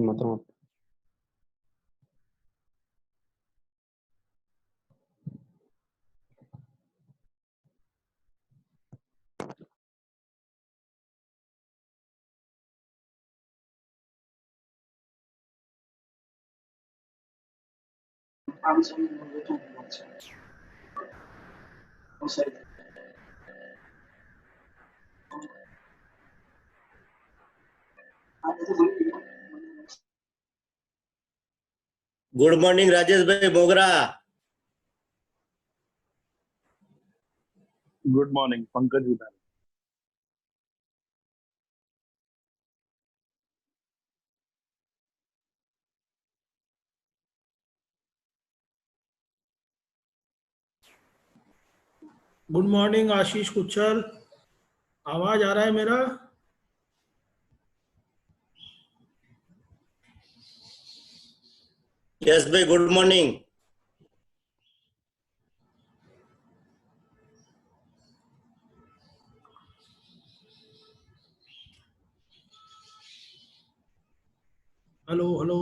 मात्र good morning Rajesh भाई मोगरा। Good morning Pankaj ji. Good morning आशीष कुचल, आवाज आ रहा है मेरा? यस भाई good morning. Hello hello.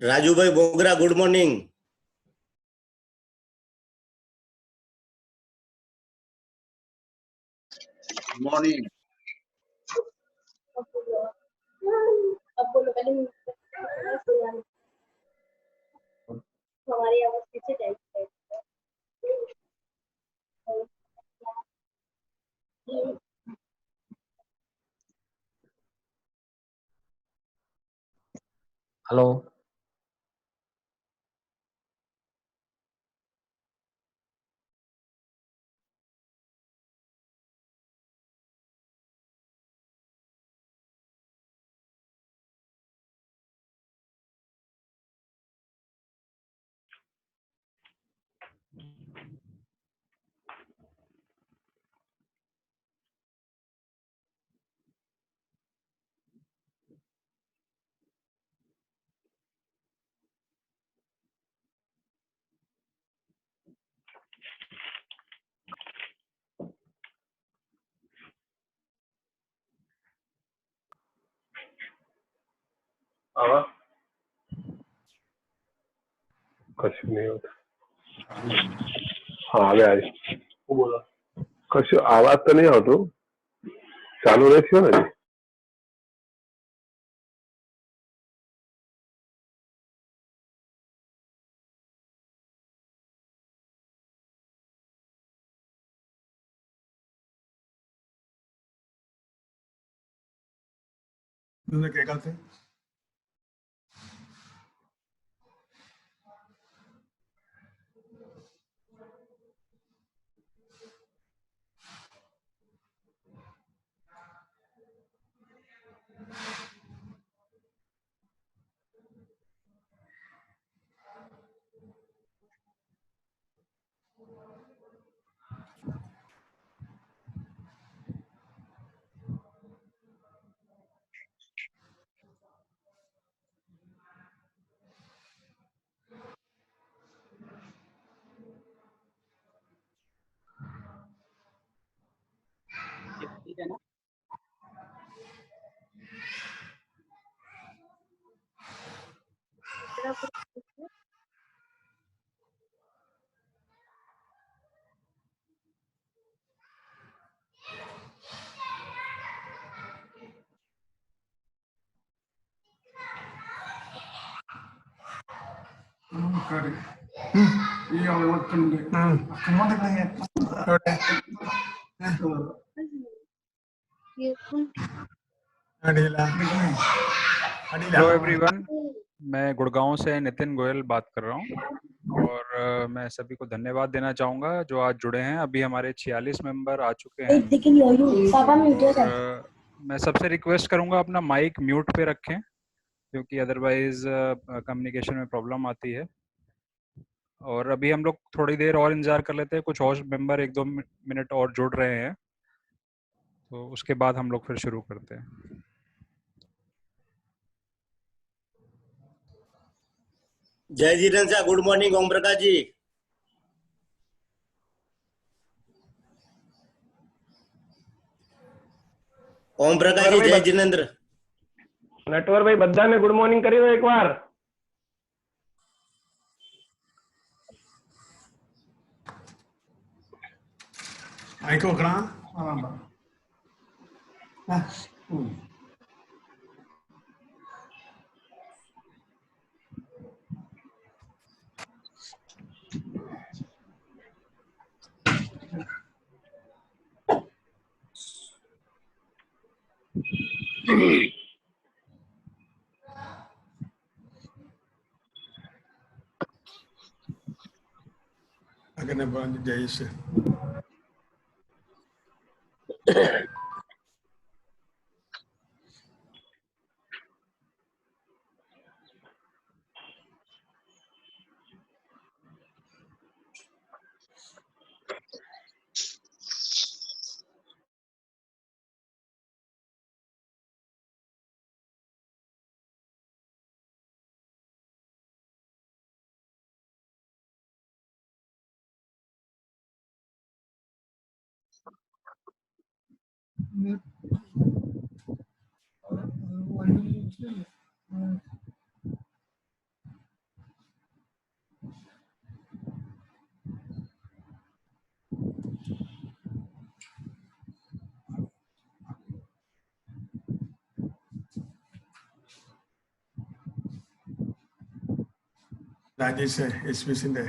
Raju भाई मोगरा गुड मॉर्निंग। Good morning. अब बोलो पहले हमारी आवाज पीछे जाएगी। हेलो आवाज कशु नहीं होता। हाँ आ वो बोला कशु आवाज तो नहीं होतो चालू रही ना जी। क्या कहते हैं? ये आवाज कंडे कमांड नहीं है। Hello everyone. मैं गुड़गांव से नितिन गोयल बात कर रहा हूँ और मैं सभी को धन्यवाद देना चाहूँगा जो आज जुड़े हैं। अभी हमारे 46 मेंबर आ चुके हैं They can hear you. Papa mute और yourself. मैं सबसे रिक्वेस्ट करूँगा अपना माइक म्यूट पे रखें क्योंकि अदरवाइज कम्युनिकेशन में प्रॉब्लम आती है। और अभी हम लोग थोड़ी देर और इंतजार कर लेते हैं, कुछ और मेंबर 1-2 मिनट और जुड़ रहे हैं तो उसके बाद हम लोग फिर शुरू करते हैं। जय जीरण शाह, गुड मॉर्निंग ओम प्रकाश जी। ओम प्रकाश जी, जय जिनेन्द्र। नटवर भाई बधाने गुड मॉर्निंग કરી દો એકવાર। आइको करा अगर जय से राजेश है, एसपी सिंह है।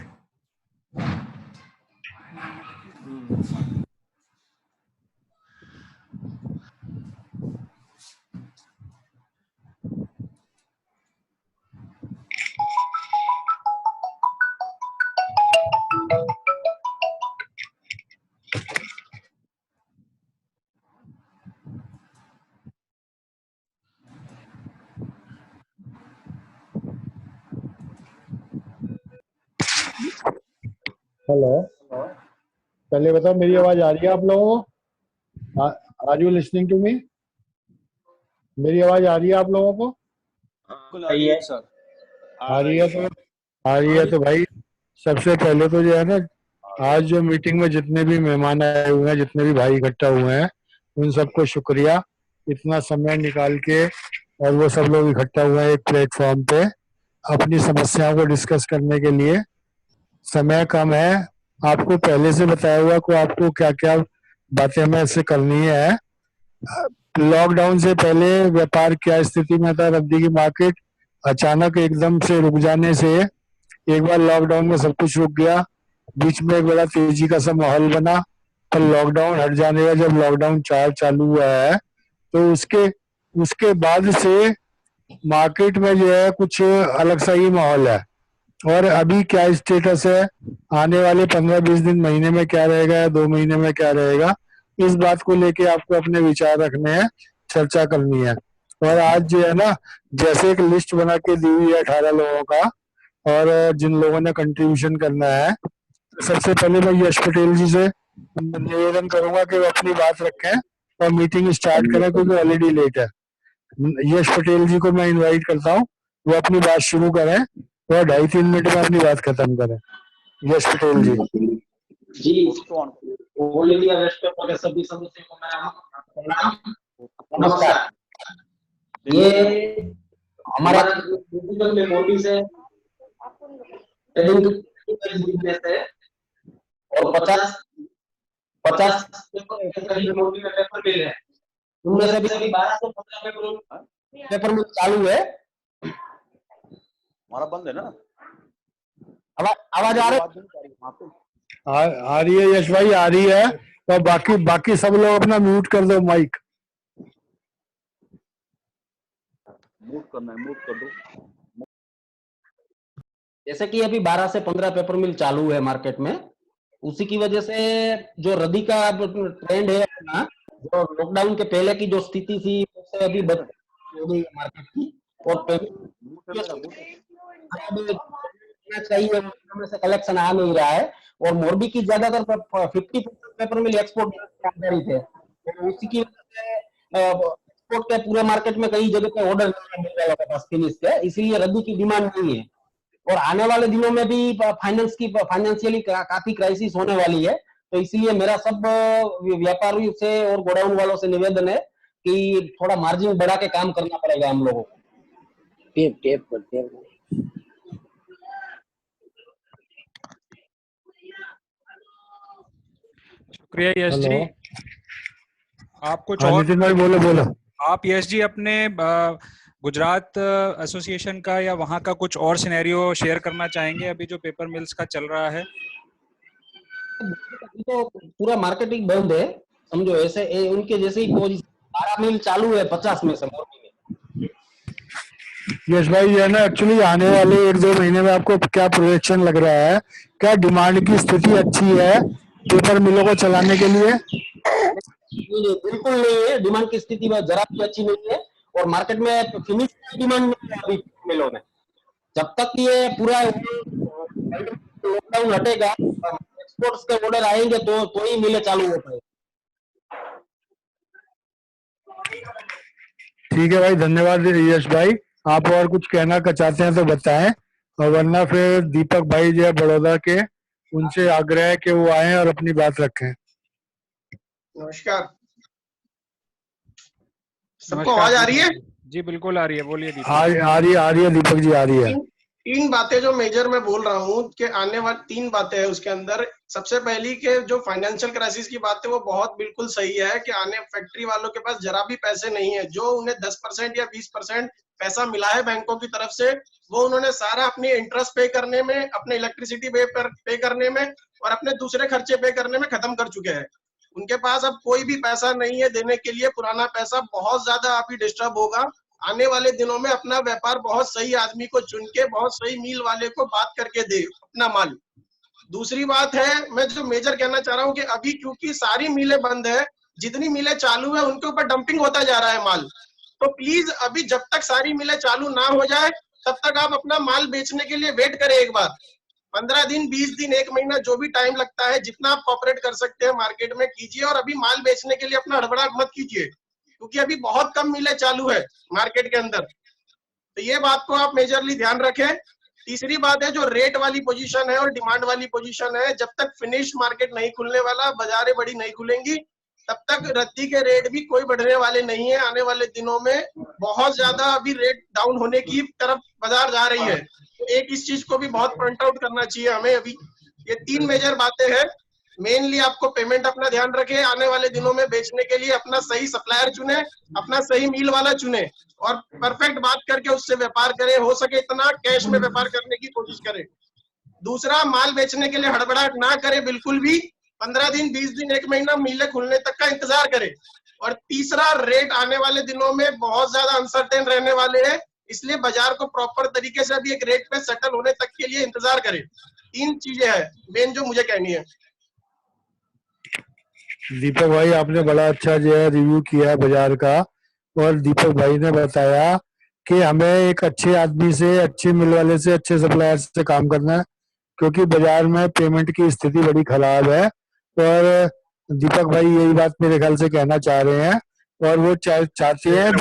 हेलो, पहले बताओ मेरी आवाज आ रही है आप लोगों को? Are you listening to me? मेरी आवाज आ रही है आप लोगों को? आ रही है सर। आ रही है तो भाई सबसे पहले तो जो है ना, आज जो मीटिंग में जितने भी मेहमान आए हुए हैं, जितने भी भाई इकट्ठा हुए हैं, उन सबको शुक्रिया इतना समय निकाल के। और वो सब लोग इकट्ठा हुए हैं एक प्लेटफॉर्म पे अपनी समस्याओं को डिस्कस करने के लिए। समय कम है, आपको पहले से बताया हुआ को आपको क्या क्या बातें हमें ऐसे करनी है। लॉकडाउन से पहले व्यापार क्या स्थिति में था, रद्दी की मार्केट अचानक एकदम से रुक जाने से एक बार लॉकडाउन में सब कुछ रुक गया, बीच में एक बड़ा तेजी का सा माहौल बना। पर लॉकडाउन हट जाने का जब लॉकडाउन 4 चालू हुआ है तो उसके बाद से मार्केट में जो है कुछ अलग सा ही माहौल है। और अभी क्या स्टेटस है, आने वाले 15-20 दिन, महीने में क्या रहेगा या 2 महीने में क्या रहेगा, इस बात को लेके आपको अपने विचार रखने हैं, चर्चा करनी है। और आज जो है ना, जैसे एक लिस्ट बना के दी हुई है 18 लोगों का, और जिन लोगों ने कंट्रीब्यूशन करना है, सबसे पहले मैं यश पटेल जी से निवेदन करूंगा कि वो अपनी बात रखें और मीटिंग स्टार्ट करें क्योंकि ऑलरेडी लेट है। यश पटेल जी को मैं इनवाइट करता हूँ, वो अपनी बात शुरू करें और 2.5-3 मिनट में अपनी बात खत्म करें। यश पटेल जी। जी, ऑल इंडिया वेस्ट पेपर के सभी सदस्यों को मेरा प्रणाम, नमस्कार। ये हमारा डिजिटल में नोटिस है, ट्रेडिंग बिजनेस है और 50 पेपर मिल रहे हैं। उनमें से अभी 1215 पेपर में चालू है। हमारा बंद है ना, आवाज आ रही है? आ रही है यश भाई, आ रही है। तो बाकी सब लोग अपना म्यूट कर दो माइक। म्यूट करना है, म्यूट कर दो। जैसे कि अभी 12 से 15 पेपर मिल चालू है मार्केट में, उसी की वजह से जो रद्दी का ट्रेंड है अपना, जो लॉकडाउन के पहले की जो स्थिति थी उससे अभी बदल हो गई है मार्केट की, और चाहिए में से कलेक्शन आ नहीं रहा है, और मोरबी की ज्यादातर 50% पेपर मिल एक्सपोर्ट आधारित है, और उसी की वजह से एक्सपोर्ट के पूरे मार्केट में कई जगह पे ऑर्डर मिल रहा है पास फिनिश के, इसीलिए रद्दी की डिमांड नहीं है। और आने वाले दिनों में भी फाइनेंशियली काफी क्राइसिस होने वाली है, तो इसीलिए मेरा सब व्यापारियों से और गोडाउन वालों से निवेदन है कि थोड़ा मार्जिन बढ़ा के काम करना पड़ेगा हम लोगों को। टेप शुक्रिया यश जी। हेलो, आप कुछ हाँ और नितिन भाई बोलो बोलो। आप यश जी अपने गुजरात एसोसिएशन का या वहाँ का कुछ और सिनेरियो शेयर करना चाहेंगे अभी जो पेपर मिल्स का चल रहा है? तो पूरा मार्केटिंग बंद है, समझो ऐसे उनके जैसे ही 12 मिल चालू है 50 में से मोरबी में। यश भाई ये ना एक्चुअली आने वाले 1-2 महीने में आपको क्या प्रोजेक्शन लग रहा है, क्या डिमांड की स्थिति अच्छी है पेपर मिलों को चलाने के लिए? बिल्कुल नहीं है, डिमांड की स्थिति जरा भी अच्छी नहीं है, और मार्केट में फिनिश की डिमांड नहीं है अभी मिलों में। जब तक ये पूरा लॉकडाउन हटेगा, एक्सपोर्ट्स के ऑर्डर आएंगे तो ही मिले चालू हो पाएंगे। ठीक है भाई, धन्यवाद यश भाई। आप और कुछ कहना चाहते हैं तो बताएं, और वरना फिर दीपक भाई जो है बड़ौदा के, उनसे आग्रह है कि वो आए और अपनी बात रखें। नमस्कार, सबको आवाज आ रही है? जी बिल्कुल आ रही है, बोलिए दीपक। आ रही है दीपक जी, आ रही है। तीन बातें जो मेजर मैं बोल रहा हूँ कि आने वाली 3 बातें हैं उसके अंदर। सबसे पहली के जो फाइनेंशियल क्राइसिस की बात है वो बहुत बिल्कुल सही है कि आने फैक्ट्री वालों के पास जरा भी पैसे नहीं है। जो उन्हें 10% या 20% पैसा मिला है बैंकों की तरफ से, वो उन्होंने सारा अपनी इंटरेस्ट पे करने में, अपने इलेक्ट्रिसिटी पे करने में और अपने दूसरे खर्चे पे करने में खत्म कर चुके हैं। उनके पास अब कोई भी पैसा नहीं है देने के लिए। पुराना पैसा बहुत ज्यादा अभी डिस्टर्ब होगा। आने वाले दिनों में अपना व्यापार बहुत सही आदमी को चुन के, बहुत सही मील वाले को बात करके दे अपना माल। दूसरी बात है, मैं जो मेजर कहना चाह रहा हूँ कि अभी क्योंकि सारी मिलें बंद है, जितनी मिलें चालू है उनके ऊपर डंपिंग होता जा रहा है माल। तो प्लीज अभी जब तक सारी मिलें चालू ना हो जाए तब तक आप अपना माल बेचने के लिए वेट करें एक बार। 15 दिन, 20 दिन, 1 महीना जो भी टाइम लगता है, जितना आप कॉपरेट कर सकते हैं मार्केट में कीजिए, और अभी माल बेचने के लिए अपना हड़बड़ाहट मत कीजिए, क्योंकि अभी बहुत कम मिलें चालू है मार्केट के अंदर। तो ये बात को आप मेजरली ध्यान रखें। तीसरी बात है जो रेट वाली पोजीशन है और डिमांड वाली पोजीशन है, जब तक फिनिश मार्केट नहीं खुलने वाला, बाजारें बड़ी नहीं खुलेंगी, तब तक रद्दी के रेट भी कोई बढ़ने वाले नहीं है। आने वाले दिनों में बहुत ज्यादा अभी रेट डाउन होने की तरफ बाजार जा रही है। तो एक इस चीज को भी बहुत पॉइंट आउट करना चाहिए हमें। अभी ये 3 मेजर बातें हैं। मेनली आपको पेमेंट अपना ध्यान रखे, आने वाले दिनों में बेचने के लिए अपना सही सप्लायर चुने, अपना सही मील वाला चुने, और परफेक्ट बात करके उससे व्यापार करें। हो सके इतना कैश में व्यापार करने की कोशिश करें। दूसरा, माल बेचने के लिए हड़बड़ाहट ना करे बिल्कुल भी। 15 दिन, 20 दिन, 1 महीना मिले खुलने तक का इंतजार करे। और तीसरा, रेट आने वाले दिनों में बहुत ज्यादा अनसर्टेन रहने वाले हैं, इसलिए बाजार को प्रॉपर तरीके से अभी एक रेट पे सेटल होने तक के लिए इंतजार करें। 3 चीजें हैं मेन जो मुझे कहनी है। दीपक भाई आपने बड़ा अच्छा जो है रिव्यू किया है बाजार का, और दीपक भाई ने बताया कि हमें एक अच्छे आदमी से, अच्छे मिल वाले से, अच्छे सप्लायर से काम करना है, क्योंकि बाजार में पेमेंट की स्थिति बड़ी खराब है। और दीपक भाई यही बात मेरे ख्याल से कहना चाह रहे हैं, और वो चाहते हैं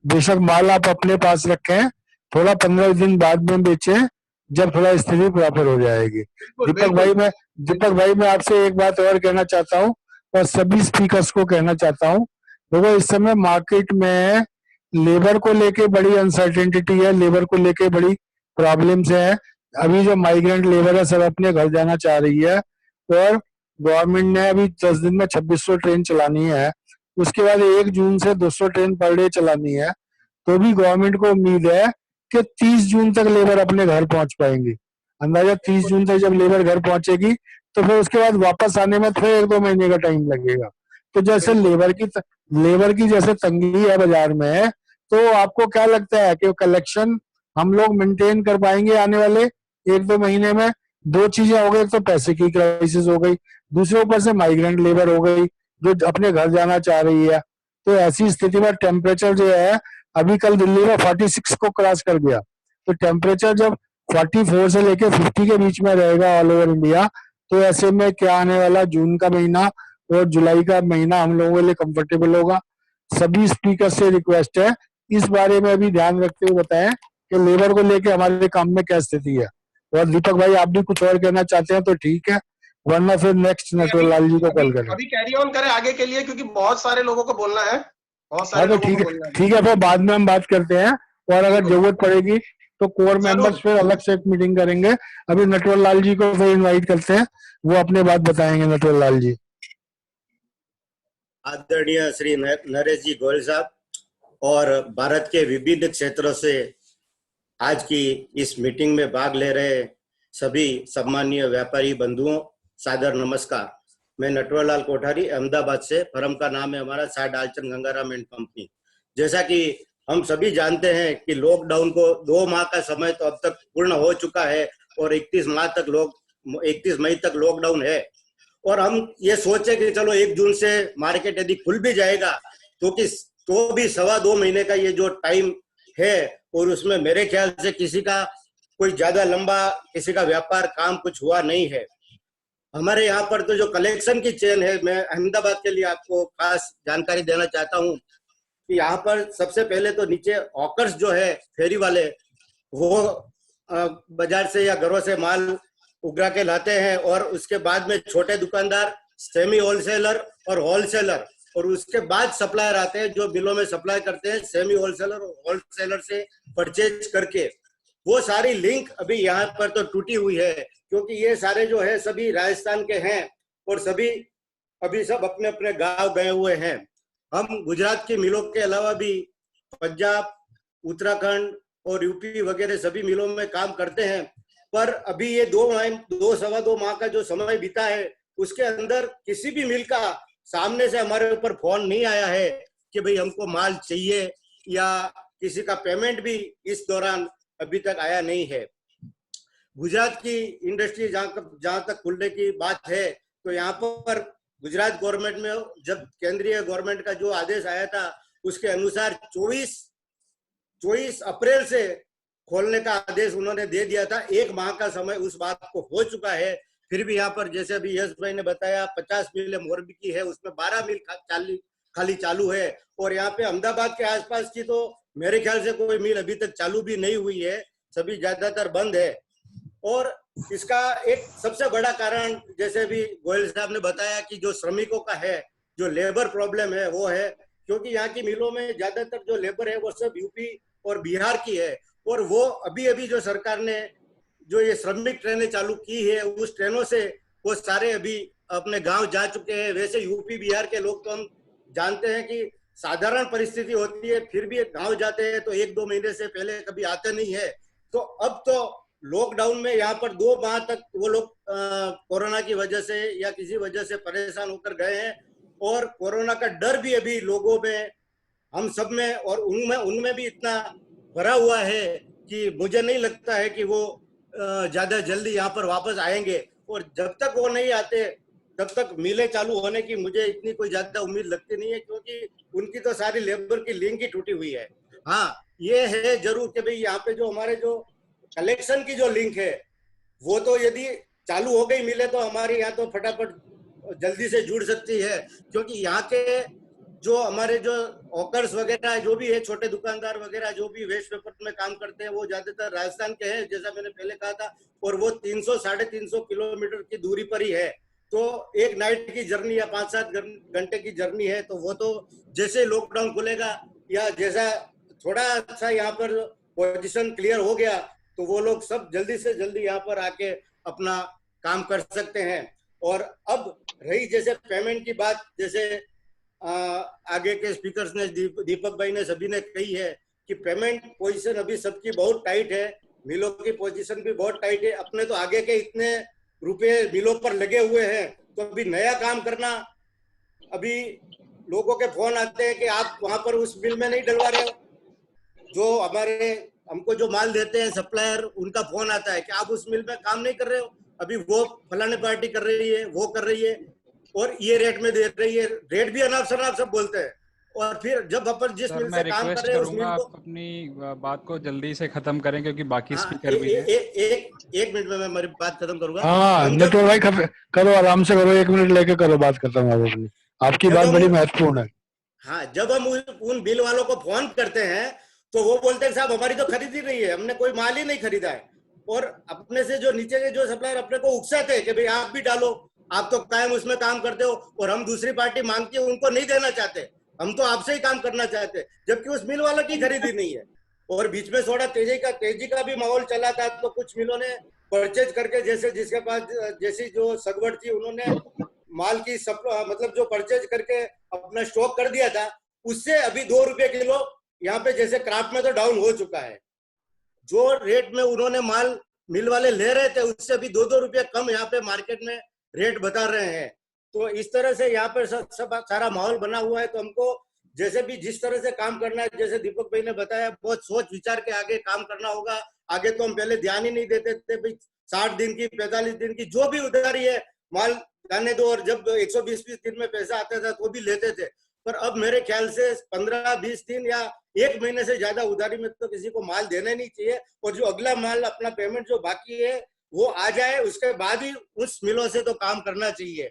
बेशक माल आप अपने पास रखें, थोड़ा 15 दिन बाद में बेचें जब थोड़ा स्थिति प्रॉपर हो जाएगी। दीपक भाई मैं आपसे एक बात और कहना चाहता हूँ, और सभी स्पीकर्स को कहना चाहता हूँ, देखो इस समय मार्केट में लेबर को लेके बड़ी अनसर्टेनिटी है, लेबर को लेके बड़ी प्रॉब्लम्स है। अभी जो माइग्रेंट लेबर है सब अपने घर जाना चाह रही है, और गवर्नमेंट ने अभी 10 दिन में 2600 ट्रेन चलानी है, उसके बाद 1 जून से 200 ट्रेन पर डे चलानी है। तो भी गवर्नमेंट को उम्मीद है कि 30 जून तक लेबर अपने घर पहुंच पाएंगी। अंदाजा 30 जून तक जब लेबर घर पहुंचेगी तो फिर उसके बाद वापस आने में फिर 1-2 महीने का टाइम लगेगा। तो जैसे लेबर की जैसे तंगी है बाजार में, तो आपको क्या लगता है कि कलेक्शन हम लोग मेंटेन कर पाएंगे आने वाले एक दो महीने में दो चीजें हो गई, एक तो पैसे की क्राइसिस हो गई, दूसरे ऊपर से माइग्रेंट लेबर हो गई जो अपने घर जाना चाह रही है। तो ऐसी स्थिति में टेम्परेचर जो है अभी कल दिल्ली में 46 को क्रॉस कर गया। तो टेम्परेचर जब 44 से लेके 50 के बीच में रहेगा ऑल ओवर इंडिया, तो ऐसे में क्या आने वाला जून का महीना और जुलाई का महीना हम लोगों के लिए कंफर्टेबल होगा। सभी स्पीकर से रिक्वेस्ट है इस बारे में भी ध्यान रखते हुए बताएं कि लेबर को लेके हमारे काम में क्या स्थिति है। और दीपक भाई आप भी कुछ और कहना चाहते हैं तो ठीक है, वरना फिर नेक्स्ट नटवर लाल जी को कॉल करें। अभी कैरी ऑन करें आगे के लिए, क्योंकि बहुत सारे लोगों को बोलना है, बहुत सारे हाँ तो लोगों ठीक को है, बोलना है। ठीक है, फिर बाद में हम बात करते हैं और अगर जरूरत पड़ेगी तो कोर मेंबर्स फिर अलग से एक मीटिंग करेंगे। अभी नटवर लाल जी को फिर इनवाइट करते हैं, वो अपने बात बताएंगे। नटवर लाल जी। आदरणीय श्री नरेश जी गोयल साहब और भारत के विभिन्न क्षेत्रों से आज की इस मीटिंग में भाग ले रहे सभी सम्मानीय व्यापारी बंधुओं, सादर नमस्कार। मैं नटवरलाल कोठारी, अहमदाबाद से। फर्म का नाम है हमारा शाह डालचंद गंगाराम एंड कंपनी। जैसा कि हम सभी जानते हैं कि लॉकडाउन को 2 माह का समय तो अब तक पूर्ण हो चुका है और 31 मई तक लॉकडाउन है। और हम ये सोचे कि चलो 1 जून से मार्केट यदि खुल भी जाएगा तो भी 2.25 महीने का ये जो टाइम है, और उसमें मेरे ख्याल से किसी का कोई ज्यादा लंबा किसी का व्यापार काम कुछ हुआ नहीं है। हमारे यहाँ पर तो जो कलेक्शन की चेन है, मैं अहमदाबाद के लिए आपको खास जानकारी देना चाहता हूँ कि यहाँ पर सबसे पहले तो नीचे हॉकर्स जो है फेरी वाले, वो बाजार से या घरों से माल उगरा के लाते हैं, और उसके बाद में छोटे दुकानदार, सेमी होलसेलर और होलसेलर, और उसके बाद सप्लायर आते हैं जो बिलों में सप्लाई करते हैं सेमी होलसेलर और होलसेलर से परचेज करके। वो सारी लिंक अभी यहाँ पर तो टूटी हुई है, क्योंकि ये सारे जो है सभी राजस्थान के हैं और सभी अभी सब अपने अपने गांव गए हुए हैं। हम गुजरात की मिलों के अलावा भी पंजाब, उत्तराखंड और यूपी वगैरह सभी मिलों में काम करते हैं। पर अभी ये 2 माह का जो समय बीता है, उसके अंदर किसी भी मिल का सामने से हमारे ऊपर फोन नहीं आया है कि भाई हमको माल चाहिए, या किसी का पेमेंट भी इस दौरान अभी तक आया नहीं है। गुजरात की इंडस्ट्री जहां तक खुलने की बात है, तो यहाँ पर गुजरात गवर्नमेंट में जब केंद्रीय गवर्नमेंट का जो आदेश आया था, उसके अनुसार 24 अप्रैल से खोलने का आदेश उन्होंने दे दिया था। 1 माह का समय उस बात को हो चुका है। फिर भी यहाँ पर जैसे अभी यश भाई ने बताया 50 मिल मोरबी की है, उसमें 12 मिल खाली चालू है। और यहाँ पे अहमदाबाद के आसपास की तो मेरे ख्याल से कोई मिल अभी तक चालू भी नहीं हुई है, सभी ज्यादातर बंद है। और इसका एक सबसे बड़ा कारण, जैसे भी गोयल साहब ने बताया, कि जो श्रमिकों का है, जो लेबर प्रॉब्लम है वो है, क्योंकि यहाँ की मिलों में ज्यादातर जो लेबर है वो सब यूपी और बिहार की है। और वो अभी जो सरकार ने जो ये श्रमिक ट्रेनें चालू की है, उस ट्रेनों से वो सारे अभी अपने गांव जा चुके हैं। वैसे यूपी बिहार के लोग तो हम जानते हैं कि साधारण परिस्थिति होती है, फिर भी गांव जाते हैं तो 1-2 महीने से पहले कभी आते नहीं है। तो अब तो लॉकडाउन में यहाँ पर 2 माह तक वो लोग कोरोना की वजह से या किसी वजह से परेशान होकर गए हैं, और कोरोना का डर भी अभी लोगों में, हम सब में और उनमें भी इतना भरा हुआ है कि मुझे नहीं लगता है कि वो ज्यादा जल्दी यहाँ पर वापस आएंगे। और जब तक वो नहीं आते तब तक मिलें चालू होने की मुझे इतनी कोई ज्यादा उम्मीद लगती नहीं है, क्योंकि उनकी तो सारी लेबर की लिंक ही टूटी हुई है। हाँ, ये है जरूर कि भाई यहाँ पे जो हमारे जो कलेक्शन की जो लिंक है, वो तो यदि चालू हो गई मिले तो हमारी यहाँ तो फटाफट जल्दी से जुड़ सकती है, क्योंकि यहाँ के जो हमारे जो हॉकर्स वगैरह जो भी है, छोटे दुकानदार वगैरह जो भी वेस्ट पेपर में काम करते हैं, वो ज्यादातर राजस्थान के हैं, जैसा मैंने पहले कहा था। और वो 300-350 किलोमीटर की दूरी पर ही है, तो एक नाइट की जर्नी या 5-7 घंटे की जर्नी है। तो वो तो जैसे लॉकडाउन खुलेगा या जैसा थोड़ा सा यहाँ पर पोजीशन क्लियर हो गया, तो वो लोग सब जल्दी से जल्दी यहाँ पर आके अपना काम कर सकते हैं। और अब रही जैसे पेमेंट की बात, जैसे आगे के स्पीकर्स ने, दीपक भाई ने, सभी ने कही है कि पेमेंट पोजीशन अभी सबकी बहुत टाइट है, मिलों की पोजीशन भी बहुत टाइट है। अपने तो आगे के इतने रुपए मिलों पर लगे हुए हैं, तो अभी नया काम करना, अभी लोगों के फोन आते हैं कि आप वहां पर उस बिल में नहीं डलवा रहे हो। जो हमारे हमको जो माल देते हैं सप्लायर, उनका फोन आता है कि आप उस मिल में काम नहीं कर रहे हो, अभी वो फलाने पार्टी कर रही है, वो कर रही है और ये रेट में दे रही है, रेट भी अनाप शनाप सब बोलते हैं। और फिर जब अपन जिस मिल मैं से काम कर रिक्वेस्ट रहे हैं उस करूंगा मिल को, आप अपनी बात को जल्दी से खत्म करें क्योंकि बाकी हाँ, स्पीकर भी हैं। एक मिनट में मैं मेरी बात खत्म करूंगा। हाँ हम जब नटवर भाई करो, आराम से करो, 1 मिनट लेके करो, बात खत्म आप अपनी, आपकी जब बात हम बड़ी महत्वपूर्ण है। हाँ, जब हम उन बिल वालों को फोन करते हैं तो वो बोलते हैं साहब हमारी तो खरीद ही नहीं है, हमने कोई माल ही नहीं खरीदा है। और अपने से जो नीचे के जो सप्लायर अपने को उकसाते हैं कि भाई आप भी डालो, आप तो कायम उसमें काम करते हो, और हम दूसरी पार्टी मांगती है उनको नहीं देना चाहते, हम तो आपसे ही काम करना चाहते हैं, जबकि उस मिल वालों की खरीदी नहीं है। और बीच में थोड़ा तेजी का भी माहौल चला था, तो कुछ मिलों ने परचेज करके, जैसे जिसके पास जैसी जो सगवड़ थी उन्होंने माल की मतलब जो परचेज करके अपना स्टॉक कर दिया था, उससे अभी 2 रुपए किलो यहाँ पे जैसे क्राफ्ट में तो डाउन हो चुका है। जो रेट में उन्होंने माल मिल वाले ले रहे थे उससे अभी 2-2 रुपए कम यहाँ पे मार्केट में रेट बता रहे हैं। तो इस तरह से यहाँ पे सब सारा माहौल बना हुआ है। तो हमको जैसे भी जिस तरह से काम करना है, जैसे दीपक भाई ने बताया, बहुत सोच विचार के आगे काम करना होगा। आगे तो हम पहले ध्यान ही नहीं देते थे, भाई 60 दिन की 45 दिन की जो भी उधारी है माल जाने दो, और जब 120 दिन में पैसा आता था तो भी लेते थे। पर अब मेरे ख्याल से 15-20 दिन या 1 महीने से ज्यादा उधारी में तो किसी को माल देना नहीं चाहिए, और जो अगला माल अपना पेमेंट जो बाकी है वो आ जाए, उसके बाद ही उस मिलों से तो काम करना चाहिए।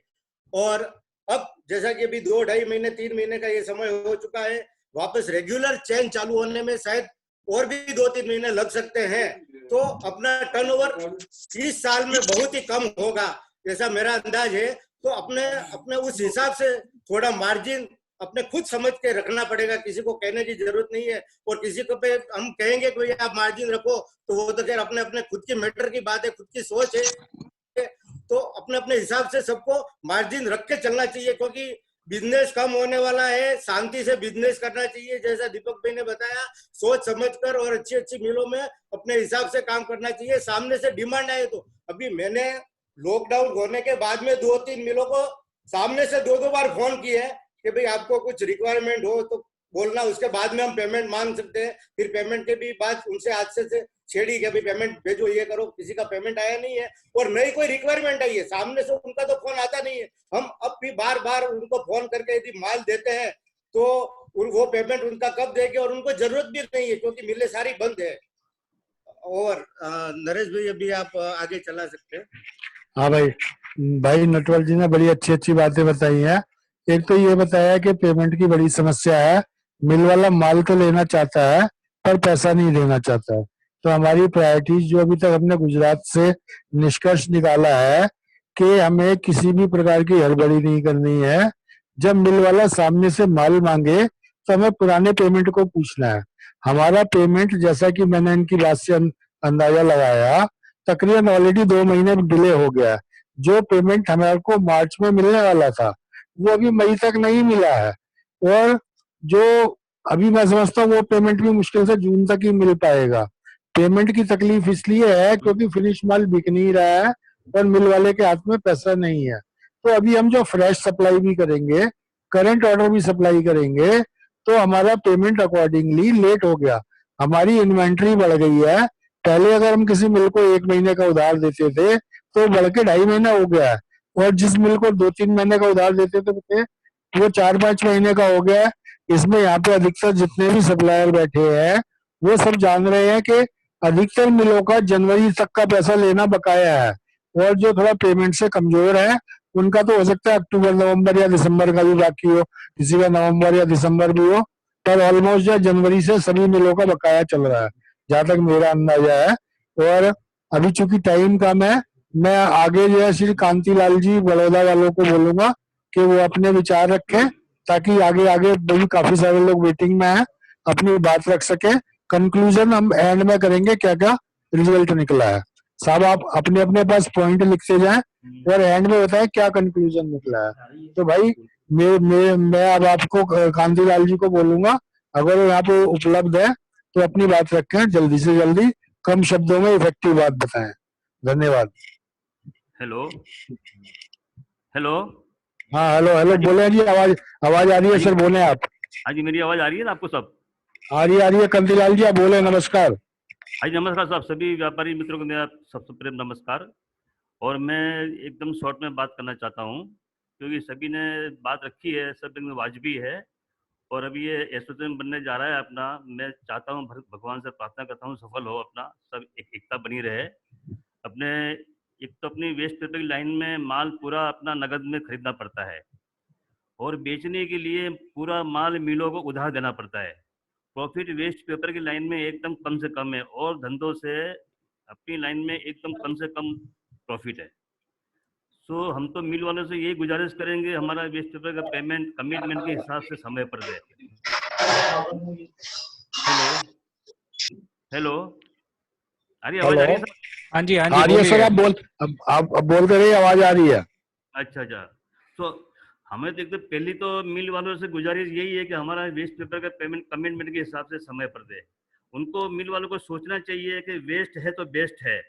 और अब जैसा कि अभी 2-2.5 महीने 3 महीने का ये समय हो चुका है, वापस रेगुलर चेन चालू होने में शायद और भी 2-3 महीने लग सकते हैं। तो अपना टर्नओवर इस साल में बहुत ही कम होगा जैसा मेरा अंदाज है। तो अपने उस हिसाब से थोड़ा मार्जिन अपने खुद समझ के रखना पड़ेगा, किसी को कहने की जरूरत नहीं है। और किसी को पे हम कहेंगे कि भैया आप मार्जिन रखो, तो वो तो खैर अपने अपने खुद की मैटर की बात है, खुद की सोच है। तो अपने अपने हिसाब से सबको मार्जिन रख के चलना चाहिए, क्योंकि बिजनेस कम होने वाला है। शांति से बिजनेस करना चाहिए, जैसा दीपक भाई ने बताया, सोच समझकर और अच्छी अच्छी मिलों में अपने हिसाब से काम करना चाहिए। सामने से डिमांड आए तो, अभी मैंने लॉकडाउन होने के बाद में 2-3 मिलों को सामने से 2-2 बार फोन किए हैं कि भाई आपको कुछ रिक्वायरमेंट हो तो बोलना, उसके बाद में हम पेमेंट मांग सकते हैं। फिर पेमेंट के भी बात उनसे आज से छेड़ी कि भाई पेमेंट भेजो, ये करो। किसी का पेमेंट आया नहीं है और नई कोई रिक्वायरमेंट आई है, सामने से उनका तो फोन आता नहीं है। हम अब भी बार बार उनको फोन करके यदि माल देते हैं तो वो पेमेंट उनका कब देंगे, और उनको जरूरत भी नहीं है क्योंकि मिलें सारी बंद है। और नरेश भाई अभी आप आगे चला सकते हैं। हाँ भाई नटवर जी ने बड़ी अच्छी अच्छी बातें बताई हैं। एक तो ये बताया कि पेमेंट की बड़ी समस्या है, मिल वाला माल तो लेना चाहता है पर पैसा नहीं देना चाहता है। तो हमारी प्रायोरिटीज जो अभी तक हमने गुजरात से निष्कर्ष निकाला है कि हमें किसी भी प्रकार की हड़बड़ी नहीं करनी है। जब मिल वाला सामने से माल मांगे तो हमें पुराने पेमेंट को पूछना है। हमारा पेमेंट, जैसा कि मैंने इनकी बात से अंदाजा लगाया, तकरीबन ऑलरेडी 2 महीने डिले हो गया। जो पेमेंट हमारे को मार्च में मिलने वाला था वो अभी मई तक नहीं मिला है, और जो अभी मैं समझता हूँ वो पेमेंट भी मुश्किल से जून तक ही मिल पाएगा। पेमेंट की तकलीफ इसलिए है क्योंकि फिनिश माल बिक नहीं रहा है और मिल वाले के हाथ में पैसा नहीं है। तो अभी हम जो फ्रेश सप्लाई भी करेंगे, करंट ऑर्डर भी सप्लाई करेंगे, तो हमारा पेमेंट अकॉर्डिंगली लेट हो गया। हमारी इन्वेंट्री बढ़ गई है। पहले अगर हम किसी मिल को 1 महीने का उधार देते थे तो बढ़ के 2.5 महीना हो गया है, और जिस मिल को 2-3 महीने का उधार देते थे वो 4-5 महीने का हो गया है। इसमें यहाँ पे अधिकतर जितने भी सप्लायर बैठे हैं वो सब जान रहे हैं कि अधिकतर मिलों का जनवरी तक का पैसा लेना बकाया है, और जो थोड़ा पेमेंट से कमजोर है उनका तो हो सकता है अक्टूबर नवंबर या दिसंबर का भी बाकी हो, किसी का नवंबर या दिसंबर भी हो, पर ऑलमोस्ट जो जनवरी से सभी मिलों का बकाया चल रहा है, जहां तक मेरा अंदाजा है। और अभी चूंकि टाइम कम है, मैं आगे जो है श्री कांतिलाल जी बड़ौदा वालों को बोलूंगा कि वो अपने विचार रखें, ताकि आगे आगे भी काफी सारे लोग वेटिंग में हैं, अपनी बात रख सके। कंक्लूजन हम एंड में करेंगे क्या क्या रिजल्ट निकला है। साहब आप अपने अपने पास पॉइंट लिखते जाएं और एंड में बताएं क्या कंक्लूजन निकला है। तो भाई मैं अब आपको कांतिलाल जी को बोलूंगा, अगर वो यहाँ पे उपलब्ध है तो अपनी बात रखें, जल्दी से जल्दी कम शब्दों में इफेक्टिव बात बताएं। धन्यवाद। Hello hello. हाँ हेलो बोले जी, आवाज आ रही है सर, बोले आप। हाँ जी, मेरी आवाज आ रही है ना आपको सब? आ रही है कांतिलाल जी, आप बोले। नमस्कार। हाँ जी, नमस्कार साहब, सभी व्यापारी मित्रों को मेरा सबसे प्रेम नमस्कार। और मैं एकदम शॉर्ट में बात करना चाहता हूँ, क्योंकि सभी ने बात रखी है, सब एकदम वाजिबी है। और अभी ये एसोसिएशन बनने जा रहा है अपना, मैं चाहता हूँ, भगवान से प्रार्थना करता हूँ सफल हो अपना, सब एकता बनी रहे अपने। एक तो अपनी वेस्ट पेपर की लाइन में माल पूरा अपना नगद में खरीदना पड़ता है, और बेचने के लिए पूरा माल मिलों को उधार देना पड़ता है। प्रॉफिट वेस्ट पेपर की लाइन में एकदम कम से कम है, और धंधों से अपनी लाइन में एकदम कम से कम प्रॉफिट है। सो हम तो मिल वालों से यही गुजारिश करेंगे, हमारा वेस्ट पेपर का पेमेंट कमिटमेंट के हिसाब से समय पर दे। हेलो हेलो, अरे आवाज आ रही है सर? हाँ जी हाँ जी, आ रही है सर, बोलिए। आप बोल, आप बोलते रहिए, आवाज आ रही है। अच्छा अच्छा, तो हमें तो एकदम पहली तो मिल वालों से गुजारिश यही है कि हमारा वेस्ट पेपर का पेमेंट कमिटमेंट के हिसाब से समय पर दे। उनको, मिल वालों को सोचना चाहिए कि वेस्ट है तो बेस्ट है।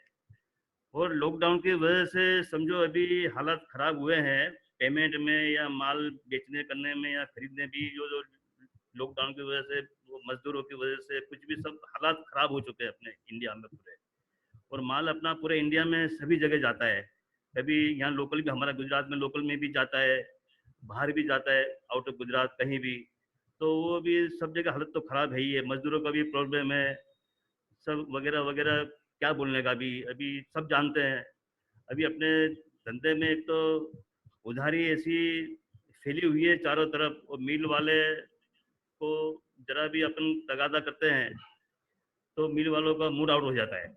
और लॉकडाउन की वजह से समझो अभी हालात खराब हुए हैं पेमेंट में, या माल बेचने करने में या खरीदने भी, जो लॉकडाउन की वजह से, वो मजदूरों की वजह से, कुछ भी सब हालात खराब हो चुके हैं अपने इंडिया में पूरे। और माल अपना पूरे इंडिया में सभी जगह जाता है, कभी यहाँ लोकल भी, हमारा गुजरात में लोकल में भी जाता है, बाहर भी जाता है, आउट ऑफ गुजरात कहीं भी। तो वो भी सब जगह हालत तो खराब है ही है, मजदूरों का भी प्रॉब्लम है, सब वगैरह वगैरह, क्या बोलने का। अभी सब जानते हैं। अभी अपने धंधे में एक तो उधारी ऐसी फैली हुई है चारों तरफ, और मिल वाले को जरा भी अपन तगादा करते हैं तो मिल वालों का मूड आउट हो जाता है,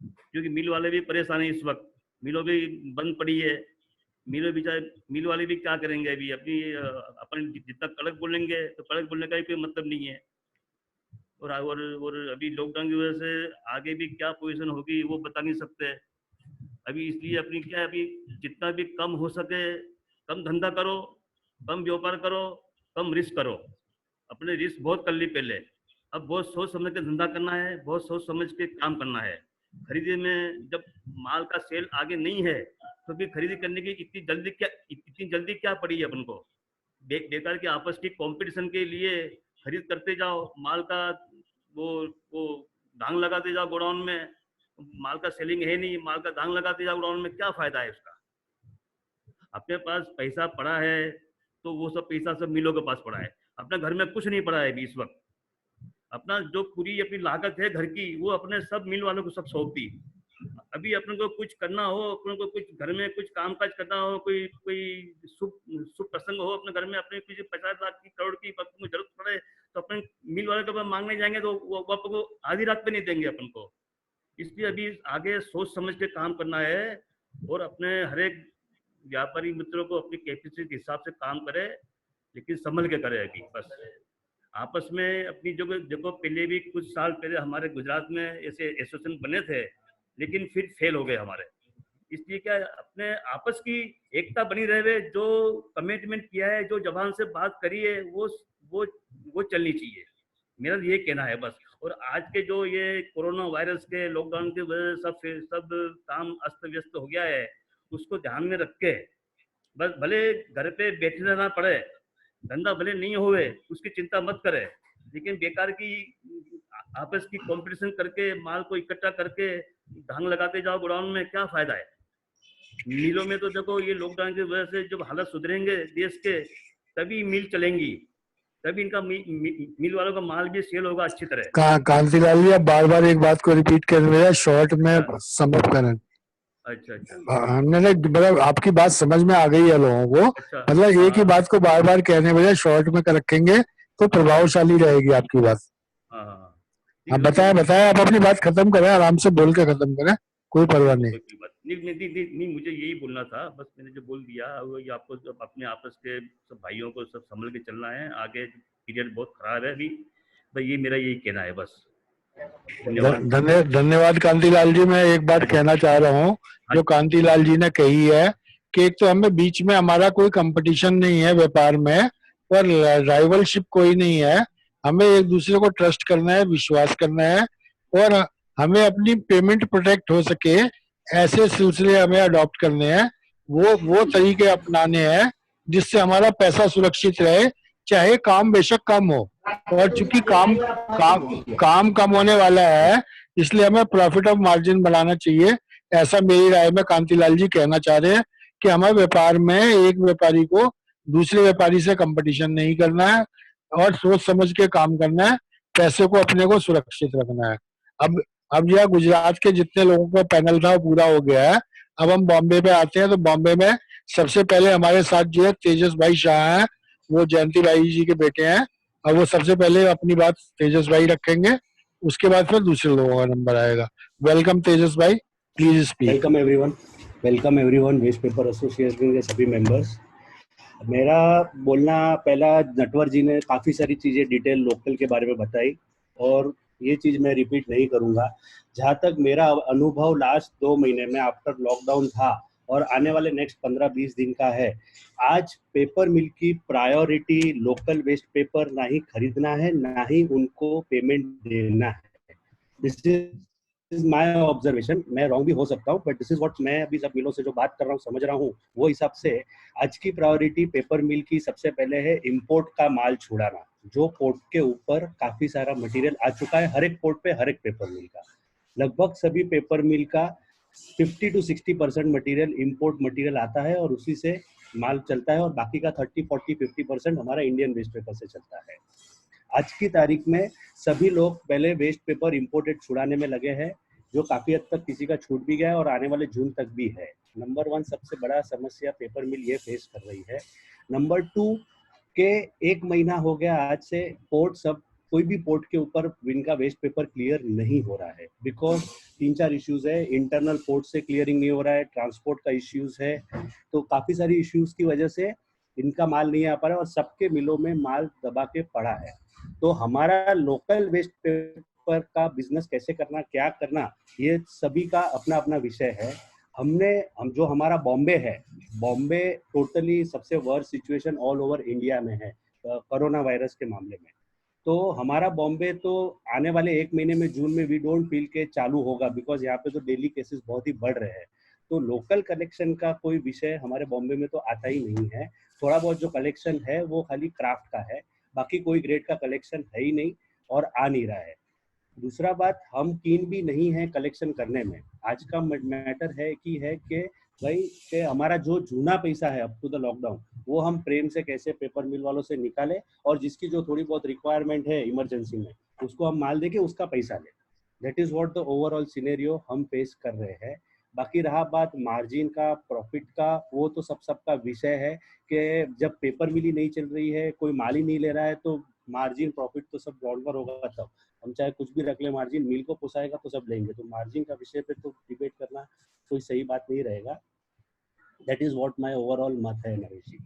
क्योंकि मिल वाले भी परेशान है इस वक्त, मिलों भी बंद पड़ी है। मिल वाले भी क्या करेंगे अभी, अपनी अपन जितना कड़क बोलेंगे तो कड़क बोलने का भी कोई मतलब नहीं है। और अभी लॉकडाउन की वजह से आगे भी क्या पोजीशन होगी वो बता नहीं सकते अभी। इसलिए अपनी क्या है, अभी जितना भी कम हो सके कम धंधा करो, कम व्यापार करो, कम रिस्क करो। अपने रिस्क बहुत कर ली पहले, अब बहुत सोच समझ के धंधा करना है, बहुत सोच समझ के काम करना है। खरीदी में जब माल का सेल आगे नहीं है तो भी खरीदी करने की इतनी जल्दी क्या पड़ी है अपन को। बेकार के आपस की कंपटीशन के लिए खरीद करते जाओ, माल का वो धांग लगाते जाओ गोडाउन में, माल का सेलिंग है नहीं, माल का धांग लगाते जाओ गोडाउन में, क्या फायदा है उसका। अपने पास पैसा पड़ा है तो वो सब पैसा सब मिलों के पास पड़ा है, अपने घर में कुछ नहीं पड़ा है अभी इस वक्त। अपना जो पूरी अपनी लागत है घर की, वो अपने सब मिल वालों को सब सौंप दी। अभी अपने को कुछ करना हो, अपने को कुछ घर में कुछ काम काज करना हो, कोई शुभ प्रसंग हो अपने घर में, अपने कुछ 50 लाख की, करोड़ की अपन को जरूरत पड़े तो अपने मिल वाले के पास मांगने जाएंगे तो वो अपन को आधी रात पे नहीं देंगे अपन को। इसलिए अभी आगे सोच समझ के काम करना है, और अपने हर एक व्यापारी मित्रों को अपनी कैपेसिटी के हिसाब से काम करे, लेकिन संभल के करे। अभी बस आपस में अपनी जो देखो, पहले भी कुछ साल पहले हमारे गुजरात में ऐसे एसोसिएशन बने थे, लेकिन फिर फेल हो गए हमारे। इसलिए क्या अपने आपस की एकता बनी रहे, जो कमिटमेंट किया है, जो जबान से बात करी है, वो चलनी चाहिए, मेरा ये कहना है बस। और आज के जो ये कोरोना वायरस के लॉकडाउन की वजह से सब काम अस्त व्यस्त हो गया है, उसको ध्यान में रख के बस, भले घर पे बैठे रहना पड़े, धंधा भले नहीं होवे, उसकी चिंता मत करे, लेकिन बेकार की आपस की कंपटीशन करके माल को इकट्ठा करके धांग लगाते जाओ गोडाउन में, क्या फायदा है। मिलों में तो देखो, ये लॉकडाउन की वजह से जब हालत सुधरेंगे देश के, तभी मिल चलेंगी, तभी इनका मिल वालों का माल भी सेल होगा अच्छी तरह। कांतिलाल जी, आप बार बार एक बात को रिपीट कर रहे हैं, शॉर्ट में समअप करें। अच्छा हमने मतलब आपकी बात समझ में आ गई है लोगों को, मतलब एक ही बात को बार बार कहने बजाय शॉर्ट में रखेंगे तो प्रभावशाली रहेगी आपकी बात। आप बताएं, आप अपनी बात खत्म करें, आराम से बोल के खत्म करें, कोई परवाह नहीं। नहीं, मुझे यही बोलना था बस, मैंने जो बोल दिया वही। आपको अपने आपस के सब भाइयों को सब संभल के चलना है, आगे पीरियड बहुत खराब है अभी, तो ये मेरा यही कहना है बस। धन्यवाद कांतिलाल जी। मैं एक बात कहना चाह रहा हूँ, जो कांतिलाल जी ने कही है कि एक तो हमें बीच में हमारा कोई कंपटीशन नहीं है व्यापार में, और राइवलशिप कोई नहीं है। हमें एक दूसरे को ट्रस्ट करना है, विश्वास करना है, और हमें अपनी पेमेंट प्रोटेक्ट हो सके ऐसे सिलसिले हमें अडॉप्ट करने हैं, वो तरीके अपनाने हैं जिससे हमारा पैसा सुरक्षित रहे, चाहे काम बेशक कम हो। और चूंकि काम कम होने वाला है, इसलिए हमें प्रॉफिट ऑफ मार्जिन बनाना चाहिए, ऐसा मेरी राय में कांतिलाल जी कहना चाह रहे हैं कि हमें व्यापार में एक व्यापारी को दूसरे व्यापारी से कंपटीशन नहीं करना है और सोच समझ के काम करना है, पैसे को अपने को सुरक्षित रखना है। अब यह गुजरात के जितने लोगों का पैनल था वो पूरा हो गया है। अब हम बॉम्बे पे आते हैं, तो बॉम्बे में सबसे पहले हमारे साथ जो है तेजस भाई शाह हैं, वो जयंती भाई जी के बेटे हैं, और वो सबसे पहले अपनी बात तेजस भाई रखेंगे, उसके बाद फिर दूसरे लोगों का नंबर आएगा। वेलकम तेजस भाई, please speak. Welcome everyone waste paper association के सभी मेंबर्स। मेरा बोलना पहला, नटवर जी ने काफ़ी सारी चीज़ें डिटेल लोकल के बारे में बताई और ये चीज़ मैं रिपीट नहीं करूँगा। जहाँ तक मेरा अनुभव लास्ट 2 महीने में आफ्टर लॉकडाउन था और आने वाले नेक्स्ट 15-20 दिन का है, आज पेपर मिल की प्रायोरिटी लोकल वेस्ट पेपर ना ही खरीदना है, ना ही उनको पेमेंट देना है। दिस इज माय ऑब्जर्वेशन, मैं रॉन्ग भी हो सकता हूँ, बट दिस इज व्हाट मैं अभी सब मिलों से जो बात कर रहा हूँ समझ रहा हूँ, वो हिसाब से आज की प्रायोरिटी पेपर मिल की सबसे पहले है इंपोर्ट का माल छुड़ाना। जो पोर्ट के ऊपर काफी सारा मटेरियल आ चुका है, हर एक पोर्ट पे हर एक पेपर मिल का, लगभग सभी पेपर मिल का 50 to 60% मटेरियल इंपोर्ट मटेरियल आता है और उसी से माल चलता है, और बाकी का 30, 40, 50% हमारा इंडियन वेस्ट पेपर से चलता है। आज की तारीख में सभी लोग पहले वेस्ट पेपर इंपोर्टेड छुड़ाने में लगे हैं, जो काफी हद तक किसी का छूट भी गया है और आने वाले जून तक भी है। नंबर 1 सबसे बड़ा समस्या पेपर मिल ये फेस कर रही है। नंबर 2 के 1 महीना हो गया आज से पोर्ट सब कोई भी पोर्ट के ऊपर इनका वेस्ट पेपर क्लियर नहीं हो रहा है, बिकॉज 3-4 इश्यूज है। इंटरनल पोर्ट से क्लियरिंग नहीं हो रहा है, ट्रांसपोर्ट का इश्यूज है, तो काफी सारी इश्यूज की वजह से इनका माल नहीं आ पा रहा है और सबके मिलों में माल दबा के पड़ा है। तो हमारा लोकल वेस्ट पेपर का बिजनेस कैसे करना, क्या करना, ये सभी का अपना अपना विषय है। हम जो हमारा बॉम्बे है, बॉम्बे टोटली सबसे worst situation all over India में है कोरोना वायरस के मामले में। तो हमारा बॉम्बे तो आने वाले 1 महीने में जून में वी डोंट फील के चालू होगा, बिकॉज यहाँ पे तो डेली केसेस बहुत ही बढ़ रहे हैं। तो लोकल कलेक्शन का कोई विषय हमारे बॉम्बे में तो आता ही नहीं है। थोड़ा बहुत जो कलेक्शन है वो खाली क्राफ्ट का है, बाकी कोई ग्रेड का कलेक्शन है ही नहीं और आ नहीं रहा है। दूसरा बात, हम कीन भी नहीं है कलेक्शन करने में। आज का मैटर है कि भाई कि हमारा जो जूना पैसा है अप टू द लॉकडाउन, वो हम प्रेम से कैसे पेपर मिल वालों से निकाले और जिसकी जो थोड़ी बहुत रिक्वायरमेंट है इमरजेंसी में उसको हम माल देके उसका पैसा ले। That is what the overall scenario हम फेस कर रहे हैं। बाकी रहा बात मार्जिन का, प्रॉफिट का, वो तो सबका विषय है कि जब पेपर मिल ही नहीं चल रही है, कोई माल ही नहीं ले रहा है, तो मार्जिन प्रॉफिट तो सब ग्राउंड पर होगा। तब हम चाहे कुछ भी रख ले, मार्जिन मिल को पोसाएगा तो सब लेंगे। तो मार्जिन का विषय पे तो डिबेट करना कोई सही बात नहीं रहेगा। That is what my overall मत है नरेश जी।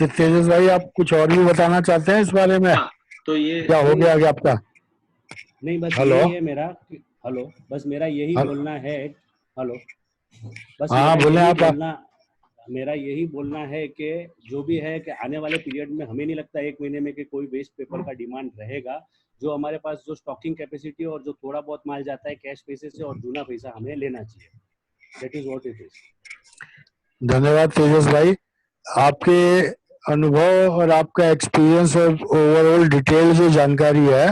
तेजस भाई, आप कुछ और भी बताना चाहते हैं इस बारे में? तो ये क्या हो गया आगे आपका? नहीं, बस हेलो, यही है मेरा। हेलो, बस मेरा यही बोलना है। हेलो, बस हाँ बोले आप। मेरा यही बोलना है कि जो भी है कि आने वाले पीरियड में हमें नहीं लगता 1 महीने में कि कोई वेस्ट पेपर का डिमांड रहेगा। जो हमारे पास जो स्टॉकिंग कैपेसिटी और जो थोड़ा बहुत माल जाता है कैश पैसे से और जूना पैसा हमें लेना चाहिए। That is what it is. धन्यवाद तेजस भाई, आपके अनुभव और आपका एक्सपीरियंस और ओवरऑल डिटेल जो जानकारी है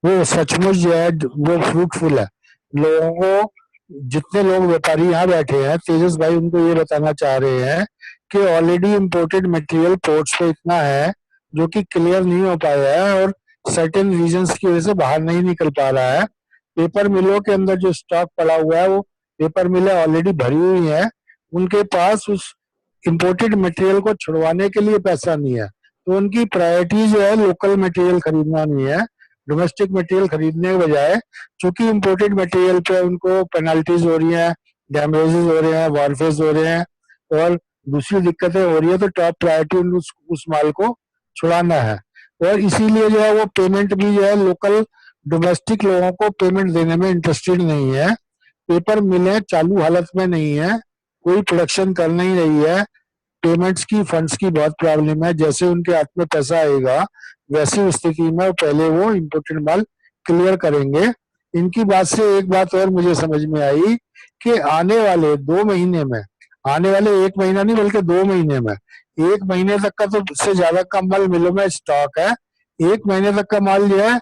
वो सचमुच जो है वो फ्रूटफुल है। लोगों को, जितने लोग व्यापारी यहाँ बैठे हैं, तेजस भाई उनको ये बताना चाह रहे हैं कि ऑलरेडी इम्पोर्टेड मटेरियल पोर्ट्स पे इतना है जो कि क्लियर नहीं हो पाया है और सर्टेन रीजंस की वजह से बाहर नहीं निकल पा रहा है। पेपर मिलों के अंदर जो स्टॉक पड़ा हुआ है वो पेपर मिलें ऑलरेडी भरी हुई हैं, उनके पास उस इम्पोर्टेड मटेरियल को छुड़वाने के लिए पैसा नहीं है, तो उनकी प्रायोरिटी जो है लोकल मटेरियल खरीदना नहीं है, डोमेस्टिक मटेरियल खरीदने के बजाय, चूंकि इम्पोर्टेड मटेरियल पे उनको पेनल्टीज हो रही हैं, डैमेजेस हो रहे हैं, वारफेज हो रहे हैं और दूसरी दिक्कतें हो रही है, तो टॉप प्रायोरिटी उस माल को छुड़ाना है। और इसीलिए जो है वो पेमेंट भी जो है लोकल डोमेस्टिक लोगों को पेमेंट देने में इंटरेस्टेड नहीं है। पेपर मिलें चालू हालत में नहीं है, कोई प्रोडक्शन कर नहीं रही है, पेमेंट्स की, फंड्स की बहुत प्रॉब्लम है। जैसे उनके हाथ में पैसा आएगा वैसी स्थिति में पहले वो इम्पोर्टेड माल क्लियर करेंगे। इनकी बात से एक बात और मुझे समझ में आई कि आने वाले 2 महीने में, आने वाले 1 महीना नहीं बल्कि 2 महीने में, 1 महीने तक का तो से ज्यादा का माल मिलों में स्टॉक है। 1 महीने तक का माल जो है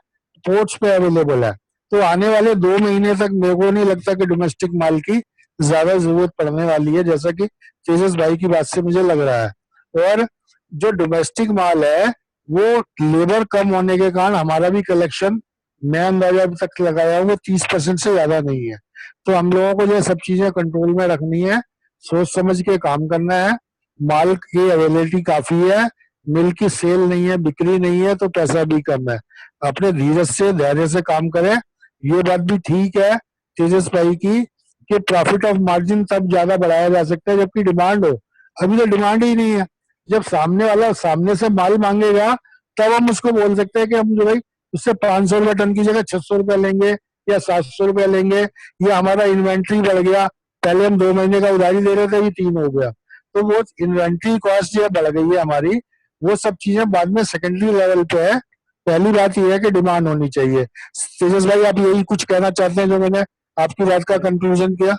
पोर्ट्स पे अवेलेबल है, तो आने वाले 2 महीने तक मेरे को नहीं लगता कि डोमेस्टिक माल की ज्यादा जरूरत पड़ने वाली है, जैसा कि तेजस भाई की बात से मुझे लग रहा है। और जो डोमेस्टिक माल है वो लेबर कम होने के कारण हमारा भी कलेक्शन, मैं अंदाजा अभी तक लगाया हूँ 30% से ज्यादा नहीं है। तो हम लोगों को जो सब चीजें कंट्रोल में रखनी है, सोच समझ के काम करना है। माल की अवेलेबिलिटी काफी है, मिल की सेल नहीं है, बिक्री नहीं है, तो पैसा भी कम है। अपने धीरज से धैर्य से काम करें। ये बात भी ठीक है तेजस भाई की कि प्रॉफिट ऑफ मार्जिन तब ज्यादा बढ़ाया जा सकता है जबकि डिमांड हो। अभी तो डिमांड ही नहीं है। जब सामने वाला सामने से माल मांगेगा तब हम उसको बोल सकते हैं कि हम जो भाई उससे 500 रुपए टन की जगह 600 रुपए लेंगे या 700 रुपए लेंगे, या हमारा इन्वेंट्री बढ़ गया, पहले हम 2 महीने का उधारी दे रहे थे, अभी 3 हो गया, तो वो इन्वेंट्री कॉस्ट जो बढ़ गई है हमारी, वो सब चीजें बाद में सेकेंडरी लेवल पे है। पहली बात ये है कि डिमांड होनी चाहिए। तेजस भाई आप यही कुछ कहना चाहते हैं जो मैंने आपकी बात का कंक्लूजन किया?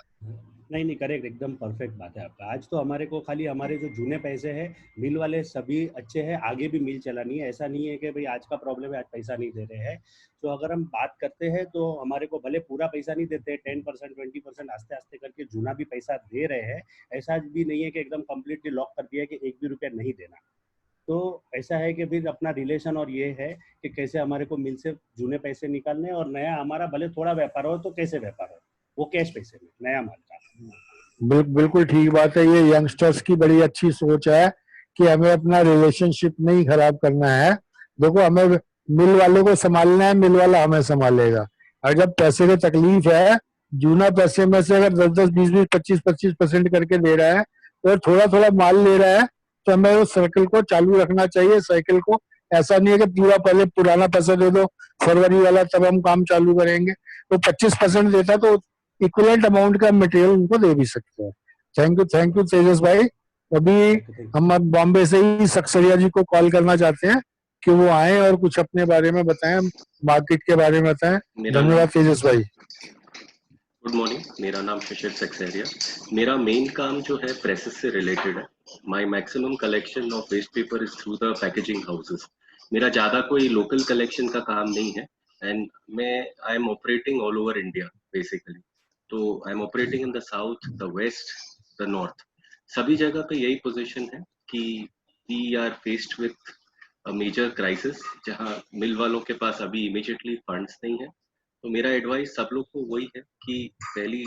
नहीं, करेक्ट, एकदम परफेक्ट बात है आपका। आज तो हमारे को खाली हमारे जो जूने पैसे हैं, मिल वाले सभी अच्छे हैं, आगे भी मिल चलानी है। ऐसा नहीं है कि भाई आज का प्रॉब्लम है, आज पैसा नहीं दे रहे हैं। तो अगर हम बात करते हैं तो हमारे को भले पूरा पैसा नहीं देते, 10% 20% आस्ते आस्ते करके जूना भी पैसा दे रहे हैं। ऐसा भी नहीं है कि एकदम कम्प्लीटली लॉक कर दिया कि 1 भी रुपया नहीं देना। तो ऐसा है कि फिर अपना रिलेशन और ये है कि कैसे हमारे को मिल से जूने पैसे निकालने, और नया हमारा भले थोड़ा व्यापार हो तो कैसे व्यापार हो, वो कैश पैसे में नया माल का। बिल्कुल ठीक बात है। ये यंगस्टर्स की बड़ी अच्छी सोच है कि हमें अपना रिलेशनशिप नहीं खराब करना है। देखो, हमें मिल वाले को संभालना है, मिल वाला हमें संभालेगा। और जब पैसे की तकलीफ है, जूना पैसे में से अगर 10-10, 20-20, 25-25% करके दे रहा है और थोड़ा थोड़ा माल ले रहा है, तो हमें उस सर्कल को चालू रखना चाहिए, साइकिल को। ऐसा नहीं है कि पूरा पहले पुराना पैसा दे दो फरवरी वाला, तब हम काम चालू करेंगे। तो 25% देता तो इक्वलेंट अमाउंट का मटेरियल उनको दे भी सकते हैं। थैंक यू तेजस भाई। अभी हम बॉम्बे से ही सक्सेरिया जी को कॉल करना चाहते हैं कि वो आए और कुछ अपने बारे में बताएं, मार्केट के बारे में बताएं। धन्यवाद तेजस भाई। गुड मॉर्निंग, मेरा नाम शिशिर सक्सेरिया। मेरा मेन काम जो है प्रेसेस से रिलेटेड है। My maximum collection of waste paper is through the packaging houses. मेरा ज़्यादा कोई लोकल कलेक्शन का काम नहीं है, and I am operating all over India basically. तो I am operating in the south, the west, the north. सभी जगह पे यही पोजीशन है कि we are faced with a major crisis, जहाँ मिल वालों के पास अभी इमीडिएटली फंड्स नहीं है। तो मेरा एडवाइस सब लोग को वही है कि पहली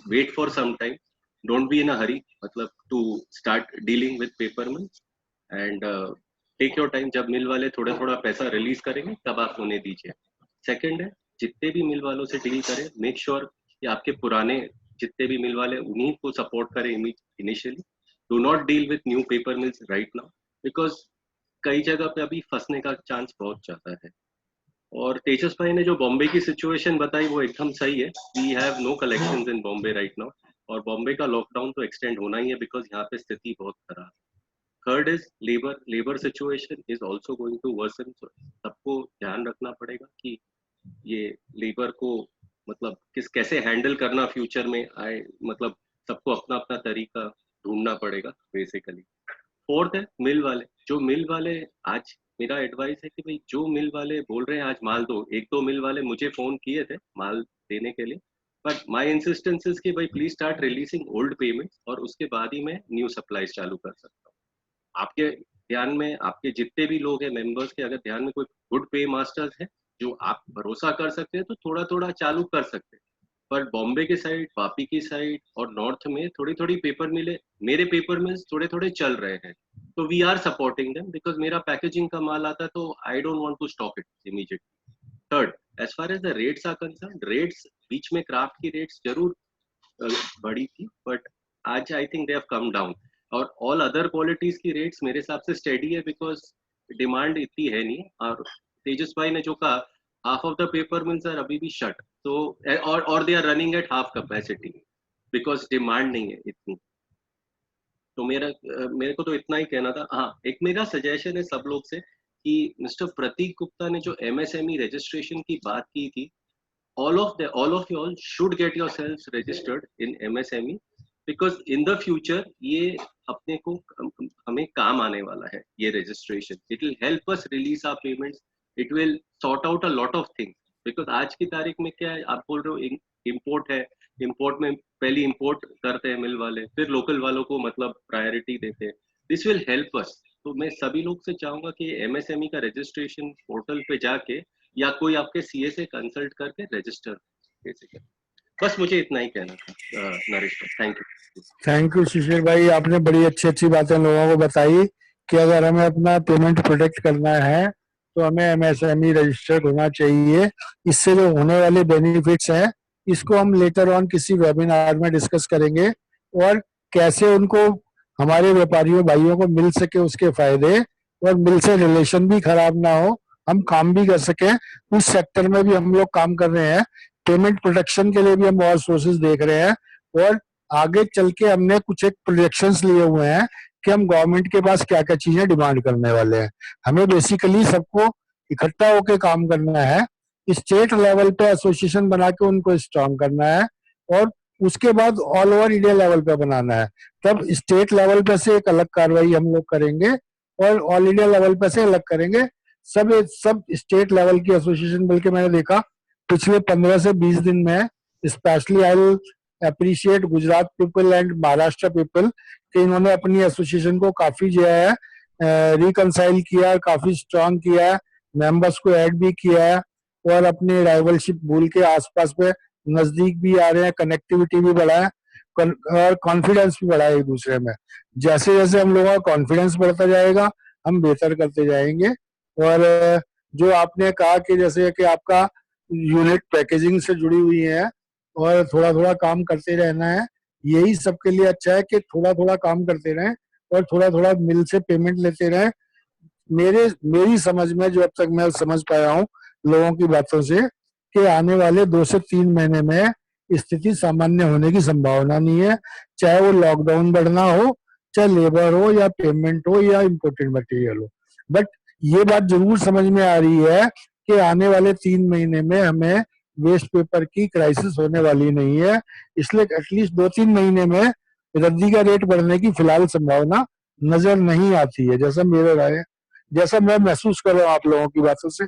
wait for some time, don't be in a hurry, मतलब to start dealing with paper mills, and take your time. जब मिल वाले थोड़ा थोड़ा पैसा रिलीज करेंगे तब आप उन्हें दीजिए। सेकंड है, जितने भी मिल वालों से डील करें, मेक श्योर कि आपके पुराने जितने भी मिल वाले उन्हीं को सपोर्ट करें initially. Do not deal with new paper mills right now, because कई जगह पे अभी फंसने का चांस बहुत ज्यादा है। और तेजस भाई ने जो बॉम्बे की सिचुएशन बताई वो एकदम सही है। We have no collections in Bombay right now, और बॉम्बे का लॉकडाउन तो एक्सटेंड होना ही है बिकॉज यहाँ पे स्थिति बहुत खराब है। Third is labour situation is also going to worsen. सबको ध्यान रखना पड़ेगा कि ये लेबर को मतलब कैसे हैंडल करना फ्यूचर में आए, मतलब सबको अपना अपना तरीका ढूंढना पड़ेगा बेसिकली। फोर्थ है मिल वाले। जो मिल वाले आज मेरा एडवाइस है कि भाई जो मिल वाले बोल रहे हैं आज माल दो, 1-2 मिल वाले मुझे फोन किए थे माल देने के लिए, बट माय इंसिस्टेंस इज कि भाई please start releasing old payments, और उसके बाद ही मैं न्यू सप्लाईज चालू कर सकता हूँ। आपके ध्यान में, आपके जितने भी लोग हैं मेंबर्स के, अगर ध्यान में कोई गुड पे मास्टर्स है जो आप भरोसा कर सकते हैं तो थोड़ा थोड़ा चालू कर सकते हैं। पर बॉम्बे के साइड, वापी की साइड और नॉर्थ में थोड़ी थोड़ी पेपर मिले, मेरे पेपर मिल्स थोड़े थोड़े चल रहे हैं, तो we are supporting them because मेरा पैकेजिंग का माल आता है तो I don't want to stop it immediately. Third, as far as the rates are concern, rates बीच में क्राफ्ट की रेट्स जरूर बढ़ी थी, बट आज I think they have come down. और ऑल अदर क्वालिटीज की रेट्स मेरे हिसाब से स्टेडी है बिकॉज डिमांड इतनी है नहीं। और तेजस भाई ने जो कहा, half of the paper mills are अभी भी shut, so or they are running at half capacity because demand नहीं है इतनी। तो मेरे को तो इतना ही कहना था। हाँ, एक मेरा सजेशन है सब लोग से कि मिस्टर प्रतीक गुप्ता ने जो MSME रजिस्ट्रेशन की बात की थी, all of you all should get yourselves registered in MSME because in the future ये अपने को हमें काम आने वाला है ये registration. It will help us release our payments it will sort out a lot of things, because आज की तारीख में क्या है, आप बोल रहे हो इम्पोर्ट है, इम्पोर्ट में पहले इम्पोर्ट करते हैं मिल वाले, फिर लोकल वालों को मतलब प्रायोरिटी देते हैं। This will help us. तो मैं सभी लोग से चाहूंगा कि एमएसएमई का रजिस्ट्रेशन पोर्टल पे जाके या कोई आपके सीए से कंसल्ट करके रजिस्टर बेसिकली। बस मुझे इतना ही कहना था नरेश भाई, थैंक यू शिशिर भाई, आपने बड़ी अच्छी अच्छी बातें लोगों को बताई कि अगर हमें अपना पेमेंट प्रोटेक्ट करना है तो हमें एमएसएमई रजिस्टर्ड होना चाहिए। इससे जो होने वाले बेनिफिट्स हैं इसको हम लेटर ऑन किसी वेबिनार में डिस्कस करेंगे, और कैसे उनको हमारे व्यापारियों भाइयों को मिल सके उसके फायदे, और मिल से रिलेशन भी खराब ना हो, हम काम भी कर सके। उस सेक्टर में भी हम लोग काम कर रहे हैं, पेमेंट प्रोटेक्शन के लिए भी हम और सोर्सेज देख रहे हैं, और आगे चल के हमने कुछ एक प्रोजेक्शंस लिए हुए हैं कि हम गवर्नमेंट के पास क्या क्या चीजें डिमांड करने वाले हैं। हमें बेसिकली सबको इकट्ठा होकर काम करना है, स्टेट लेवल पे एसोसिएशन बना के उनको स्ट्रांग करना है, और उसके बाद ऑल ओवर इंडिया लेवल पे बनाना है। तब स्टेट लेवल पे से एक अलग कार्रवाई हम लोग करेंगे और ऑल इंडिया लेवल पे से अलग करेंगे। सब स्टेट लेवल की एसोसिएशन, बल्कि मैंने देखा पिछले 15 से 20 दिन में, specially I will appreciate Gujarat people and Maharashtra people कि इन्होंने अपनी एसोसिएशन को काफी जो है रिकंसाइल किया, काफी स्ट्रांग किया है, मेंबर्स को ऐड भी किया है, और अपनी राइवलशिप भूल के आसपास पे नजदीक भी आ रहे हैं, कनेक्टिविटी भी बढ़ा है और कॉन्फिडेंस भी बढ़ा है एक दूसरे में। जैसे जैसे हम लोगों का कॉन्फिडेंस बढ़ता जाएगा हम बेहतर करते जाएंगे। और जो आपने कहा कि जैसे कि आपका यूनिट पैकेजिंग से जुड़ी हुई है और थोड़ा थोड़ा काम करते रहना है, यही सबके लिए अच्छा है कि थोड़ा थोड़ा काम करते रहें और थोड़ा थोड़ा मिल से पेमेंट लेते रहें। मेरी समझ में, जो अब तक मैं समझ पाया हूँ लोगों की बातों से, कि आने वाले 2 से 3 महीने में स्थिति सामान्य होने की संभावना नहीं है, चाहे वो लॉकडाउन बढ़ना हो, चाहे लेबर हो या पेमेंट हो या इम्पोर्टेड मटेरियल हो। बट ये बात जरूर समझ में आ रही है कि आने वाले 3 महीने में हमें वेस्ट पेपर की क्राइसिस होने वाली नहीं है, इसलिए एटलीस्ट 2-3 महीने में रद्दी का रेट बढ़ने की फिलहाल संभावना नजर नहीं आती है, जैसा मेरा राय है, जैसा मैं महसूस कर रहा हूँ आप लोगों की बातों से।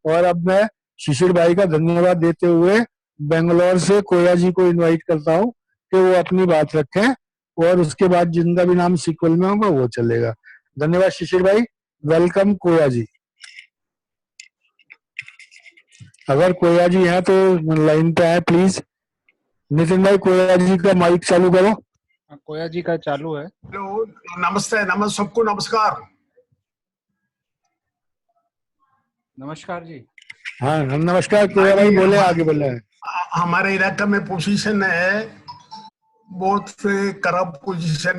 और अब मैं शिशिर भाई का धन्यवाद देते हुए बेंगलोर से कोया जी को इनवाइट करता हूँ कि वो अपनी बात रखें, और उसके बाद जिनका भी नाम सीक्वल में होगा वो चलेगा। धन्यवाद शिशिर भाई, वेलकम कोया जी। अगर कोया जी हैं तो लाइन पे आए प्लीज। नितिन भाई कोया जी का माइक चालू करो। कोया जी का चालू है। हेलो, नमस्ते, सबको नमस्कार। नमस्कार जी। हाँ नमस्कार कोया भाई, बोले आगे बोले। हमारे इलाके में पोजीशन है बहुत करप्ट पोजीशन,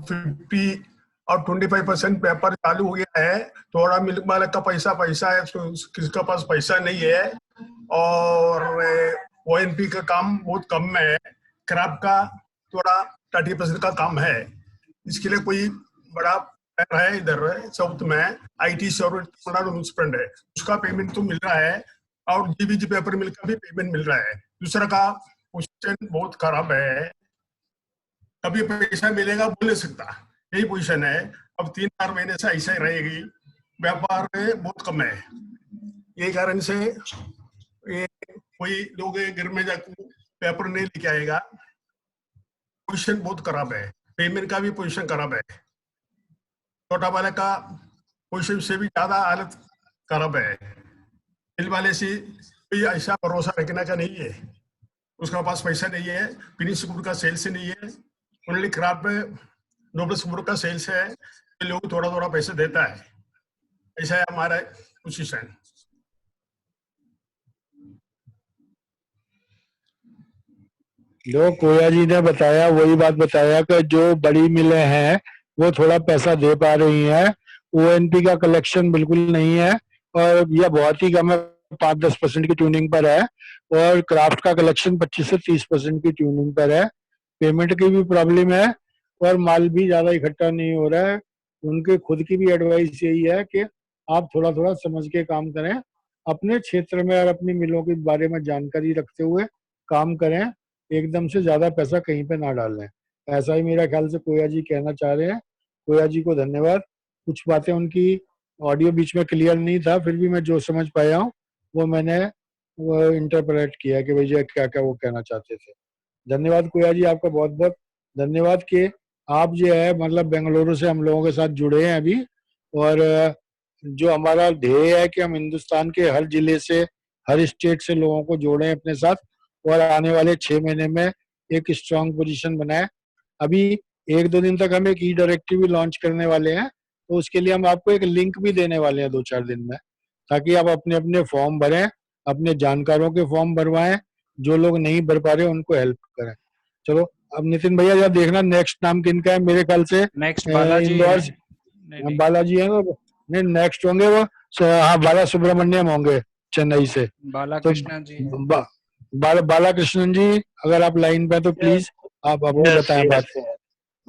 50 और 25% पेपर चालू हो गया है। थोड़ा मिल्क मालिक का पैसा है, किसका पास पैसा नहीं है, और ओएनपी का काम बहुत कम है, क्रॉप का थोड़ा 30% का काम है। इसके लिए कोई बड़ा है इधर साउथ में आईटी म्यूनिसिपल है, उसका पेमेंट तो मिल रहा है, और जीबीजी पेपर मिल का भी पेमेंट मिल रहा है। दूसरा का पोजीशन बहुत खराब है, कभी पैसा मिलेगा बोल नहीं सकता, यही पोजीशन है। अब 3-4 महीने से ऐसा ही रहेगी, व्यापार बहुत कम है। यही कारण से ये कोई लोग घर में जाकर पेपर नहीं लेके आएगा। पोजीशन बहुत खराब है, पेमेंट का भी पोजीशन खराब है, छोटा वाले का पोजीशन से भी ज्यादा हालत खराब है। मिल वाले से कोई ऐसा भरोसा रखने का नहीं है, उसका पास पैसा नहीं है, फिनिश गुड का सेल्स नहीं है, ओनली क्रॉप नोबल्स गुड का सेल्स है, लोग थोड़ा थोड़ा पैसे देता है, ऐसा है हमारा पोजीशन। जो कोया जी ने बताया वही बात बताया कि जो बड़ी मिलें हैं वो थोड़ा पैसा दे पा रही हैं, ओएनपी का कलेक्शन बिल्कुल नहीं है, और यह बहुत ही कम है, 5-10% की ट्यूनिंग पर है, और क्राफ्ट का कलेक्शन 25 से 30% की ट्यूनिंग पर है। पेमेंट की भी प्रॉब्लम है और माल भी ज्यादा इकट्ठा नहीं हो रहा है। उनके खुद की भी एडवाइस यही है कि आप थोड़ा थोड़ा समझ के काम करें, अपने क्षेत्र में और अपनी मिलों के बारे में जानकारी रखते हुए काम करें, एकदम से ज्यादा पैसा कहीं पे ना डालें। ऐसा ही मेरा ख्याल से कोया जी कहना चाह रहे हैं। कोया जी को धन्यवाद। कुछ बातें उनकी ऑडियो बीच में क्लियर नहीं था, फिर भी मैं जो समझ पाया हूँ वो मैंने वो इंटरप्रेट किया कि भैया क्या क्या वो कहना चाहते थे। धन्यवाद कुया जी, आपका बहुत बहुत धन्यवाद कि आप जो है मतलब बेंगलुरु से हम लोगों के साथ जुड़े हैं अभी, और जो हमारा ध्येय है कि हम हिंदुस्तान के हर जिले से, हर स्टेट से लोगों को जोड़ें अपने साथ, और आने वाले 6 महीने में एक स्ट्रांग पोजीशन बनाए। अभी 1-2 दिन तक हम एक ई डायरेक्टिव भी लॉन्च करने वाले हैं, तो उसके लिए हम आपको एक लिंक भी देने वाले हैं 2-4 दिन में, ताकि आप अपने अपने फॉर्म भरें, अपने जानकारों के फॉर्म भरवाएं, जो लोग नहीं भर पा रहे उनको हेल्प करें। चलो अब नितिन भैया जरा देखना नेक्स्ट नाम किनका है। मेरे ख्याल से नेक्स्ट बालाजी इंदौर है। नहीं, बालाजी है ना? नहीं, नेक्स्ट होंगे वो हाँ बाला सुब्रमण्यम होंगे चेन्नई से। तो बालाकृष्णन जी है। बालाकृष्णन जी अगर आप लाइन पे हैं तो प्लीज आप अपनी बताएं बात।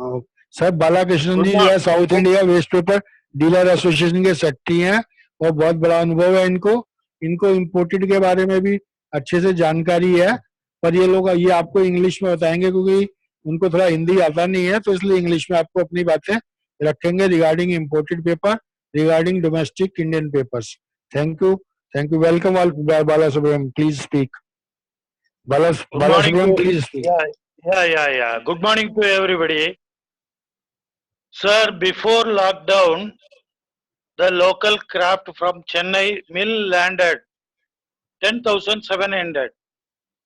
हाँ, सर बालाकृष्णन जी जो है south India waste paper dealer association के सेक्रेटरी हैं और बहुत बड़ा अनुभव है इनको। इनको इम्पोर्टेड के बारे में भी अच्छे से जानकारी है, पर ये लोग ये आपको इंग्लिश में बताएंगे क्योंकि उनको थोड़ा हिंदी आता नहीं है, तो इसलिए इंग्लिश में आपको अपनी बातें रखेंगे regarding imported paper, regarding domestic Indian papers. Thank you, thank you, welcome Bala Subramaniam, please speak. Bala Subramanian, please speak. Yeah. Good morning to everybody. Sir, before lockdown, the local craft from Chennai mill landed 10,700.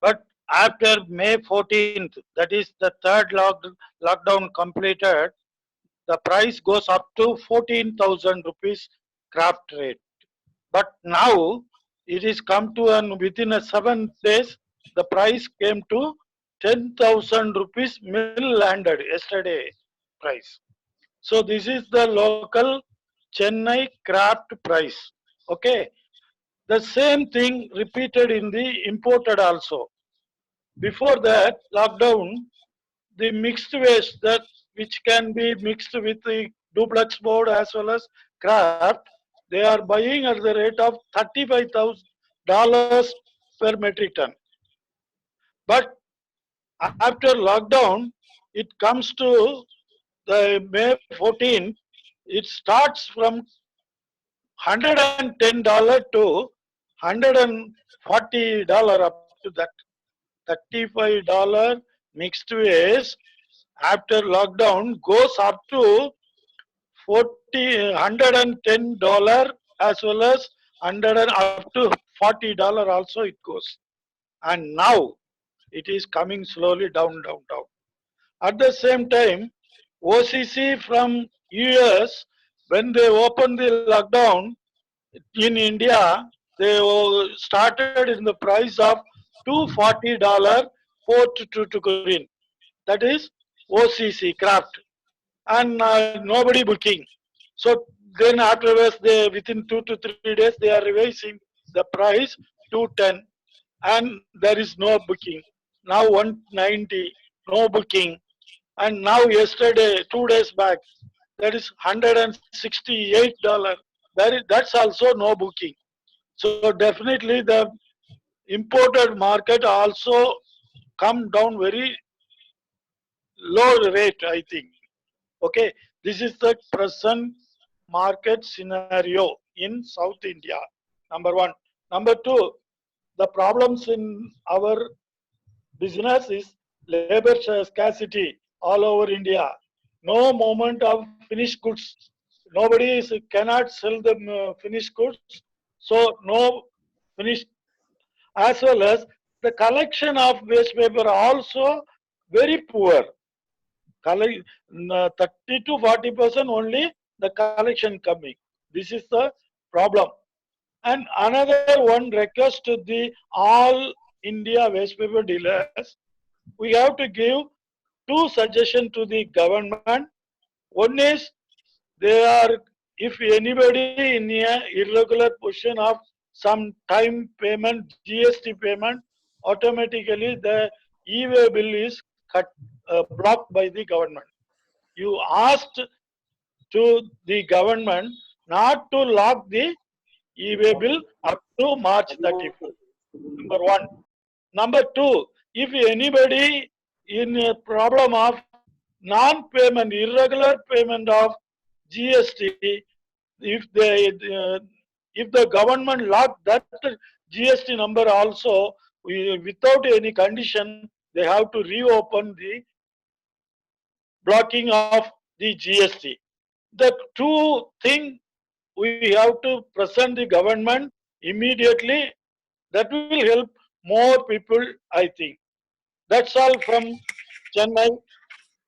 But after May 14th, that is the third lockdown completed, the price goes up to 14,000 rupees craft rate. But now it is come to within 7 days, the price came to 10,000 rupees mill landed yesterday price. So this is the local Chennai craft price. Okay. The same thing repeated in the imported also. Before that lockdown, the mixed waste that which can be mixed with the duplex board as well as craft, they are buying at the rate of $35,000 per metric ton. But after lockdown, it comes to the May 14th, it starts from $110 to $140 up to that. $35 mixed waste after lockdown goes up to $110 as well as up to $40 also it goes. And now it is coming slowly down. At the same time, OCC from US, when they opened the lockdown in India, they started in the price of $240 port to green. That is OCC craft, and nobody booking. So then afterwards, they within 2 to 3 days they are revising the price to 10, and there is no booking. Now 190, no booking, and now yesterday 2 days back, that is $168. That's also no booking. So definitely the imported market also come down very low rate, I think. Okay, this is the present market scenario in South India. Number one. Number two, the problems in our business is labor scarcity all over India. No movement of finished goods. Nobody cannot sell the finished goods. So no finished, as well as the collection of waste paper also very poor. 30 to 40% only the collection coming. This is the problem. And another one request to the all India waste paper dealers, we have to give 2 suggestions to the government. One is, they are, if anybody in a irregular position of some time payment, GST payment, automatically the e-way bill is blocked by the government. You asked to the government not to lock the e-way bill up to March 31st. Number one. Number two, if anybody in a problem of non-payment, irregular payment of GST, if the government locked that GST number also, without any condition, they have to reopen the blocking of the GST. The two thing we have to present the government immediately. That will help more people, I think. That's all from Chennai.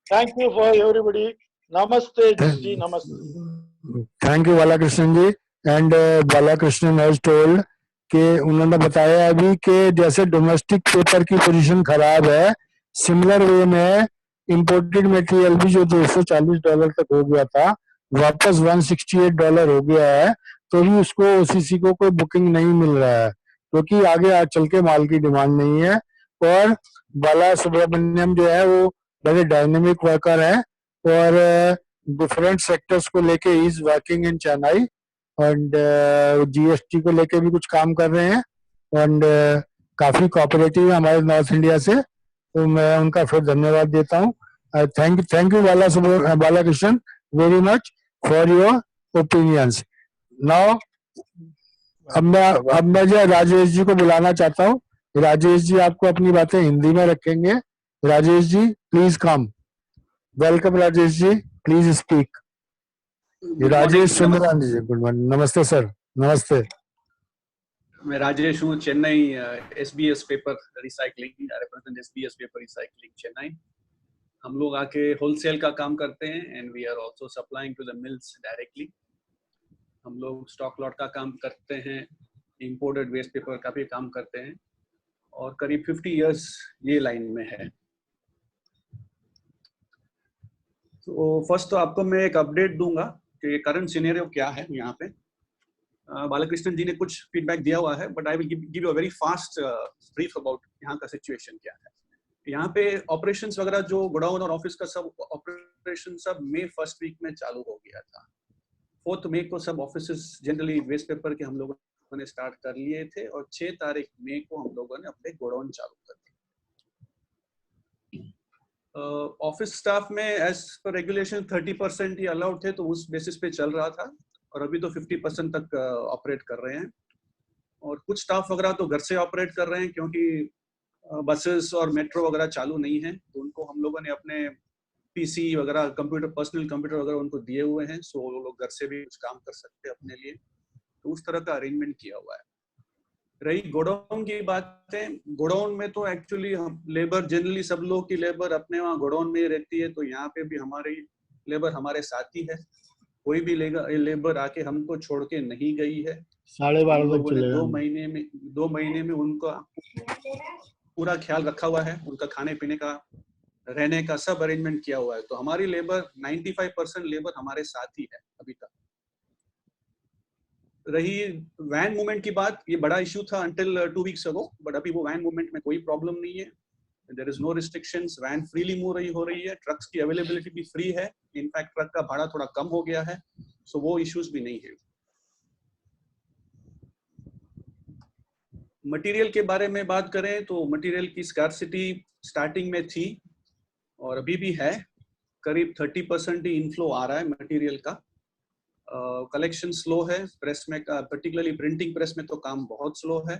Thank you for everybody. Namaste ji, namaste. Thank you Balakrishnan ji. And Balakrishnan has told कि उन्होंने बताया अभी कि जैसे domestic paper की position खराब है, similar way में इंपोर्टेड मटेरियल भी जो $240 तक हो गया था वापस $168 हो गया है, तो भी उसको ओसीसी को कोई बुकिंग नहीं मिल रहा है क्योंकि आगे चल के माल की डिमांड नहीं है. और बाला सुब्रमण्यम जो है वो बड़े डायनेमिक वर्कर है और डिफरेंट सेक्टर्स को लेके is working in Chennai and GST को लेके भी कुछ काम कर रहे हैं एंड काफी कोऑपरेटिव है हमारे नॉर्थ इंडिया से, तो मैं उनका फिर धन्यवाद देता हूँ. Thank you Balakrishnan very much for your opinions. Now अब मैं जो राजेश जी को बुलाना चाहता हूँ. राजेश जी आपको अपनी बातें हिंदी में रखेंगे. Rajesh ji please come. Welcome Rajesh ji, please speak. Rajesh Sundaran ji, good morning. नमस्ते सर. नमस्ते. मैं राजेश हूँ, Chennai SBS paper recycling, represent SBS paper recycling Chennai. हम लोग आके होलसेल का काम करते हैं and we are also supplying to the mills directly. हम लोग स्टॉक लॉट का काम करते हैं, इंपोर्टेड वेस्ट पेपर का भी काम करते हैं और करीब 50 इयर्स ये लाइन में है. तो फर्स्ट तो आपको मैं एक अपडेट दूंगा कि करंट सिनेरियो क्या है यहाँ पे. बालाकृष्णन जी ने कुछ फीडबैक दिया हुआ है but I will give you a very fast brief about यहाँ का सिचुएशन क्या है. यहाँ पे ऑपरेशंस वगैरह जो गोडाउन और ऑफिस का सब ऑपरेशन सब मई फर्स्ट वीक में चालू हो गया था. 4 मई को सब ऑफिस जनरली वेस्ट पेपर के हम लोगों ने स्टार्ट कर लिए थे और 6 तारीख मई को हम लोगों ने अपने गोडाउन चालू कर दिए. ऑफिस स्टाफ में एज पर रेगुलेशन 30% ही अलाउड थे, तो उस बेसिस पे चल रहा था और अभी तो 50% तक ऑपरेट कर रहे हैं. और कुछ स्टाफ वगैरह तो घर से ऑपरेट कर रहे हैं क्योंकि बसेस और मेट्रो वगैरह चालू नहीं है, तो उनको हम लोगों ने अपने पीसी वगैरह कंप्यूटर, पर्सनल कंप्यूटर वगैरह उनको दिए हुए हैं, सो वो लोग घर से भी कुछ काम कर सकते हैं अपने लिए. तो उस तरह का अरेंजमेंट किया हुआ है. रही गोडाउन की बातें, गोडाउन में तो एक्चुअली हम लेबर जनरली सब लोग की लेबर अपने वहाँ गोडाउन में ही रहती है, तो यहाँ पे भी हमारी लेबर हमारे साथ ही है. कोई भी लेबर आके हमको छोड़ के नहीं गई है. 12:30 तक चलेगा. 2 महीने में उनका पूरा ख्याल रखा हुआ है, उनका खाने पीने का, रहने का सब अरेंजमेंट किया हुआ है. तो हमारी लेबर 95% लेबर हमारे साथ ही है अभी तक. रही वैन मूवमेंट की बात, ये बड़ा इशू था अंटिल 2 वीक्स अगो, बट अभी वो वैन मूवमेंट में कोई प्रॉब्लम नहीं है. There is no restrictions. Van freely move हो रही है. ट्रक्स की अवेलेबिलिटी भी फ्री है. इनफैक्ट ट्रक का भाड़ा थोड़ा कम हो गया है, सो वो इश्यूज भी नहीं है. मटेरियल के बारे में बात करें तो मटेरियल की स्कार्सिटी स्टार्टिंग में थी और अभी भी है. करीब 30% ही इनफ्लो आ रहा है मटेरियल का. कलेक्शन स्लो है. प्रेस में पर्टिकुलरली प्रिंटिंग प्रेस में तो काम बहुत स्लो है,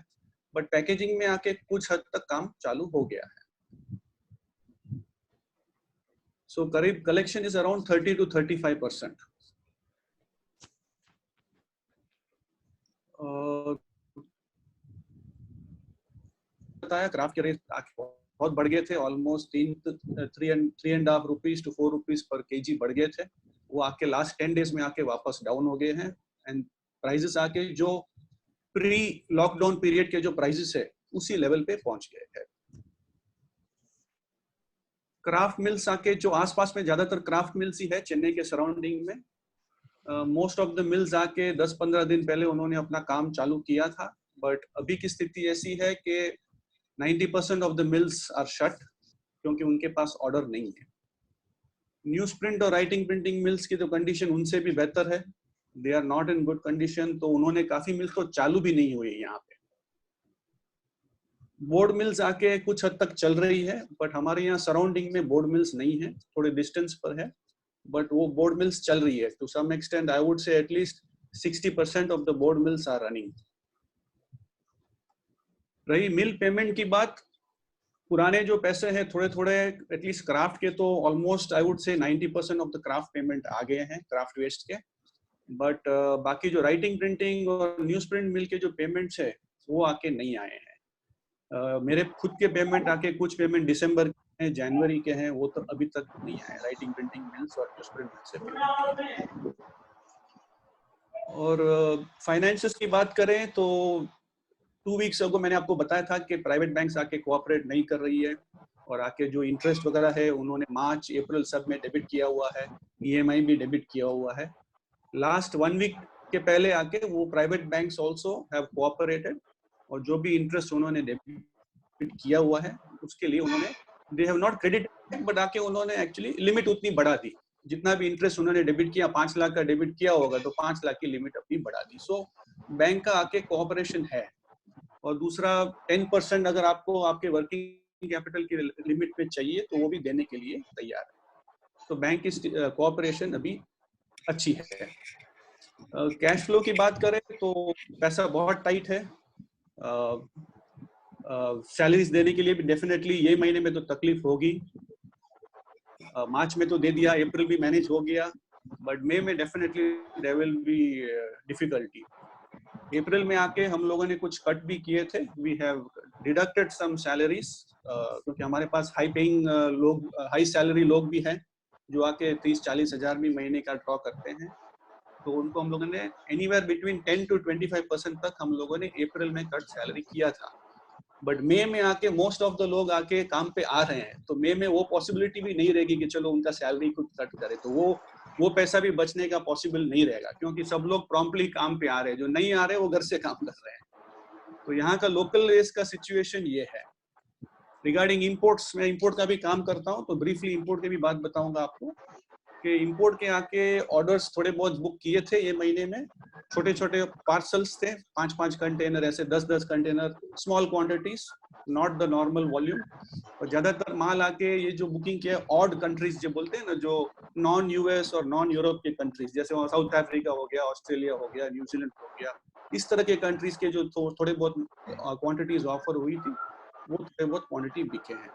बट पैकेजिंग में आके कुछ हद तक काम चालू हो गया है. सो करीब कलेक्शन इज अराउंड 30 to 35%. बताया क्राफ्ट के रेट बहुत बढ़ गए थे. Almost 3.5 rupees to 4 rupees per KG बढ़ गए थे. वो आके लास्ट 10 डेज में आके वापस डाउन हो गए हैं एंड प्राइसेस आके जो प्री लॉकडाउन पीरियड के जो प्राइसेस है उसी लेवल पे पहुंच गए हैं. क्राफ्ट मिल्स आके जो आसपास में ज्यादातर क्राफ्ट मिल्स ही है चेन्नई के सराउंडिंग में. मोस्ट ऑफ द मिल्स आके 10-15 दिन पहले उन्होंने अपना काम चालू किया था, बट अभी की स्थिति ऐसी है कि 90% of the mills are shut क्योंकि उनके पास ऑर्डर नहीं है. न्यूज प्रिंट और राइटिंग प्रिंटिंग मिल्स की तो कंडीशन उनसे भी बेहतर है. They are not in good condition, तो उन्होंने काफी मिल्स तो चालू भी नहीं हुई यहाँ पे. बोर्ड मिल्स आके कुछ हद तक चल रही है, बट हमारे यहाँ सराउंडिंग में बोर्ड मिल्स नहीं है, थोड़े डिस्टेंस पर है, बट वो बोर्ड मिल्स चल रही है. To some extent I would say at least 60% of the board mills are running. रही मिल पेमेंट की बात, पुराने जो पैसे हैं थोड़े थोड़े एटलीस्ट क्राफ्ट के तो almost I would say 90% of the kraft payment आ गए हैं क्राफ्ट वेस्ट के, बट बाकी जो राइटिंग प्रिंटिंग और न्यूज प्रिंट मिल के जो पेमेंट्स है वो आके नहीं आए हैं। मेरे खुद के पेमेंट आके कुछ पेमेंट दिसंबर के हैं, जनवरी के हैं, वो तो अभी तक नहीं आए राइटिंग प्रिंटिंग मिल्स और न्यूज प्रिंट मिल्स से। और फाइनेंसेस की बात करें तो 2 वीक्स अगो मैंने आपको बताया था कि प्राइवेट बैंक्स आके कोऑपरेट नहीं कर रही है और आके जो इंटरेस्ट वगैरह है उन्होंने मार्च अप्रैल सब में डेबिट किया हुआ है, ईएमआई भी डेबिट किया हुआ है। लास्ट 1 वीक के पहले आके वो private banks also have cooperated और जो भी इंटरेस्ट उन्होंने डेबिट किया हुआ है उसके लिए उन्होंने they have not credit but आके उन्होंने एक्चुअली लिमिट उतनी बढ़ा दी, जितना भी इंटरेस्ट उन्होंने डेबिट किया 5 लाख का डेबिट किया होगा तो 5 लाख की लिमिट अपनी बढ़ा दी। सो बैंक का आके कोऑपरेशन है। और दूसरा 10% अगर आपको आपके वर्किंग कैपिटल की लिमिट पे चाहिए तो वो भी देने के लिए तैयार है। तो बैंक की कोऑपरेशन अभी अच्छी है। कैश फ्लो की बात करें तो पैसा बहुत टाइट है। सैलरीज देने के लिए भी डेफिनेटली ये महीने में तो तकलीफ होगी। मार्च में तो दे दिया, अप्रैल भी मैनेज हो गया, बट मई में definitely there will be difficulty. अप्रैल में आके हम लोगों ने कुछ कट भी किए थे, we have deducted some salaries, क्योंकि हमारे पास हाई पेइंग लोग, हाई सैलरी लोग भी हैं जो आके 30-40 हजार भी महीने का ड्रॉ करते हैं, तो उनको हम लोगों ने एनीवेयर बिटवीन 10 to 25% तक हम लोगों ने अप्रैल में कट सैलरी किया था। बट मई में आके मोस्ट ऑफ द लोग आके काम पे आ रहे हैं, तो मई में वो पॉसिबिलिटी भी नहीं रहेगी कि चलो उनका सैलरी कुछ कट करे, तो वो पैसा भी बचने का पॉसिबल नहीं रहेगा, क्योंकि सब लोग प्रॉम्प्टली काम पे आ रहे हैं, जो नहीं आ रहे वो घर से काम कर रहे हैं। तो यहाँ का लोकल रेस का सिचुएशन ये है। रिगार्डिंग इंपोर्ट्स, मैं इंपोर्ट का भी काम करता हूँ, तो ब्रीफली इंपोर्ट की भी बात बताऊंगा आपको कि इंपोर्ट के आके ऑर्डर्स थोड़े बहुत बुक किए थे ये महीने में। छोटे छोटे पार्सल्स थे, 5-5 कंटेनर, ऐसे 10-10 container, small quantities, not the normal volume. और ज्यादातर माल आके ये जो बुकिंग किया ऑड कंट्रीज जो बोलते हैं ना, जो नॉन यूएस और नॉन यूरोप के कंट्रीज, जैसे साउथ अफ्रीका हो गया, ऑस्ट्रेलिया हो गया, न्यूजीलैंड हो गया, इस तरह के कंट्रीज के जो थोड़े बहुत क्वांटिटीज ऑफर हुई थी वो थोड़े बहुत क्वांटिटी बिके हैं।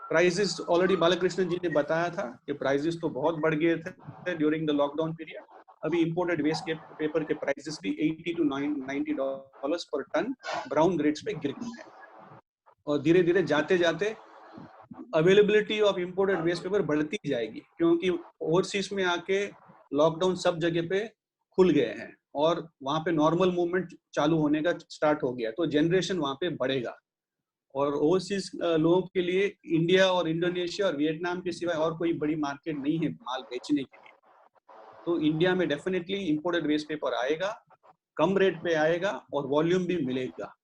प्राइसेस ऑलरेडी बालकृष्णन जी ने बताया था कि प्राइसेस तो बहुत बढ़ गए थे ड्यूरिंग द लॉकडाउन पीरियड। अभी इंपोर्टेड वेस्ट के पेपर के प्राइसेस भी $80 to $90 पर टन ब्राउन ग्रेड्स पे गिर गए हैं, और धीरे धीरे जाते जाते availability of imported waste paper बढ़ती जाएगी, क्योंकि ओवरसीज में आके लॉकडाउन सब जगह पे खुल गए हैं और वहाँ पे नॉर्मल मूवमेंट चालू होने का स्टार्ट हो गया, तो जनरेशन वहाँ पे बढ़ेगा। और ओवरसीज लोगों के लिए इंडिया और इंडोनेशिया और वियतनाम के सिवाय और कोई बड़ी मार्केट नहीं है माल बेचने के लिए, तो इंडिया में डेफिनेटली इंपोर्टेड वेस्ट पेपर आएगा, कम रेट पे आएगा और वॉल्यूम भी मिलेगा।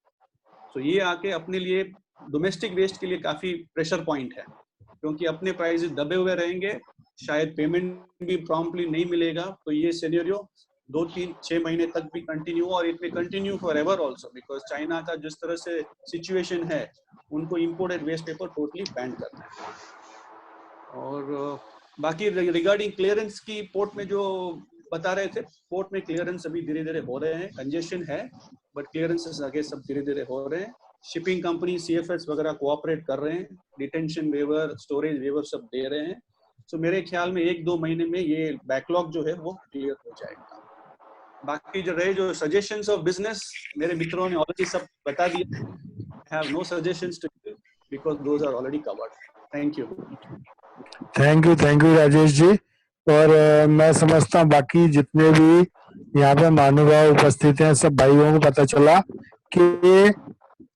तो ये आके अपने लिए डोमेस्टिक वेस्ट के लिए काफी प्रेशर पॉइंट है, क्योंकि अपने प्राइसेस दबे हुए रहेंगे, शायद पेमेंट भी प्रॉम्प्टली नहीं मिलेगा। तो ये सिनेरियो 2-3-6 महीने तक भी कंटिन्यू, और it may continue for ever also, because China का जिस तरह से सिचुएशन है उनको imported waste paper totally ban करना है। और बाकी रिगार्डिंग क्लियरेंस की पोर्ट में जो बता रहे थे, पोर्ट में क्लियरेंस अभी धीरे धीरे हो रहे हैं, कंजेशन है बट क्लियरेंसेस आगे सब धीरे धीरे हो रहे हैं। शिपिंग कंपनी CFS वगैरह कोऑपरेट कर रहे हैं, डिटेंशन वेवर, स्टोरेज वेवर सब दे रहे हैं। तो मेरे ख्याल में 1-2 महीने में ये बैकलॉग जो है वो क्लियर हो जाएगा। बाकी जो रहे जो सजेशंस ऑफ बिजनेस, मेरे मित्रों ने ऑलरेडी सब बता दिया। I have no suggestions to give because those are already covered. Thank you. Thank you Rajesh ji. और मैं समझता हूँ बाकी जितने भी यहाँ पे महानुभाव उपस्थित हैं सब भाइयों को पता चला कि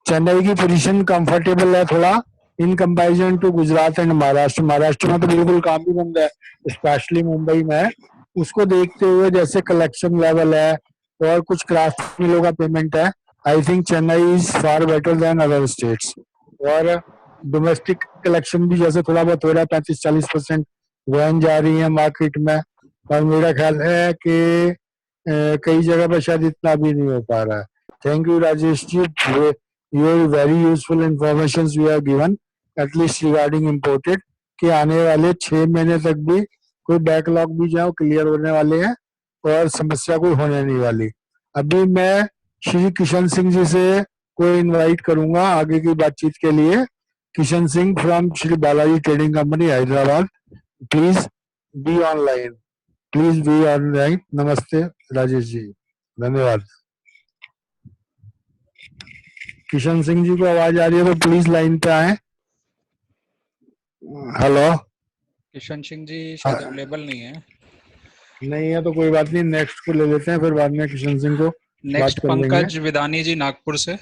चेन्नई की पोजीशन कंफर्टेबल है थोड़ा in comparison to Gujarat and Maharashtra. Maharashtra में तो बिल्कुल काम भी बंद है, स्पेशली मुंबई में। उसको देखते हुए जैसे कलेक्शन लेवल है और कुछ क्राफ्ट मिलों का पेमेंट है, I think Chennai is far better than other states. और डोमेस्टिक कलेक्शन भी जैसे थोड़ा बहुत हो रहा है, 35-40% वैन जा रही है मार्केट में, और मेरा ख्याल है कि कई जगह पर शायद इतना भी नहीं हो पा रहा है। Thank you Rajesh ji, your very useful information we have given at least regarding imported, कि आने वाले 6 महीने तक भी कोई बैकलॉग भी जाओ क्लियर होने वाले हैं और समस्या कोई होने नहीं वाली। अभी मैं श्री किशन सिंह जी से को इनवाइट करूंगा आगे की बातचीत के लिए। Kishan Singh from Shri Balaji trading company Hyderabad, please be online, please be online. नमस्ते राजेश जी, धन्यवाद। किशन सिंह जी को आवाज आ रही है तो प्लीज लाइन पे आए। हेलो, किशन सिंह जी शायद अवेलेबल नहीं है। नहीं है तो कोई बात नहीं, नेक्स्ट को ले लेते हैं, फिर बाद में किशन सिंह को नेक्स्ट बात कर लेंगे। पंकज विदानी जी नागपुर से।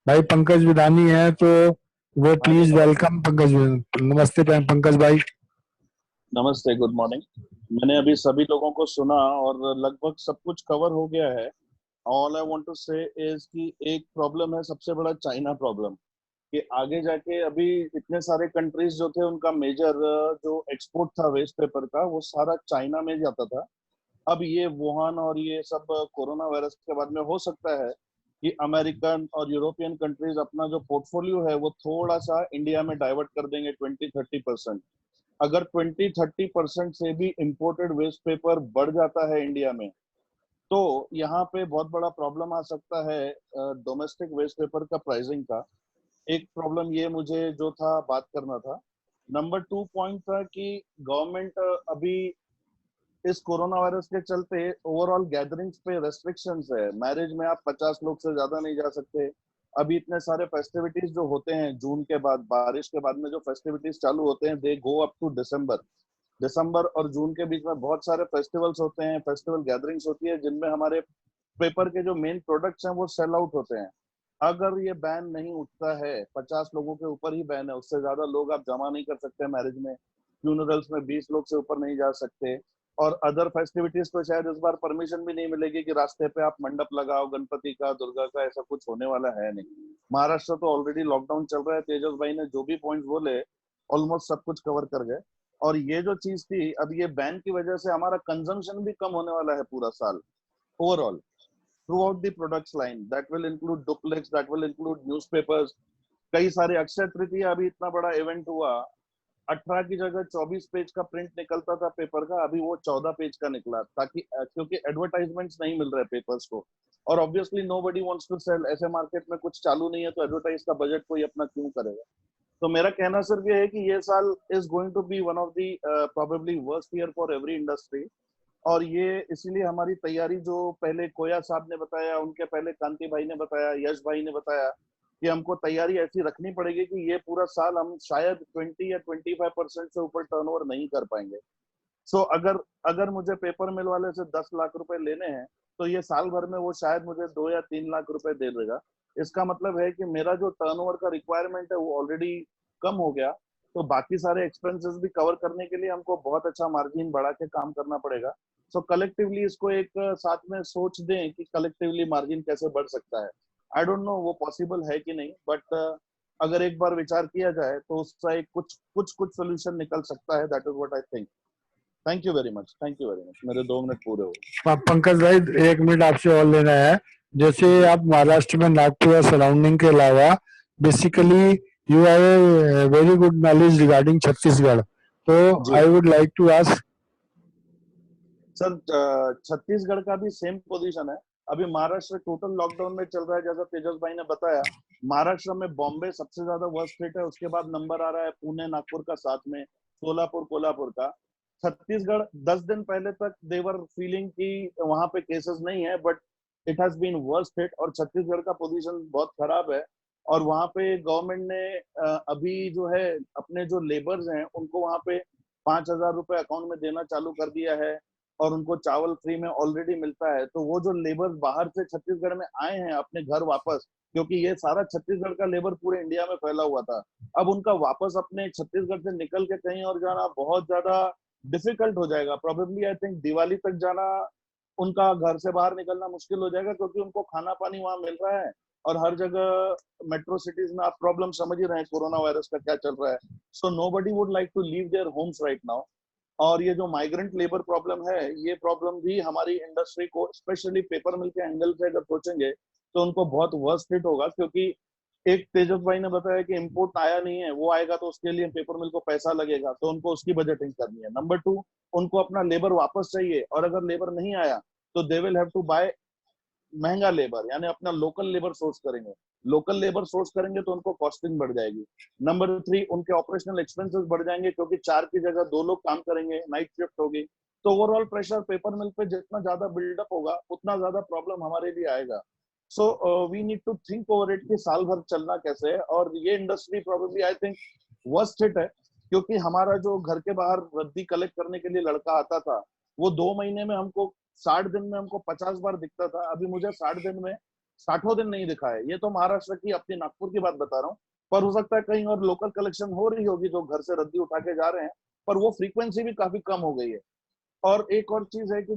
भाई पंकज विदानी है तो वो प्लीज वेलकम पंकज। नमस्ते पंकज भाई। नमस्ते, गुड मॉर्निंग। मैंने अभी सभी लोगों को सुना और लगभग सब कुछ कवर हो गया है। ऑल आई वांट टू से इज कि एक प्रॉब्लम है सबसे बड़ा, चाइना प्रॉब्लम, कि आगे जाके अभी इतने सारे कंट्रीज जो थे उनका मेजर जो एक्सपोर्ट था वेस्ट पेपर का वो सारा चाइना में जाता था। अब ये वुहान और ये सब कोरोना वायरस के बाद में हो सकता है कि अमेरिकन और यूरोपियन कंट्रीज अपना जो पोर्टफोलियो है वो थोड़ा सा इंडिया में डाइवर्ट कर देंगे 20-30%। अगर 20-30% से भी इंपोर्टेड वेस्ट पेपर बढ़ जाता है इंडिया में तो यहाँ पे बहुत बड़ा प्रॉब्लम आ सकता है डोमेस्टिक वेस्ट पेपर का प्राइसिंग का। एक प्रॉब्लम ये मुझे जो था बात करना था। नंबर 2 पॉइंट था कि गवर्नमेंट अभी इस कोरोना वायरस के चलते ओवरऑल गैदरिंग्स पे रेस्ट्रिक्शंस है। मैरिज में आप 50 लोग से ज्यादा नहीं जा सकते। अभी इतने सारे फेस्टिविटीज जो होते हैं जून के बाद, बारिश के बाद में जो फेस्टिविटीज चालू होते हैं दे गो अप टू दिसंबर और जून के बीच में बहुत सारे फेस्टिवल्स होते हैं, फेस्टिवल गैदरिंग्स होती है जिनमें हमारे पेपर के जो मेन प्रोडक्ट्स हैं वो सेल आउट होते हैं। अगर ये बैन नहीं उठता है, 50 लोगों के ऊपर ही बैन है, उससे ज्यादा लोग आप जमा नहीं कर सकते मैरिज में, फ्यूनरल्स में 20 लोग से ऊपर नहीं जा सकते, और अदर फेस्टिविटीज तो शायद इस बार परमिशन भी नहीं मिलेगी कि रास्ते पे आप मंडप लगाओ गणपति का, दुर्गा का, ऐसा कुछ होने वाला है नहीं। महाराष्ट्र तो ऑलरेडी लॉकडाउन चल रहा है। तेजस भाई ने जो भी पॉइंट बोले ऑलमोस्ट सब कुछ कवर कर गए। और ये जो चीज थी, अब ये बैन की वजह से हमारा कंजम्पशन भी कम होने वाला है पूरा साल overall throughout the products line. That will include duplex, that will include newspapers. कई सारे अक्षय तृतीया अभी इतना बड़ा इवेंट हुआ, 18 की जगह 24 पेज का प्रिंट निकलता था पेपर का, अभी वो 14 पेज का निकला, ताकि क्योंकि एडवर्टाइजमेंट्स नहीं मिल रहे पेपर्स को, और obviously nobody wants to sell. ऐसे मार्केट में कुछ चालू नहीं है तो एडवर्टाइज का बजट कोई अपना क्यों करेगा। तो मेरा कहना सिर्फ ये है कि ये साल is going to be one of the probably worst year for every industry. और ये इसीलिए हमारी तैयारी, जो पहले कोया साहब ने बताया, उनके पहले कांति भाई ने बताया, यश भाई ने बताया, कि हमको तैयारी ऐसी रखनी पड़ेगी कि ये पूरा साल हम शायद 20 या 25% से ऊपर टर्नओवर नहीं कर पाएंगे। सो अगर मुझे पेपर मिल वाले से 10 लाख रुपए लेने हैं तो ये साल भर में वो शायद मुझे 2 या 3 लाख रुपए दे देगा। इसका मतलब है कि मेरा जो टर्नओवर का रिक्वायरमेंट है वो ऑलरेडी कम हो गया, तो बाकी सारे एक्सपेंसेस भी कवर करने के लिए हमको बहुत अच्छा मार्जिन बढ़ा के काम करना पड़ेगा। सो कलेक्टिवली इसको एक साथ में सोच दें कि कलेक्टिवली मार्जिन कैसे बढ़ सकता है। आई डोंट नो वो पॉसिबल है कि नहीं, बट अगर एक बार विचार किया जाए तो उसका एक कुछ सोल्यूशन निकल सकता है। That is what I think. Thank you very much, thank you very much. मेरे 2 मिनट पूरे हो। पंकज भाई 1 मिनट आपसे और लेना है। जैसे आप महाराष्ट्र में नागपुर और सराउंडिंग के अलावा basically you have a very good knowledge regarding Chhattisgarh, तो I would like to ask sir, Chhattisgarh का भी सेम पोजीशन है। अभी महाराष्ट्र टोटल लॉकडाउन में चल रहा है, जैसा तेजस भाई ने बताया। महाराष्ट्र में बॉम्बे सबसे ज्यादा वर्स्ट हिट है, उसके बाद नंबर आ रहा है पुणे नागपुर का, साथ में सोलापुर कोल्हापुर का। छत्तीसगढ़ 10 दिन पहले तक देवर फीलिंग की वहां पे केसेस नहीं है, but it has been worst hit, और छत्तीसगढ़ का पोजीशन बहुत खराब है। और वहां पे गवर्नमेंट ने अभी जो है अपने जो लेबर्स हैं उनको वहां पे 5,000 रुपए अकाउंट में देना चालू कर दिया है, और उनको चावल फ्री में ऑलरेडी मिलता है। तो वो जो लेबर बाहर से छत्तीसगढ़ में आए हैं अपने घर वापस, क्योंकि ये सारा छत्तीसगढ़ का लेबर पूरे इंडिया में फैला हुआ था, अब उनका वापस अपने छत्तीसगढ़ से निकल के कहीं और जाना बहुत ज्यादा डिफिकल्ट हो जाएगा। प्रोबेबली आई थिंक दिवाली तक जाना, उनका घर से बाहर निकलना मुश्किल हो जाएगा, क्योंकि उनको खाना पानी वहां मिल रहा है, और हर जगह मेट्रो सिटीज में आप प्रॉब्लम समझ ही रहे हैं कोरोना वायरस का क्या चल रहा है। So nobody would like to leave their homes right now. और ये जो माइग्रेंट लेबर प्रॉब्लम है, ये प्रॉब्लम भी हमारी इंडस्ट्री को, स्पेशली पेपर मिल के एंगल से अगर सोचेंगे तो उनको बहुत वर्स्ट हिट होगा। क्योंकि एक तेजस भाई ने बताया कि इंपोर्ट आया नहीं है, वो आएगा तो उसके लिए पेपर मिल को पैसा लगेगा, तो उनको उसकी बजटिंग करनी है। नंबर 2, उनको अपना लेबर वापस चाहिए, और अगर लेबर नहीं आया तो they will have to buy महंगा लेबर, यानी अपना लोकल लेबर सोर्स करेंगे। लोकल लेबर सोर्स करेंगे तो उनको कॉस्टिंग बढ़ जाएगी। नंबर 3, उनके ऑपरेशनल एक्सपेंसेस बढ़ जाएंगे, क्योंकि 4 की जगह 2 लोग काम करेंगे, नाइट शिफ्ट होगी। तो ओवरऑल प्रेशर पेपर मिल पे जितना ज्यादा बिल्डअप होगा उतना ज्यादा प्रॉब्लम हमारे लिए आएगा। So we need to think over it कि साल भर चलना कैसे है। और ये industry probably I think worst hit है, क्योंकि हमारा जो घर के बाहर रद्दी कलेक्ट करने के लिए लड़का आता था, वो 2 महीने में हमको 60 दिन में हमको 50 बार दिखता था। अभी मुझे 60 दिन में 60 दिन नहीं दिखा है। ये तो महाराष्ट्र की, अपनी नागपुर की बात बता रहा हूँ, पर हो सकता है कहीं और लोकल कलेक्शन हो रही होगी जो घर से रद्दी उठा के जा रहे हैं, पर वो फ्रीक्वेंसी भी काफी कम हो गई है। और एक और चीज है कि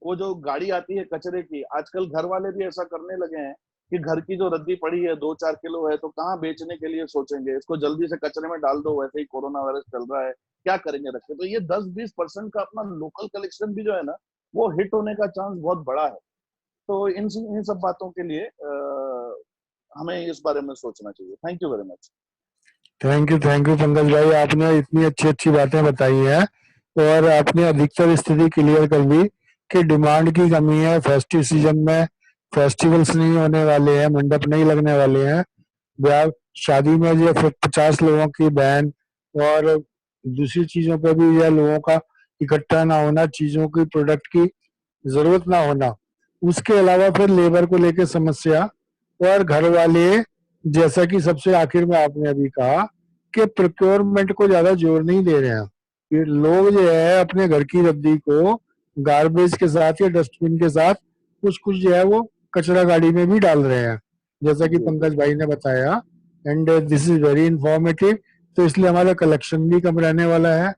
वो जो गाड़ी आती है कचरे की, आजकल घर वाले भी ऐसा करने लगे हैं कि घर की जो रद्दी पड़ी है 2-4 किलो है, तो कहाँ बेचने के लिए सोचेंगे, इसको जल्दी से कचरे में डाल दो, वैसे ही कोरोना वायरस चल रहा है, क्या करेंगे रख के। तो ये 10-20% का अपना लोकल कलेक्शन भी जो है ना, वो हिट होने का चांस बहुत बड़ा है। तो इन सब बातों के लिए हमें इस बारे में सोचना चाहिए। Thank you very much. Thank you Pankaj भाई, आपने इतनी अच्छी बातें बताई हैं और आपने अधिकतर स्थिति क्लियर कर दी कि डिमांड की कमी है। फेस्टिव सीजन में फेस्टिवल्स नहीं होने वाले हैं, मंडप नहीं लगने वाले हैं, ब्याह शादी में जो 50 लोगों की बैन और दूसरी चीजों पे भी यह लोगों का इकट्ठा ना होना, चीजों की प्रोडक्ट की जरूरत ना होना, उसके अलावा फिर लेबर को लेकर समस्या और घर वाले, जैसा कि सबसे आखिर में आपने अभी कहा कि प्रोक्योरमेंट को ज्यादा जोर नहीं दे रहे हैं। ये लोग जो है अपने घर की रद्दी को गार्बेज के साथ या डस्टबिन के साथ कुछ जो है वो कचरा गाड़ी में भी डाल रहे हैं, जैसा कि पंकज भाई ने बताया। And this is very informative. तो इसलिए हमारा कलेक्शन भी कम रहने वाला है,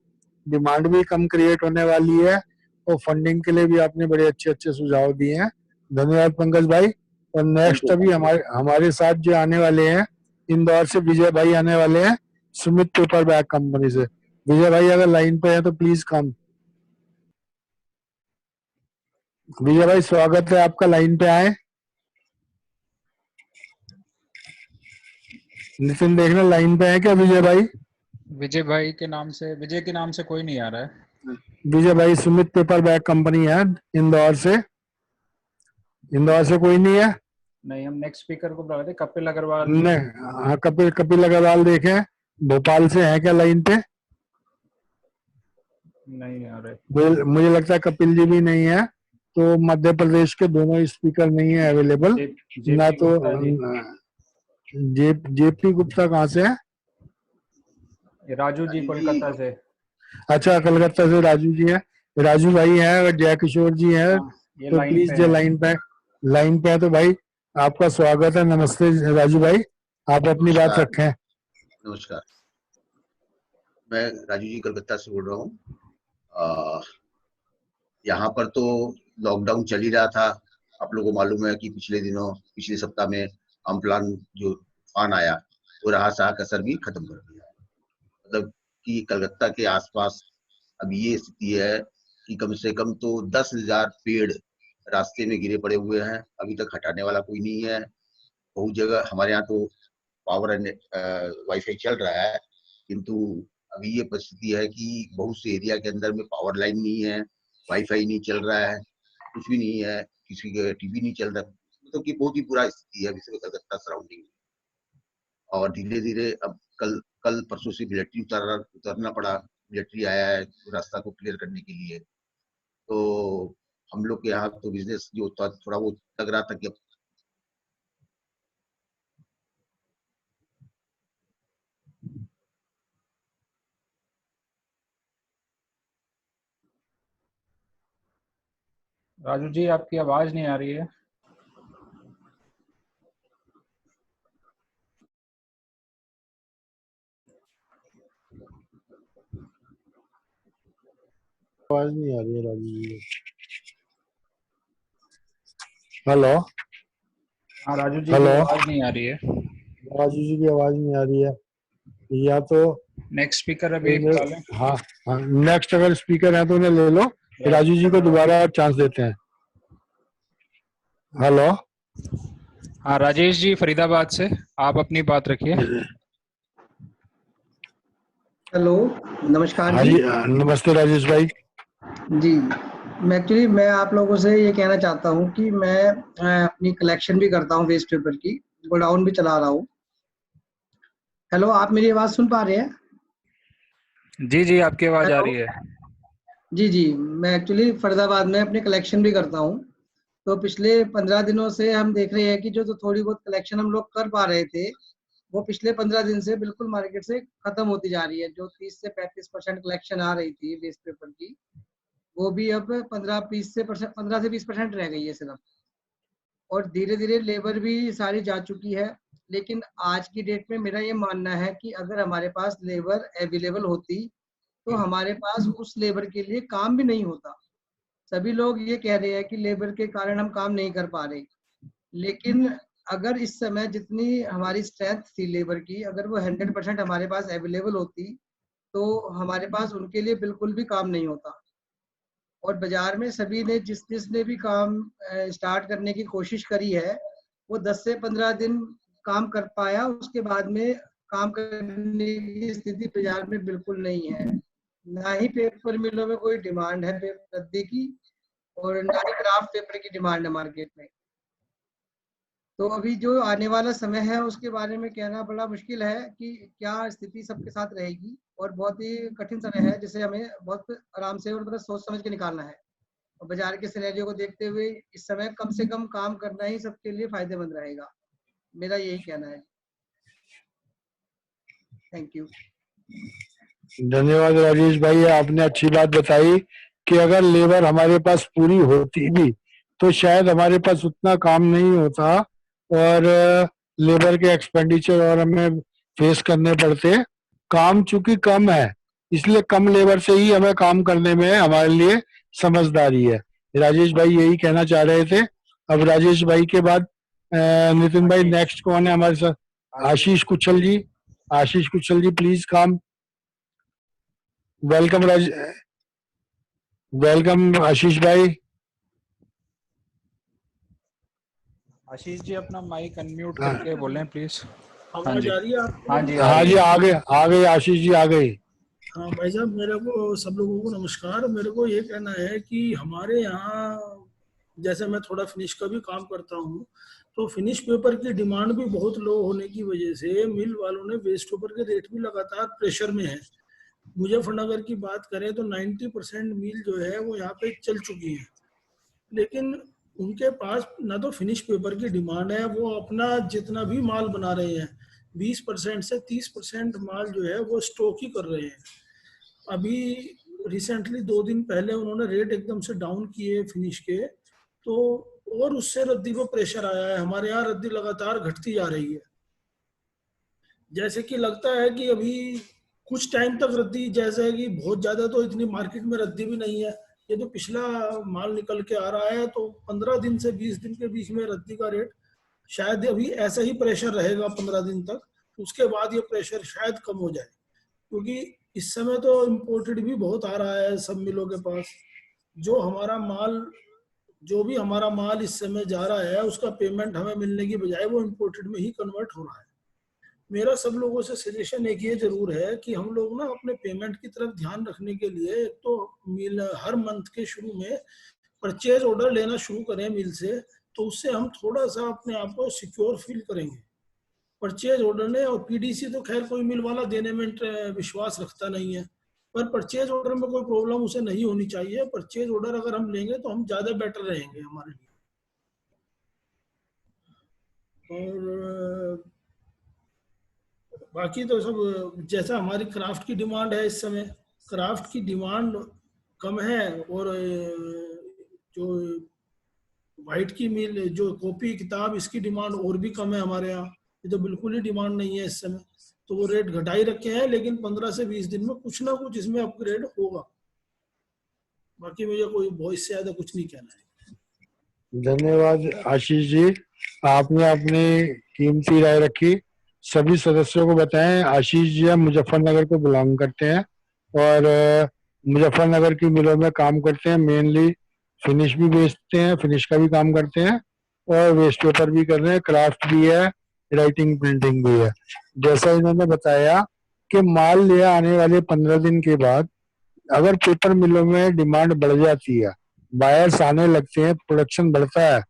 डिमांड भी कम क्रिएट होने वाली है, और फंडिंग के लिए भी आपने बड़े अच्छे सुझाव दिए हैं। धन्यवाद पंकज भाई। और नेक्स्ट अभी हमारे साथ जो आने वाले हैं, इंदौर से विजय भाई आने वाले हैं, सुमित पेपर बैग कंपनी से। विजय भाई अगर लाइन पे है तो प्लीज कम। विजय भाई स्वागत है आपका, लाइन पे आए। नितिन देखना लाइन पे है क्या विजय भाई? विजय भाई के नाम से, विजय के नाम से कोई नहीं आ रहा है। विजय भाई सुमित पेपर बैग कंपनी है इंदौर से। इंदौर से कोई नहीं है? नहीं, हम नेक्स्ट स्पीकर को बुला रहे थे, कपिल अग्रवाल। नहीं, हाँ कपिल अग्रवाल देखें, भोपाल से है क्या लाइन पे? नहीं आ रहे। मुझे लगता है कपिल जी भी नहीं है। तो मध्य प्रदेश के दोनों स्पीकर नहीं है अवेलेबल ना। तो जेपी गुप्ता कहाँ से है? राजू जी कोलकाता से। अच्छा, कलकत्ता से राजू जी है। राजू भाई हैं और जय किशोर जी हैं, तो प्लीज जो लाइन पे है तो भाई आपका स्वागत है। नमस्ते राजू भाई, आप अपनी बात रखें। नमस्कार, मैं राजू जी कलकत्ता से बोल रहा हूँ। यहाँ पर तो लॉकडाउन चल ही रहा था। आप लोगों को मालूम है कि पिछले सप्ताह में अम्फान जो तूफान आया वो रहा सहा का असर भी खत्म कर दिया। मतलब कि कलकत्ता के आसपास अब ये स्थिति है कि कम से कम तो 10,000 पेड़ रास्ते में गिरे पड़े हुए हैं, अभी तक हटाने वाला कोई नहीं है। बहुत जगह हमारे यहाँ तो पावर एंड वाईफाई चल रहा है, किंतु अभी ये परिस्थिति है कि बहुत से एरिया के अंदर में पावर लाइन नहीं है, वाईफाई नहीं चल रहा है, कुछ भी नहीं है, किसी का टीवी नहीं चल रहा। मतलब कि बहुत ही बुरा स्थिति है विशेष कलकत्ता सराउंडिंग। और धीरे धीरे अब कल परसों से मिलिट्री उतरना पड़ा, मिलिट्री आया है रास्ता को क्लियर करने के लिए। तो हम लोग के यहाँ तो बिजनेस जो था थोड़ा वो लग रहा था कि राजू जी आपकी आवाज नहीं आ रही है। आवाज नहीं आ रही है राजू जी। हेलो। हाँ राजू जी हेलो, आवाज नहीं आ रही है। राजू जी की आवाज नहीं आ रही है। या तो नेक्स्ट स्पीकर अभी बुला लें। हाँ, नेक्स्ट अगर स्पीकर है तो उन्हें ले लो। राजू जी को दोबारा चांस देते हैं। हेलो। हाँ राजेश जी फरीदाबाद से, आप अपनी बात रखिए। हेलो, नमस्कार हाँ जी। जी, नमस्ते राजेश भाई, जी, मैं आप लोगों से ये कहना चाहता हूँ कि मैं अपनी कलेक्शन भी करता हूँ वेस्ट पेपर की, गोडाउन भी चला रहा हूँ। हेलो, आप मेरी आवाज़ सुन पा रहे हैं? जी जी, आपकी आवाज़ आ हेलो। रही है। जी, मैं एक्चुअली फरीदाबाद में अपनी कलेक्शन भी करता हूँ। तो पिछले 15 दिनों से हम देख रहे हैं कि जो थोड़ी बहुत कलेक्शन हम लोग कर पा रहे थे, वो पिछले 15 दिन से बिल्कुल मार्केट से खत्म होती जा रही है। जो 30 से 35% कलेक्शन आ रही थी वेस्ट पेपर की, वो भी अब 15 से 20% रह गई है सिर्फ। और धीरे-धीरे लेबर भी सारी जा चुकी है। लेकिन आज की डेट में मेरा ये मानना है कि अगर हमारे पास लेबर अवेलेबल होती, तो हमारे पास उस लेबर के लिए काम भी नहीं होता। सभी लोग ये कह रहे हैं कि लेबर के कारण हम काम नहीं कर पा रहे। लेकिन अगर इस समय जितनी हमारी स्ट्रेंथ थी लेबर की, अगर वो 100% हमारे पास अवेलेबल होती, तो हमारे पास उनके लिए बिल्कुल भी काम नहीं होता। और बाजार में सभी ने जिसने भी काम स्टार्ट करने की कोशिश करी है, वो 10 से 15 दिन काम कर पाया, उसके बाद में काम करने की स्थिति बाजार में बिल्कुल नहीं है। ना ही पेपर मिलों में कोई डिमांड है पेपर रद्दी की, और ना ही क्राफ्ट पेपर की डिमांड है मार्केट में। तो अभी जो आने वाला समय है उसके बारे में कहना बड़ा मुश्किल है कि क्या स्थिति सबके साथ रहेगी, और बहुत ही कठिन समय है जिसे हमें बहुत आराम से और मतलब सोच समझ के निकालना है। और बाजार के सिनेरियो को देखते हुए इस समय कम से कम काम करना ही सबके लिए फायदेमंद रहेगा। मेरा यही कहना है। Thank you. धन्यवाद राजेश भाई, आपने अच्छी बात बताई कि अगर लेबर हमारे पास पूरी होती भी तो शायद हमारे पास उतना काम नहीं होता, और लेबर के एक्सपेंडिचर और हमें फेस करने पड़ते। काम चूंकि कम है, इसलिए कम लेबर से ही हमें काम करने में हमारे लिए समझदारी है। राजेश भाई यही कहना चाह रहे थे। अब राजेश भाई के बाद नितिन भाई नेक्स्ट कौन है हमारे साथ? आशीष कुशल जी। आशीष कुशल जी प्लीज कम। वेलकम आशीष भाई। आशीष जी अपना माइक अनम्यूट करके बोलें प्लीज। हाँ आवाज जी, आ रही है आपको? हाँ जी, हाँ जी, आ गए आशीष जी, आ गए। हाँ भाई साहब, मेरे को सब लोगों को नमस्कार। मेरे को ये कहना है कि हमारे यहाँ, जैसे मैं थोड़ा फिनिश का भी काम करता हूँ, तो फिनिश पेपर की डिमांड भी बहुत लो होने की वजह से मिल वालों ने वेस्ट पेपर के रेट भी लगातार प्रेशर में है। मुजफ्फरनगर की बात करें तो 90% मिल जो है वो यहाँ पे चल चुकी है, लेकिन उनके पास ना तो फिनिश पेपर की डिमांड है, वो अपना जितना भी माल बना रहे हैं 20% से 30% माल जो है वो स्टॉक ही कर रहे हैं। अभी रिसेंटली 2 दिन पहले उन्होंने रेट एकदम से डाउन किए फिनिश के, तो और उससे रद्दी पे प्रेशर आया है। हमारे यहाँ रद्दी लगातार घटती जा रही है। जैसे कि लगता है कि अभी कुछ टाइम तक रद्दी, जैसे कि बहुत ज्यादा तो इतनी मार्केट में रद्दी भी नहीं है, ये तो पिछला माल निकल के आ रहा है, तो 15 दिन से 20 दिन के बीच में रद्दी का रेट शायद अभी ऐसा ही प्रेशर रहेगा 15 दिन तक। उसके बाद ये प्रेशर शायद कम हो जाए, क्योंकि इस समय तो इम्पोर्टेड भी बहुत आ रहा है सब मिलों के पास। जो भी हमारा माल इस समय जा रहा है उसका पेमेंट हमें मिलने की बजाय वो इम्पोर्टेड में ही कन्वर्ट हो रहा है। मेरा सब लोगों से सजेशन एक ये जरूर है कि हम लोग ना अपने पेमेंट की तरफ ध्यान रखने के लिए एक तो मिल हर मंथ के शुरू में परचेज ऑर्डर लेना शुरू करें मिल से, तो उससे हम थोड़ा सा अपने आप को सिक्योर फील करेंगे। परचेज ऑर्डर ने, और पीडीसी तो खैर कोई मिल वाला देने में विश्वास रखता नहीं है, पर परचेज ऑर्डर में कोई प्रॉब्लम उसे नहीं होनी चाहिए। परचेज ऑर्डर अगर हम लेंगे तो हम ज्यादा बेटर रहेंगे हमारे लिए। और बाकी तो सब जैसा हमारी क्राफ्ट की डिमांड है, इस समय क्राफ्ट की डिमांड कम है, और जो वाइट की मिल, जो कॉपी किताब, इसकी डिमांड और भी कम है हमारे यहाँ। ये तो बिल्कुल ही डिमांड नहीं है इस समय, तो वो रेट घटाई रखे हैं, लेकिन 15 से 20 दिन में कुछ ना कुछ इसमें अपग्रेड होगा। बाकी मुझे कोई बहुत से ज्यादा कुछ नहीं कहना है। धन्यवाद आशीष जी, आपने अपनी कीमती राय रखी। सभी सदस्यों को बताएं, आशीष जी हम मुजफ्फरनगर को बिलोंग करते हैं और मुजफ्फरनगर की मिलों में काम करते हैं। मेनली फिनिश भी बेचते हैं, फिनिश का भी काम करते हैं, और वेस्ट पेपर भी कर रहे हैं, क्राफ्ट भी है, राइटिंग प्रिंटिंग भी है। जैसा इन्होंने बताया कि माल ले आने वाले 15 दिन के बाद अगर पेपर मिलों में डिमांड बढ़ जाती है, बायर्स आने लगते हैं, प्रोडक्शन बढ़ता है,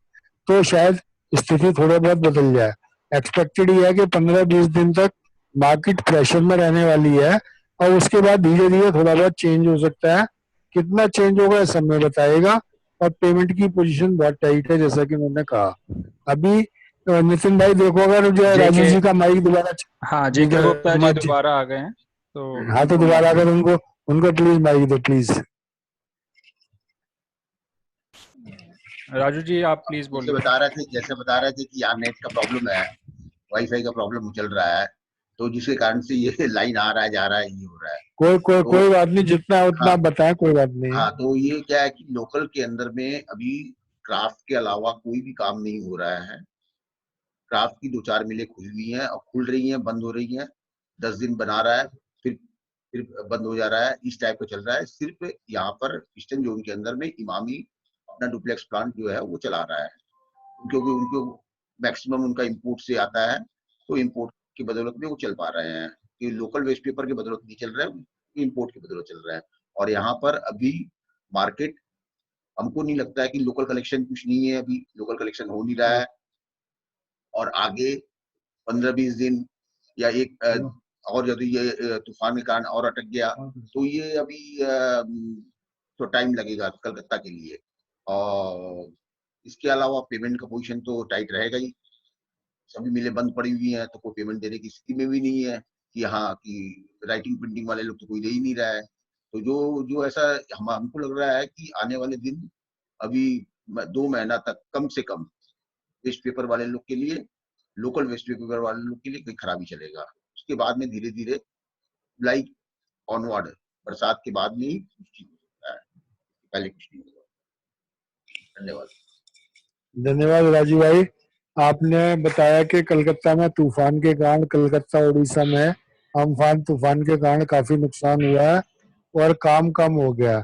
तो शायद स्थिति थोड़ा बहुत बदल जाए। एक्सपेक्टेड ये है कि 15-20 दिन तक मार्केट प्रेशर में रहने वाली है और उसके बाद धीरे धीरे थोड़ा बहुत चेंज हो सकता है। कितना चेंज होगा समय बताएगा। और पेमेंट की पोजीशन बहुत टाइट है जैसा कि उन्होंने कहा। अभी नितिन भाई देखो, अगर जो है राजू जी का माइक दोबारा, हाँ जेके गुप्ता जी दोबारा आ गए हैं तो हाँ तो दोबारा अगर उनको प्लीज माइक दो प्लीज। राजू जी आप प्लीज बोलिए। जैसे बता रहे थे कि यहाँ नेट का प्रॉब्लम है, वाईफाई का प्रॉब्लम चल रहा है, तो जिसके कारण से ये लाइन आ रहा है जा रहा है, ये हो रहा है। कोई बात नहीं, जितना उतना बताएं, कोई बात नहीं। हाँ, तो ये क्या है कि लोकल के अंदर में अभी क्राफ्ट के अलावा कोई भी काम नहीं हो रहा है। क्राफ्ट की 2-4 मिलें खुली हुई हैं और खुल रही हैं, बंद हो रही हैं, 10 दिन बना रहा है, फिर बंद हो जा रहा है, इस टाइप का चल रहा है। सिर्फ यहाँ पर ईस्टर्न जोन के अंदर में इमामी अपना डुप्लेक्स प्लांट जो है वो चला रहा है, क्योंकि उनको मैक्सिमम उनका इंपोर्ट से आता है, तो इंपोर्ट की बदौलत में वो चल पा रहे हैं। कि लोकल वेस्ट पेपर की बदौलत नहीं चल रहा है, इंपोर्ट की बदौलत चल रहा है। और यहाँ पर अभी मार्केट, हमको नहीं लगता है कि लोकल कलेक्शन कुछ नहीं है, अभी लोकल कलेक्शन हो नहीं रहा है। और आगे 15-20 दिन या एक और यदि ये तूफान के कारण और अटक गया तो ये अभी तो टाइम लगेगा कलकत्ता के लिए। और इसके अलावा पेमेंट का पोजीशन तो टाइट रहेगा ही। सभी मिलें बंद पड़ी हुई हैं, तो कोई पेमेंट देने की स्थिति में भी नहीं है कि हाँ कि राइटिंग प्रिंटिंग वाले लोग तो कोई दे ही नहीं रहा है। तो जो ऐसा हमको लग रहा है कि आने वाले दिन अभी 2 महीना तक कम से कम वेस्ट पेपर वाले लोग के लिए, लोकल वेस्ट पेपर वाले लोग के लिए कोई खराबी चलेगा। उसके बाद में धीरे धीरे लाइक ऑनवर्ड, बरसात के बाद में ही कुछ ठीक हो सकता है, पहले कुछ नहीं होगा। धन्यवाद। धन्यवाद राजू भाई। आपने बताया कि कलकत्ता में तूफान के कारण, कलकत्ता उड़ीसा में अम्फान तूफान के कारण काफी नुकसान हुआ है और काम कम हो गया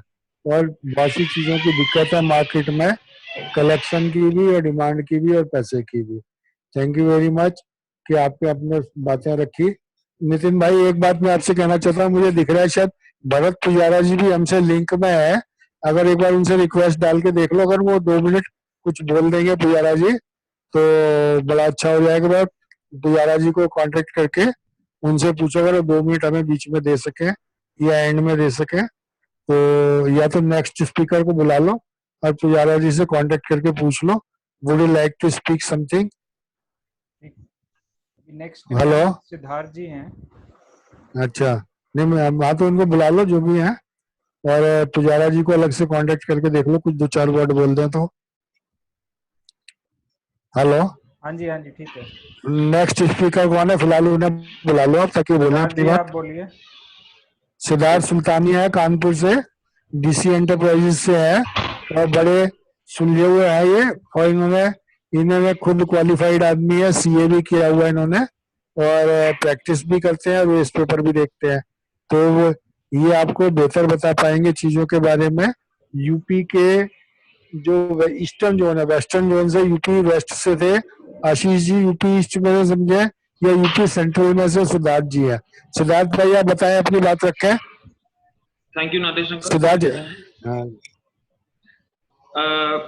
और बहुत सी चीजों की दिक्कत है मार्केट में, कलेक्शन की भी और डिमांड की भी और पैसे की भी। थैंक यू वेरी मच कि आपने अपने बातें रखी। नितिन भाई एक बात मैं आपसे कहना चाहता हूँ, मुझे दिख रहा है शायद भरत पुजारा जी भी हमसे लिंक में है, अगर एक बार उनसे रिक्वेस्ट डाल के देख लो, अगर वो 2 मिनट कुछ बोल देंगे पुजारा जी तो बड़ा अच्छा हो जाएगा। पुजारा जी को कांटेक्ट करके उनसे पूछो अगर 2 मिनट हमें बीच में दे सके या एंड में दे सके, तो या तो नेक्स्ट स्पीकर को बुला लो और पुजारा जी से कांटेक्ट करके पूछ लो, would you like to speak something. Next hello Siddharth ji हैं। अच्छा, नहीं मैं हाँ तो उनको बुला लो जो भी है, और पुजारा जी को अलग से कांटेक्ट करके देख लो, कुछ 2-4 वर्ड बोल दें तो। हेलो हाँ जी ठीक है। नेक्स्ट स्पीकर कौन है फिलहाल, उन्हें बुला लो आप ताकि बोले अपनी बात। आप बोलिए। सिद्धार्थ सुल्तानिया है कानपुर से, डीसी एंटरप्राइजेस से है और बड़े सुलझे हुए हैं ये, और इन्होंने खुद क्वालिफाइड आदमी है, सीए भी किया हुआ है इन्होंने और प्रैक्टिस भी करते हैं और वेस्ट पेपर भी देखते हैं, तो ये आपको बेहतर बता पाएंगे चीजों के बारे में। यूपी के जो ईस्टर्न जोन है, वेस्टर्न जोन से, यूपी वेस्ट से थे आशीष जी, यूपी ईस्ट में से समझे, या यूपी सेंट्रल में से सिद्धार्थ जी है। सिद्धार्थ भाई आप बताएं, अपनी बात रखें। Thank you Naresh uncle. Siddharth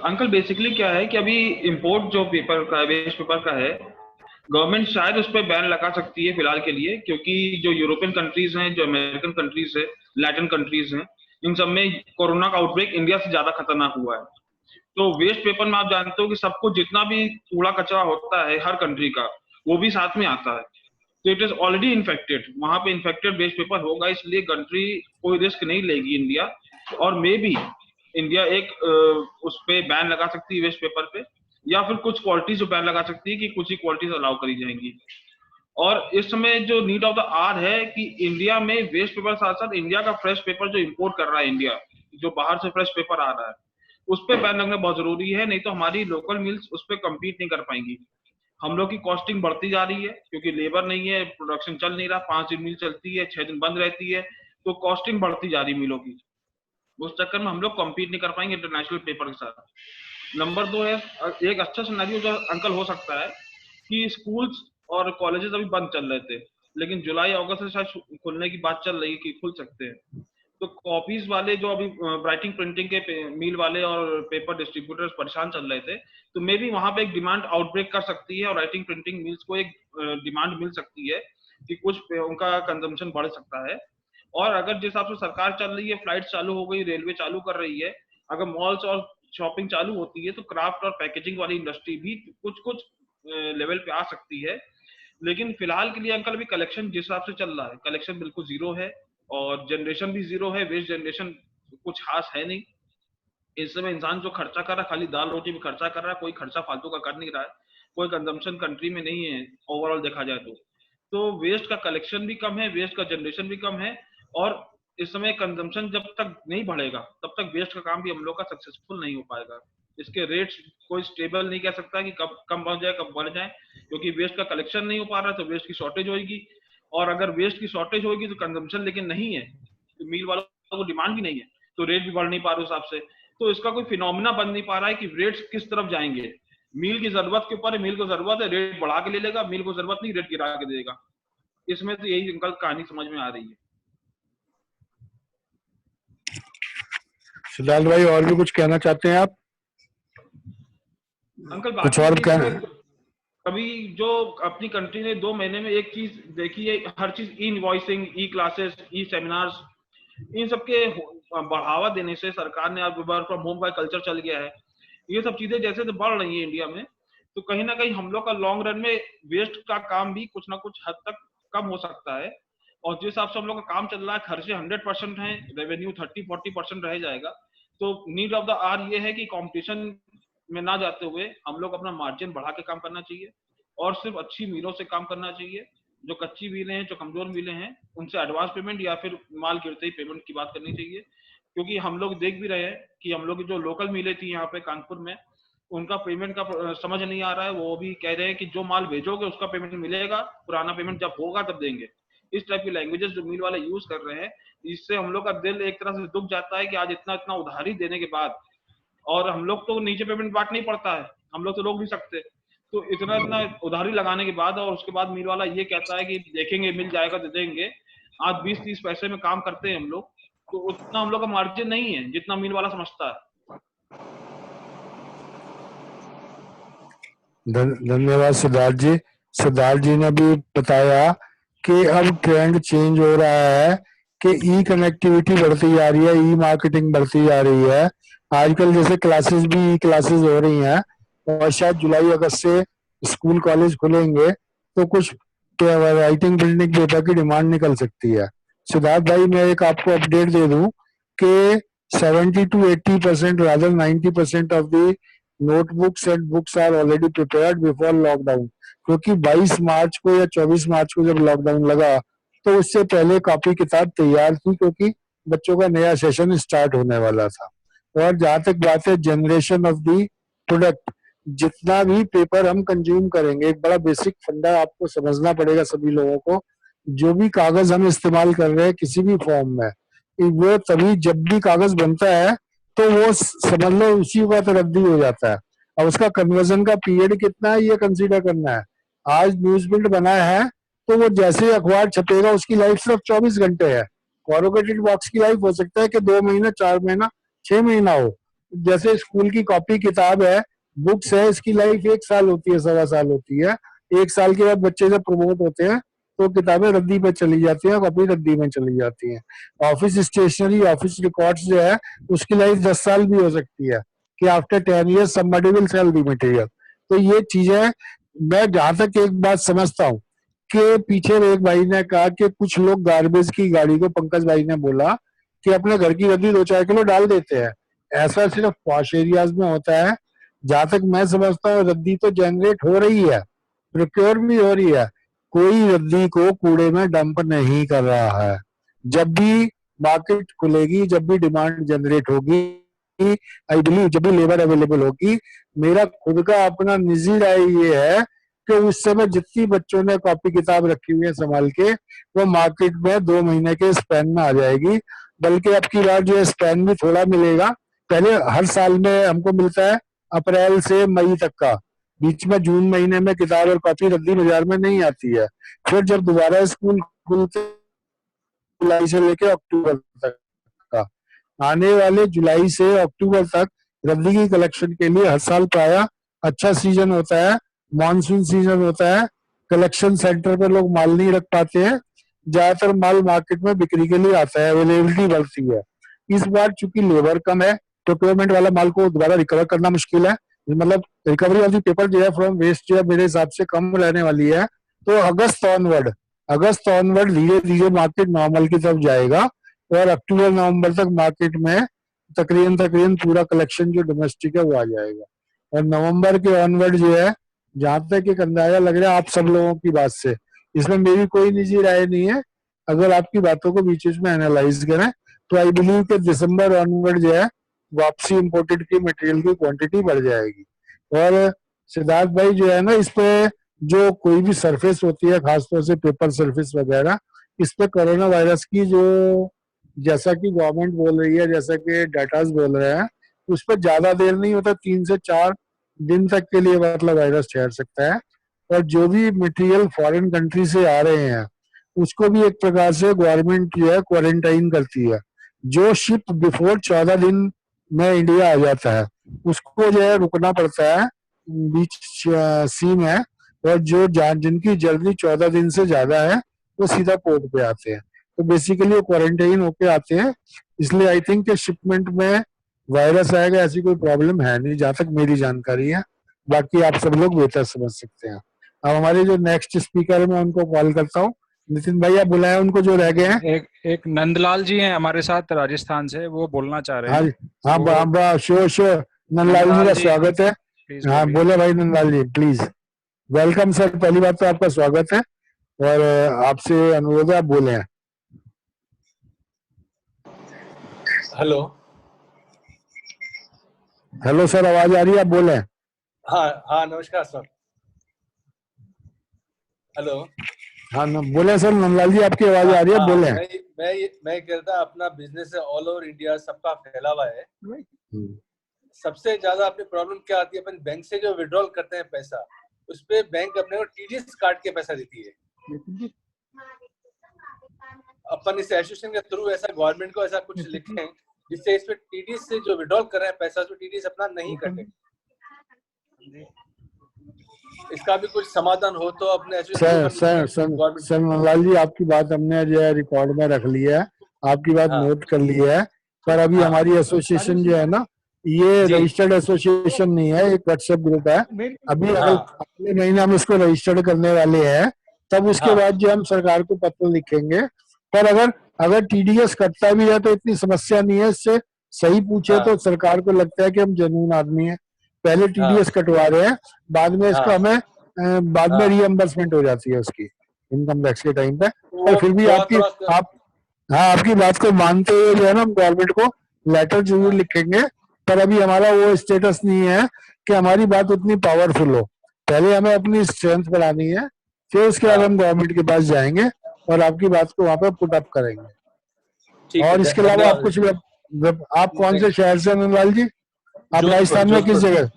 uncle basically क्या है कि अभी इंपोर्ट जो पेपर का है, वेस्ट पेपर का है, गवर्नमेंट शायद उस पर बैन लगा सकती है फिलहाल के लिए, क्योंकि जो यूरोपियन कंट्रीज हैं, जो अमेरिकन कंट्रीज है, लैटिन कंट्रीज हैं, इन सब में कोरोना का आउटब्रेक इंडिया से ज्यादा खतरनाक हुआ है। तो वेस्ट पेपर में आप जानते हो कि सबको जितना भी कूड़ा कचरा होता है हर कंट्री का, वो भी साथ में आता है, तो इट इज ऑलरेडी इन्फेक्टेड, वहां पे इन्फेक्टेड वेस्ट पेपर होगा, इसलिए कंट्री कोई रिस्क नहीं लेगी इंडिया, और मे बी इंडिया एक उस पे बैन लगा सकती है वेस्ट पेपर पे, या फिर कुछ क्वालिटीज जो बैन लगा सकती है कि कुछ ही क्वालिटीज अलाउ करी जाएंगी। और इस समय जो नीड ऑफ द आवर है कि इंडिया में वेस्ट पेपर साथ साथ इंडिया का फ्रेश पेपर जो इंपोर्ट कर रहा है इंडिया, जो बाहर से फ्रेश पेपर आ रहा है, उस पर बैन लगना बहुत जरूरी है, नहीं तो हमारी लोकल मिल्स उस पर कम्पीट नहीं कर पाएंगी। हम लोग की कॉस्टिंग बढ़ती जा रही है क्योंकि लेबर नहीं है, प्रोडक्शन चल नहीं रहा, 5 दिन मिल चलती है, 6 दिन बंद रहती है, तो कॉस्टिंग बढ़ती जा रही है मिलों की, उस चक्कर में हम लोग कम्पीट नहीं कर पाएंगे इंटरनेशनल पेपर के साथ। नंबर 2 है, एक अच्छा सिनेरियो जो अंकल हो सकता है कि स्कूल्स और कॉलेजेस अभी बंद चल रहे थे, लेकिन जुलाई अगस्त से शायद खुलने की बात चल रही है कि खुल सकते हैं, तो कॉपीज वाले जो अभी राइटिंग प्रिंटिंग के मिल वाले और पेपर डिस्ट्रीब्यूटर्स परेशान चल रहे थे, तो मे भी वहां पे एक डिमांड आउटब्रेक कर सकती है और राइटिंग प्रिंटिंग मिल्स को एक डिमांड मिल सकती है कि कुछ उनका कंजम्पशन बढ़ सकता है। और अगर जिस हिसाब से सरकार चल रही है, फ्लाइट चालू हो गई, रेलवे चालू कर रही है, अगर मॉल्स और शॉपिंग चालू होती है तो क्राफ्ट और पैकेजिंग वाली इंडस्ट्री भी कुछ कुछ लेवल पे आ सकती है। लेकिन फिलहाल के लिए अंकल अभी कलेक्शन जिस हिसाब से चल रहा है, कलेक्शन बिल्कुल जीरो है और जनरेशन भी जीरो है। वेस्ट जनरेशन कुछ खास है नहीं। इस समय इंसान जो खर्चा कर रहा है, खाली दाल रोटी में खर्चा कर रहा है, कोई खर्चा फालतू का कर नहीं रहा है, कोई कंजम्पशन कंट्री में नहीं है ओवरऑल देखा जाए तो वेस्ट का कलेक्शन भी कम है, वेस्ट का जनरेशन भी कम है। और इस समय कंजम्पशन जब तक नहीं बढ़ेगा तब तक वेस्ट का काम भी हम लोग का सक्सेसफुल नहीं हो पाएगा। इसके रेट्स कोई स्टेबल नहीं कह सकता कि कब कम बढ़ जाए कब बढ़ जाए, क्योंकि वेस्ट का कलेक्शन नहीं हो पा रहा तो वेस्ट की शॉर्टेज होगी, और अगर वेस्ट की शॉर्टेज होगी तो कंजम्पशन लेकिन नहीं है, तो मिल वालों को डिमांड भी नहीं है, तो रेट भी बढ़ नहीं पा रहे उस हिसाब से। तो इसका कोई फिनोमिना बन नहीं पा रहा है कि रेट्स किस तरफ जाएंगे। मिल की जरूरत के ऊपर है, मिल को जरूरत है रेट बढ़ा के ले लेगा, मिल को जरूरत नहीं रेट गिरा के देगा। इसमें तो यही अंकल कहानी समझ में आ रही है। सिद्धार्थ भाई और भी कुछ कहना चाहते हैं आप? अंकल कुछ और कहना? अभी जो अपनी कंट्री ने 2 महीने में एक चीज देखी है, हर चीज ई इनवॉइसिंग, ई क्लासेस, ई सेमिनार्स, इन सबके बढ़ावा देने से सरकार ने अब वर्क फ्रॉम होम का कल्चर चल गया है। ये सब चीजें जैसे से बढ़ रही है इंडिया में, तो कहीं ना कहीं हम लोग का लॉन्ग रन में वेस्ट का काम भी कुछ ना कुछ हद तक कम हो सकता है। और जिस हिसाब से हम लोग का काम चल रहा है, खर्चे 100% है, रेवेन्यू 30-40% रह जाएगा। तो नीड ऑफ द आर ये है कि कंपटीशन में ना जाते हुए हम लोग अपना मार्जिन बढ़ा के काम करना चाहिए और सिर्फ अच्छी मिलों से काम करना चाहिए। जो कच्ची मिलें हैं, जो कमजोर मिलें हैं, उनसे एडवांस पेमेंट या फिर माल गिरते ही पेमेंट की बात करनी चाहिए। क्योंकि हम लोग देख भी रहे हैं कि हम लोग की जो लोकल मिलें थी यहाँ पे कानपुर में, उनका पेमेंट का समझ नहीं आ रहा है। वो भी कह रहे हैं कि जो माल भेजोगे उसका पेमेंट मिलेगा, पुराना पेमेंट जब होगा तब देंगे। इस टाइप की लैंग्वेजेस जो मिल वाले यूज कर रहे हैं, इससे हम लोग का दिल एक तरह से दुख जाता है कि आज इतना इतना उधारी देने के बाद, और हम लोग तो नीचे पेमेंट बांट नहीं पड़ता है, हम लोग तो रोक नहीं सकते, तो इतना इतना उधारी लगाने के बाद और उसके बाद मिल वाला ये कहता है कि देखेंगे मिल जाएगा दे देंगे। आज 20-30 पैसे में काम करते हैं हम लोग, तो उतना हम लोग का मार्जिन नहीं है जितना मिल वाला समझता है। धन्यवाद सिद्धार्थ जी। सिद्धार्थ जी ने भी बताया कि अब ट्रेंड चेंज हो रहा है कि ई कनेक्टिविटी बढ़ती जा रही है, ई मार्केटिंग बढ़ती जा रही है। आजकल जैसे क्लासेस भी ई क्लासेस हो रही हैं और शायद जुलाई अगस्त से स्कूल कॉलेज खुलेंगे तो कुछ राइटिंग प्रिंटिंग पेपर की डिमांड निकल सकती है। सिद्धार्थ भाई मैं एक आपको अपडेट दे दूं कि 70-80% rather 90% of the notebooks and books are already prepared before lockdown, क्योंकि 22 मार्च को या 24 मार्च को जब लॉकडाउन लगा तो उससे पहले कॉपी किताब तैयार थी, क्योंकि बच्चों का नया सेशन स्टार्ट होने वाला था। और जहां तक बात है जनरेशन ऑफ दी प्रोडक्ट, जितना भी पेपर हम कंज्यूम करेंगे, एक बड़ा बेसिक फंडा आपको समझना पड़ेगा सभी लोगों को। जो भी कागज हम इस्तेमाल कर रहे हैं किसी भी फॉर्म में, वो तभी जब भी कागज बनता है तो वो समझ लो उसी वक्त रद्दी हो जाता है। अब उसका कन्वर्जन का पीरियड कितना है ये कंसीडर करना है। आज न्यूज प्रिंट बना है तो वो जैसे अखबार छपेगा उसकी लाइफ सिर्फ 24 घंटे है। कॉर्रुगेटेड बॉक्स की लाइफ हो सकता है कि 2 महीना, 4 महीना, 6 महीना हो। जैसे स्कूल की कॉपी किताब है, बुक्स है, इसकी लाइफ 1 साल होती है, 1.25 साल होती है। 1 साल के बाद बच्चे जब प्रमोट होते हैं तो किताबें रद्दी पे चली जाती हैं, कॉपी रद्दी में चली जाती हैं। ऑफिस स्टेशनरी, ऑफिस रिकॉर्ड्स जो है उसकी लाइफ 10 साल भी हो सकती है कि after 10 years somebody will sell the material। तो ये चीजें मैं जहां तक एक बात समझता हूँ कि पीछे एक भाई ने कहा कि कुछ लोग गार्बेज की गाड़ी को, पंकज भाई ने बोला कि अपने घर की रद्दी 2-4 किलो डाल देते हैं। ऐसा सिर्फ पॉश एरियाज में होता है। जहां तक मैं समझता हूँ रद्दी तो जनरेट हो रही है, प्रोक्योर भी हो रही है। कोई रद्दी को कूड़े में डंप नहीं कर रहा है। जब भी मार्केट खुलेगी, जब भी डिमांड जनरेट होगी, आई बिलीव जब भी लेबर अवेलेबल होगी, मेरा खुद का अपना निजी राय ये है कि उस समय जितनी बच्चों ने कॉपी किताब रखी हुई है संभाल के, वो मार्केट में 2 महीने के स्पैन में आ जाएगी। बल्कि अब की बार जो स्पैन भी थोड़ा मिलेगा। पहले हर साल में हमको मिलता है अप्रैल से मई तक का, बीच में जून महीने में किताब और कॉपी रद्दी बाजार में नहीं आती है। फिर जब दोबारा स्कूल खुलते जुलाई से लेकर अक्टूबर तक, आने वाले जुलाई से अक्टूबर तक रबी की कलेक्शन के लिए हर साल प्रायः अच्छा सीजन होता है, मानसून सीजन होता है। कलेक्शन सेंटर पे लोग माल नहीं रख पाते हैं, ज्यादातर माल मार्केट में बिक्री के लिए आता है, अवेलेबिलिटी बढ़ती है। इस बार चूंकि लेबर कम है, प्रोक्योरमेंट वाला माल को दोबारा रिकवर करना मुश्किल है, मतलब रिकवरी ऑफ द पेपर जो है फ्रॉम वेस्ट जो है मेरे हिसाब से कम रहने वाली है। तो अगस्त ऑनवर्ड धीरे धीरे मार्केट नॉर्मल की तरफ जाएगा और अक्टूबर नवंबर तक मार्केट में तकरीबन पूरा कलेक्शन जो डोमेस्टिक है वो आ जाएगा। और नवंबर के ऑनवर्ड जो है, जहां तक एक अंदाजा लग रहा है आप सब लोगों की बात से, इसमें मेरी कोई निजी राय नहीं है, अगर आपकी बातों को बीच में एनालाइज करें तो आई बिलीव कि दिसंबर ऑनवर्ड जो है वापसी इम्पोर्टेड की मटेरियल की क्वांटिटी बढ़ जाएगी। और सिद्धार्थ भाई जो है ना, इस पे जो कोई भी सरफेस होती है, खासतौर से पेपर सरफेस वगैरह, इस पे कोरोना वायरस की जो, जैसा कि गवर्नमेंट बोल रही है, जैसा कि डाटाज बोल रहे हैं, उस पर ज्यादा देर नहीं होता, 3 से 4 दिन तक के लिए मतलब वायरस ठहर सकता है। और जो भी मटेरियल फॉरेन कंट्री से आ रहे हैं उसको भी एक प्रकार से गवर्नमेंट जो है क्वारंटाइन करती है। जो शिप बिफोर 14 दिन में इंडिया आ जाता है उसको जो है रुकना पड़ता है बीच सी में, और जो जिनकी जर्नी 14 दिन से ज्यादा है वो सीधा पोर्ट पे आते हैं। तो बेसिकली वो क्वारंटाइन होके आते हैं, इसलिए आई थिंक कि शिपमेंट में वायरस आएगा ऐसी कोई प्रॉब्लम है नहीं, जहां तक मेरी जानकारी है। बाकी आप सब लोग बेहतर समझ सकते हैं। अब हमारे जो नेक्स्ट स्पीकर है मैं उनको कॉल करता हूँ। नितिन भाई आप बुलाएं उनको जो रह गए हैं। एक नंदलाल जी हैं हमारे साथ राजस्थान से, वो बोलना चाह रहे हैं। हाँ श्योर नंदलाल जी का स्वागत है। हाँ बोले भाई नंदलाल जी प्लीज। वेलकम सर, पहली बात तो आपका स्वागत है और आपसे अनुरोध है आप बोले। हेलो सर, आवाज आ रही है, आप बोले। हाँ नमस्कार सर। हेलो। हाँ बोले सर, नंदलाल जी आपकी आवाज आ रही है, बोले। मैं कह रहा था अपना बिजनेस है ऑल ओवर इंडिया, सबका फैला हुआ है। सबसे ज्यादा अपनी प्रॉब्लम क्या आती है, अपन बैंक से जो विड्रॉल करते हैं पैसा, उस पे बैंक अपने को टीडीएस काट के पैसा देती है। अपन इस एसोसिएशन के थ्रू ऐसा गवर्नमेंट को ऐसा कुछ लिखें जिससे इस पे टीडीएस से जो विड्रॉल कर रहे हैं पैसा, उसमें टीडीएस अपना नहीं कटे। इसका भी कुछ समाधान हो तो अपने सर नंदलाल जी आपकी बात हमने जो है रिकॉर्ड में रख लिया है, आपकी बात नोट कर ली है, पर अभी हमारी एसोसिएशन जो है ना ये रजिस्टर्ड एसोसिएशन नहीं है, एक व्हाट्सएप ग्रुप है। अभी अगले महीने हम इसको रजिस्टर्ड करने वाले हैं, तब उसके बाद जो हम सरकार को पत्र लिखेंगे। पर अगर टीडीएस कटता भी है तो इतनी समस्या नहीं है, इससे सही पूछे तो सरकार को लगता है कि हम जेन्युइन आदमी है, पहले टीडीएस कटवा रहे हैं, बाद में इसका हमें बाद में रीएम्बर्समेंट हो जाती है उसकी इनकम टैक्स के टाइम पे। पर फिर भी आपकी बात को मानते हुए जो है ना हम गवर्नमेंट को लेटर जरूर लिखेंगे, पर अभी हमारा वो स्टेटस नहीं है कि हमारी बात उतनी पावरफुल हो। पहले हमें अपनी स्ट्रेंथ बढ़ानी है, फिर उसके बाद हम गवर्नमेंट के पास जाएंगे और आपकी बात को वहां पे पुट अप करेंगे। और इसके अलावा आप कुछ, आप कौन से शहर से नंदलाल जी? आप राजस्थान में किस जगह?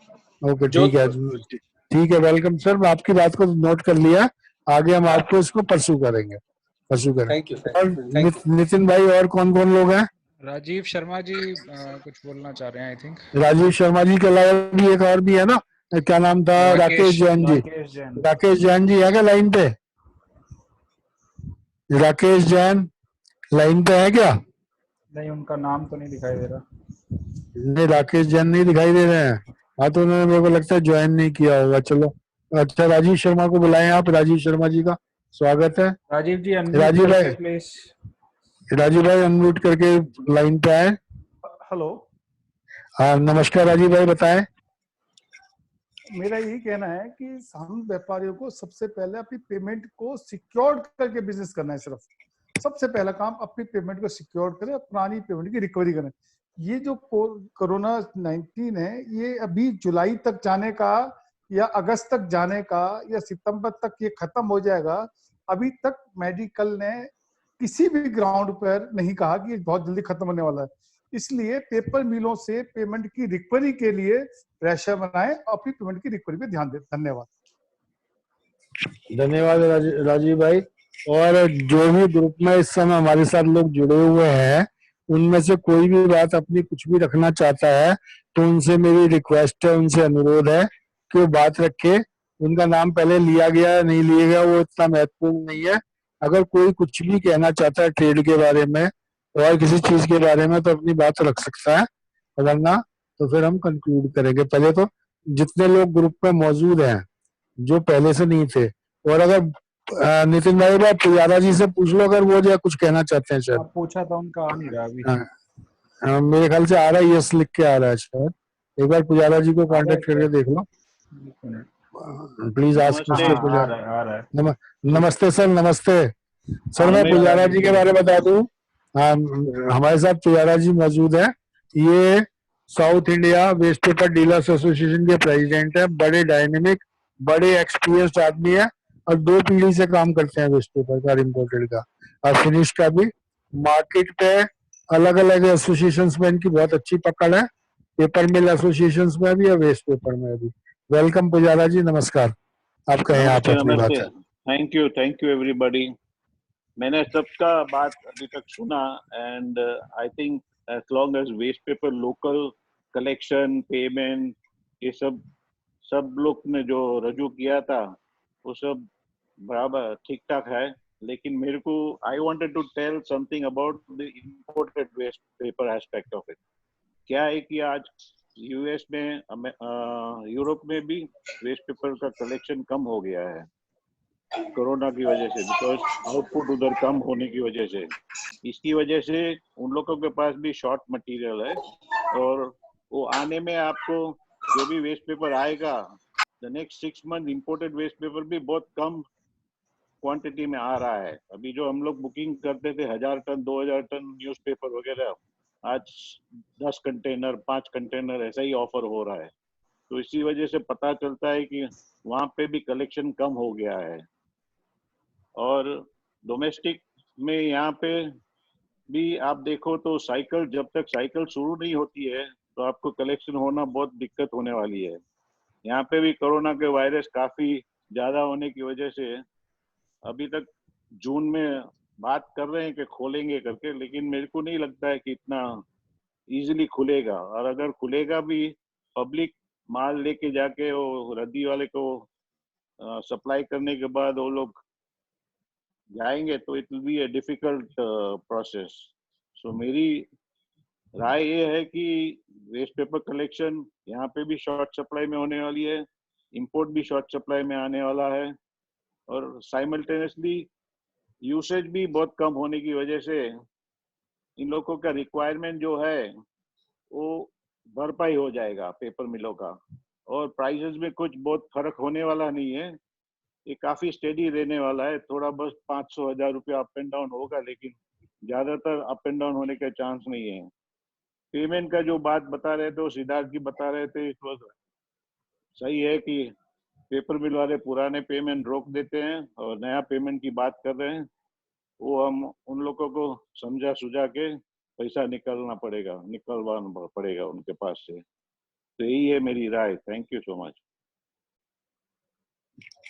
ओके ठीक है वेलकम सर, मैं आपकी बात को नोट कर लिया, आगे हम आपको इसको परसू करेंगे। और नितिन भाई और कौन कौन लोग हैं? राजीव शर्मा जी कुछ बोलना चाह रहे हैं आई थिंक। राजीव शर्मा जी के अलावा भी एक और भी है ना, क्या नाम था? राकेश जैन जी। राकेश जैन जी है क्या लाइन पे? राकेश जैन लाइन पे है क्या? नहीं, उनका नाम तो नहीं दिखाई दे रहा। नहीं राकेश जैन नहीं दिखाई दे रहे हैं। हाँ तो उन्होंने मेरे को लगता है ज्वाइन नहीं किया होगा। चलो अच्छा, राजीव शर्मा को बुलाएं आप। राजीव शर्मा जी का स्वागत है। राजीव जी राजीव भाई अनम्यूट करके लाइन पे आए। हेलो। हाँ नमस्कार राजीव भाई, बताएं। मेरा यही कहना है कि हम व्यापारियों को सबसे पहले अपनी पेमेंट को सिक्योर करके बिजनेस करना है। सिर्फ सबसे पहला काम अपनी पेमेंट को सिक्योर करें, पुरानी पेमेंट की रिकवरी करें। ये जो कोरोना 19 है, ये अभी जुलाई तक जाने का या अगस्त तक जाने का या सितंबर तक ये खत्म हो जाएगा। अभी तक मेडिकल ने किसी भी ग्राउंड पर नहीं कहा कि ये बहुत जल्दी खत्म होने वाला है। इसलिए पेपर मिलों से पेमेंट की रिकवरी के लिए प्रेशर बनाएं, अपनी पेमेंट की रिकवरी पे ध्यान दें। धन्यवाद राजीव भाई। और जो भी ग्रुप में इस समय हमारे साथ लोग जुड़े हुए हैं उनमें से कोई भी बात अपनी कुछ भी रखना चाहता है तो उनसे मेरी रिक्वेस्ट है, उनसे अनुरोध है कि वो बात रखे। उनका नाम पहले लिया गया है नहीं लिया गया वो इतना महत्वपूर्ण नहीं है। अगर कोई कुछ भी कहना चाहता है ट्रेड के बारे में और किसी चीज के बारे में तो अपनी बात रख सकता है, वरना तो फिर हम कंक्लूड करेंगे। पहले तो जितने लोग ग्रुप में मौजूद हैं जो पहले से नहीं थे, और अगर नितिन भाई बात पुजारा जी से पूछ लो अगर वो जो कुछ कहना चाहते हैं शायद। पूछा था उनका आ नहीं रहा अभी। मेरे ख्याल से आ रहा है, यस लिख के आ रहा है शायद। एक बार पुजारा जी को कांटेक्ट करके देख लो प्लीज। Ask mister Pujara. नमस्ते सर, नमस्ते सर। मैं पुजारा जी के बारे में बता दूं, हमारे साथ पुजारा जी मौजूद है। ये south India waste paper dealers association के प्रेसिडेंट है। बड़े डायनेमिक, बड़े एक्सपीरियंस्ड आदमी है और 2 पीढ़ी से काम करते हैं वेस्ट पेपर का, इम्पोर्टेड का और फिनिश का भी। मार्केट पे अलग अलग एसोसिएशन में इनकी बहुत अच्छी पकड़ है, पेपर मिल एसोसिएशन में भी और वेस्ट पेपर में भी। वेलकम पुजारा जी, नमस्कार। आप कहें आप अपनी बात है। Thank you everybody. मैंने सबका बात अभी तक सुना and I think as long as waste paper local collection payment ये सब लोग ने जो रजू किया था वो सब बराबर ठीक ठाक है। लेकिन मेरे को I wanted to tell something about the imported waste paper aspect of it. क्या है कि आज यूएस में यूरोप में भी वेस्ट पेपर का कलेक्शन कम हो गया है कोरोना की वजह से, बिकॉज आउटपुट उधर कम होने की वजह से। इसकी वजह से उन लोगों के पास भी शॉर्ट मटेरियल है और वो आने में आपको जो भी वेस्ट पेपर आएगा the next 6 month imported waste paper भी बहुत कम क्वांटिटी में आ रहा है। अभी जो हम लोग बुकिंग करते थे 1000 टन 2000 टन न्यूज़पेपर वगैरह, आज 10 कंटेनर 5 कंटेनर ऐसा ही ऑफर हो रहा है। तो इसी वजह से पता चलता है कि वहाँ पे भी कलेक्शन कम हो गया है। और डोमेस्टिक में यहाँ पे भी आप देखो तो साइकिल, जब तक साइकिल शुरू नहीं होती है तो आपको कलेक्शन होना बहुत दिक्कत होने वाली है। यहाँ पे भी कोरोना के वायरस काफी ज्यादा होने की वजह से अभी तक जून में बात कर रहे हैं कि खोलेंगे करके, लेकिन मेरे को नहीं लगता है कि इतना इजीली खुलेगा। और अगर खुलेगा भी पब्लिक माल लेके जाके वो रद्दी वाले को सप्लाई करने के बाद वो लोग जाएंगे तो it will be a difficult process. So मेरी राय ये है कि वेस्ट पेपर कलेक्शन यहाँ पे भी शॉर्ट सप्लाई में होने वाली है, इंपोर्ट भी शॉर्ट सप्लाई में आने वाला है और साइमल्टेनियसली यूसेज भी बहुत कम होने की वजह से इन लोगों का रिक्वायरमेंट जो है वो भरपाई हो जाएगा पेपर मिलों का। और प्राइसेस में कुछ बहुत फर्क होने वाला नहीं है, ये काफी स्टेडी रहने वाला है। थोड़ा बस 500-1000 रुपया अप एंड डाउन होगा, लेकिन ज्यादातर अप एंड डाउन होने का चांस नहीं है। पेमेंट का जो बात बता रहे थे, सिद्धार्थ जी बता रहे थे, सही है कि पेपर मिल वाले पुराने पेमेंट रोक देते हैं और नया पेमेंट की बात कर रहे हैं। वो हम उन लोगों को समझा सुझा के पैसा निकलवाना पड़ेगा उनके पास से। तो यही है मेरी राय। Thank you so much.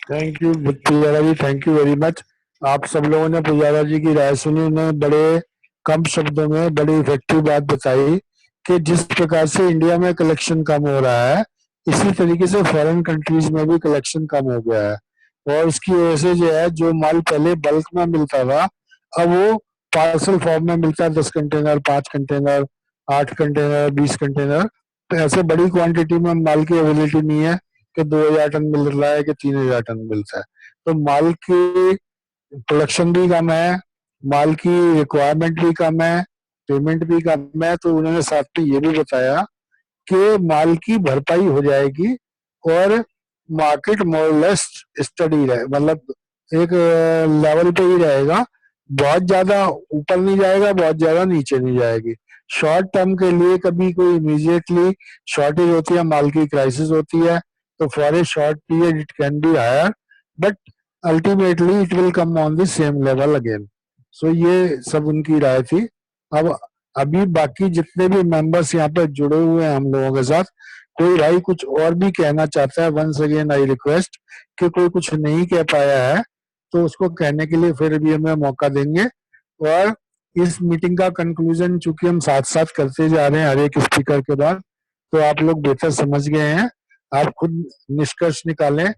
Thank you Pujara ji, thank you very much. आप सब लोगों ने पुजारा जी की राय सुनी, उन्होंने बड़े कम शब्दों में बड़ी इफेक्टिव बात बताई कि जिस प्रकार से इंडिया में कलेक्शन कम हो रहा है इसी तरीके से फॉरेन कंट्रीज में भी कलेक्शन कम हो गया है। और इसकी वजह से जो है जो माल पहले बल्क में मिलता था अब वो पार्सल फॉर्म में मिलता है, 10 कंटेनर 5 कंटेनर 8 कंटेनर 20 कंटेनर। तो ऐसे बड़ी क्वांटिटी में माल की अवेलेबिलिटी नहीं है कि 2000 टन मिल रहा है कि 3000 टन मिलता है। तो माल की प्रोडक्शन भी कम है, माल की रिक्वायरमेंट भी कम है, पेमेंट भी कम है। तो उन्होंने साथ में ये भी बताया कि माल की भरपाई हो जाएगी और मार्केट मोरलेस स्टडी रहे, मतलब एक लेवल पे ही रहेगा, बहुत ज्यादा ऊपर नहीं जाएगा, बहुत ज्यादा नीचे नहीं जाएगी। शॉर्ट टर्म के लिए कभी कोई इमीडिएटली शॉर्टेज होती है, माल की क्राइसिस होती है, तो for a short period it can be higher but ultimately it will come on the same level again. So ये सब उनकी राय थी। अब अभी बाकी जितने भी मेंबर्स यहाँ पे जुड़े हुए हैं हम लोगों के साथ, कोई भाई कुछ और भी कहना चाहता है, वंस अगेन आई रिक्वेस्ट कि कोई कुछ नहीं कह पाया है तो उसको कहने के लिए फिर भी हमें मौका देंगे। और इस मीटिंग का कंक्लूजन चूंकि हम साथ साथ करते जा रहे हैं हर एक स्पीकर के बाद, तो आप लोग बेहतर समझ गए हैं। आप खुद निष्कर्ष निकालें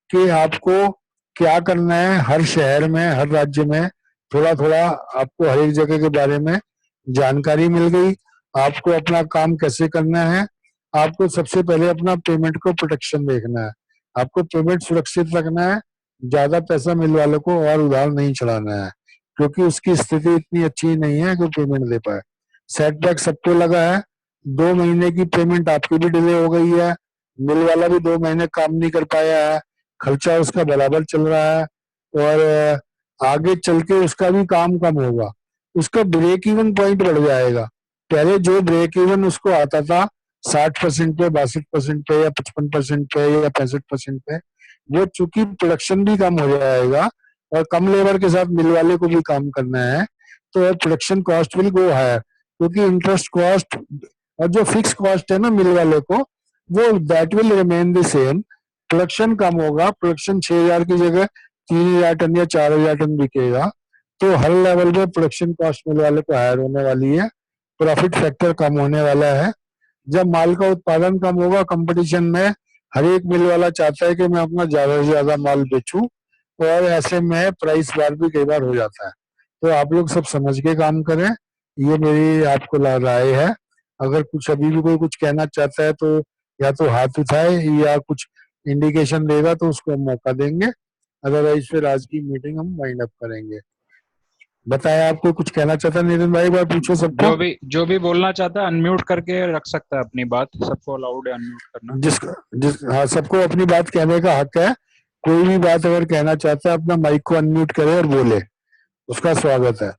कि आपको क्या करना है। हर शहर में, हर राज्य में थोड़ा थोड़ा आपको हर एक जगह के बारे में जानकारी मिल गई। आपको अपना काम कैसे करना है। आपको सबसे पहले अपना पेमेंट को प्रोटेक्शन देखना है। आपको पेमेंट सुरक्षित रखना है। ज्यादा पैसा मिल वालों को और उधार नहीं चढ़ाना है, क्योंकि उसकी स्थिति इतनी अच्छी नहीं है कि पेमेंट दे पाए। सेटबैक सबको लगा है। 2 महीने की पेमेंट आपकी भी डिले हो गई है। मिल वाला भी 2 महीने काम नहीं कर पाया है। खर्चा उसका बराबर चल रहा है और आगे चल के उसका भी काम कम होगा। उसका ब्रेक इवन पॉइंट बढ़ जाएगा। पहले जो ब्रेक इवन उसको आता था 60% पे, 62% पे या 55% पे या 65% पे, वो चूंकि प्रोडक्शन भी कम हो जाएगा और कम लेबर के साथ मिल वाले को भी काम करना है, तो production cost will go higher, क्योंकि इंटरेस्ट कॉस्ट और जो फिक्स कॉस्ट है ना मिल वाले को, वो that will remain the same. Production कम होगा। प्रोडक्शन 6000 की जगह 3000 टन या 4000 टन बिकेगा, तो हर लेवल पे प्रोडक्शन कॉस्ट मिल वाले को हायर होने वाली है। प्रॉफिट फैक्टर कम होने वाला है। जब माल का उत्पादन कम होगा, कंपटीशन में हर एक मिल वाला चाहता है कि मैं अपना ज्यादा से ज्यादा माल बेचूं, और ऐसे में प्राइस वार भी कई बार हो जाता है। तो आप लोग सब समझ के काम करें, ये मेरी आपको राय है। अगर कुछ अभी भी कोई कुछ कहना चाहता है तो या तो हाथ उठाए या कुछ इंडिकेशन देगा तो उसको हम मौका देंगे, अदरवाइज फिर आज की मीटिंग हम वाइंड अप करेंगे। बताया आपको कुछ कहना चाहता है नितिन भाई? बार पूछो सबको। जो भी बोलना चाहता है अनम्यूट करके रख सकता है अपनी बात। सबको अलाउड है अनम्यूट करना। हाँ, सबको अपनी बात कहने का हक है। कोई भी बात अगर कहना चाहता है अपना माइक को अनम्यूट करे और बोले, उसका स्वागत है।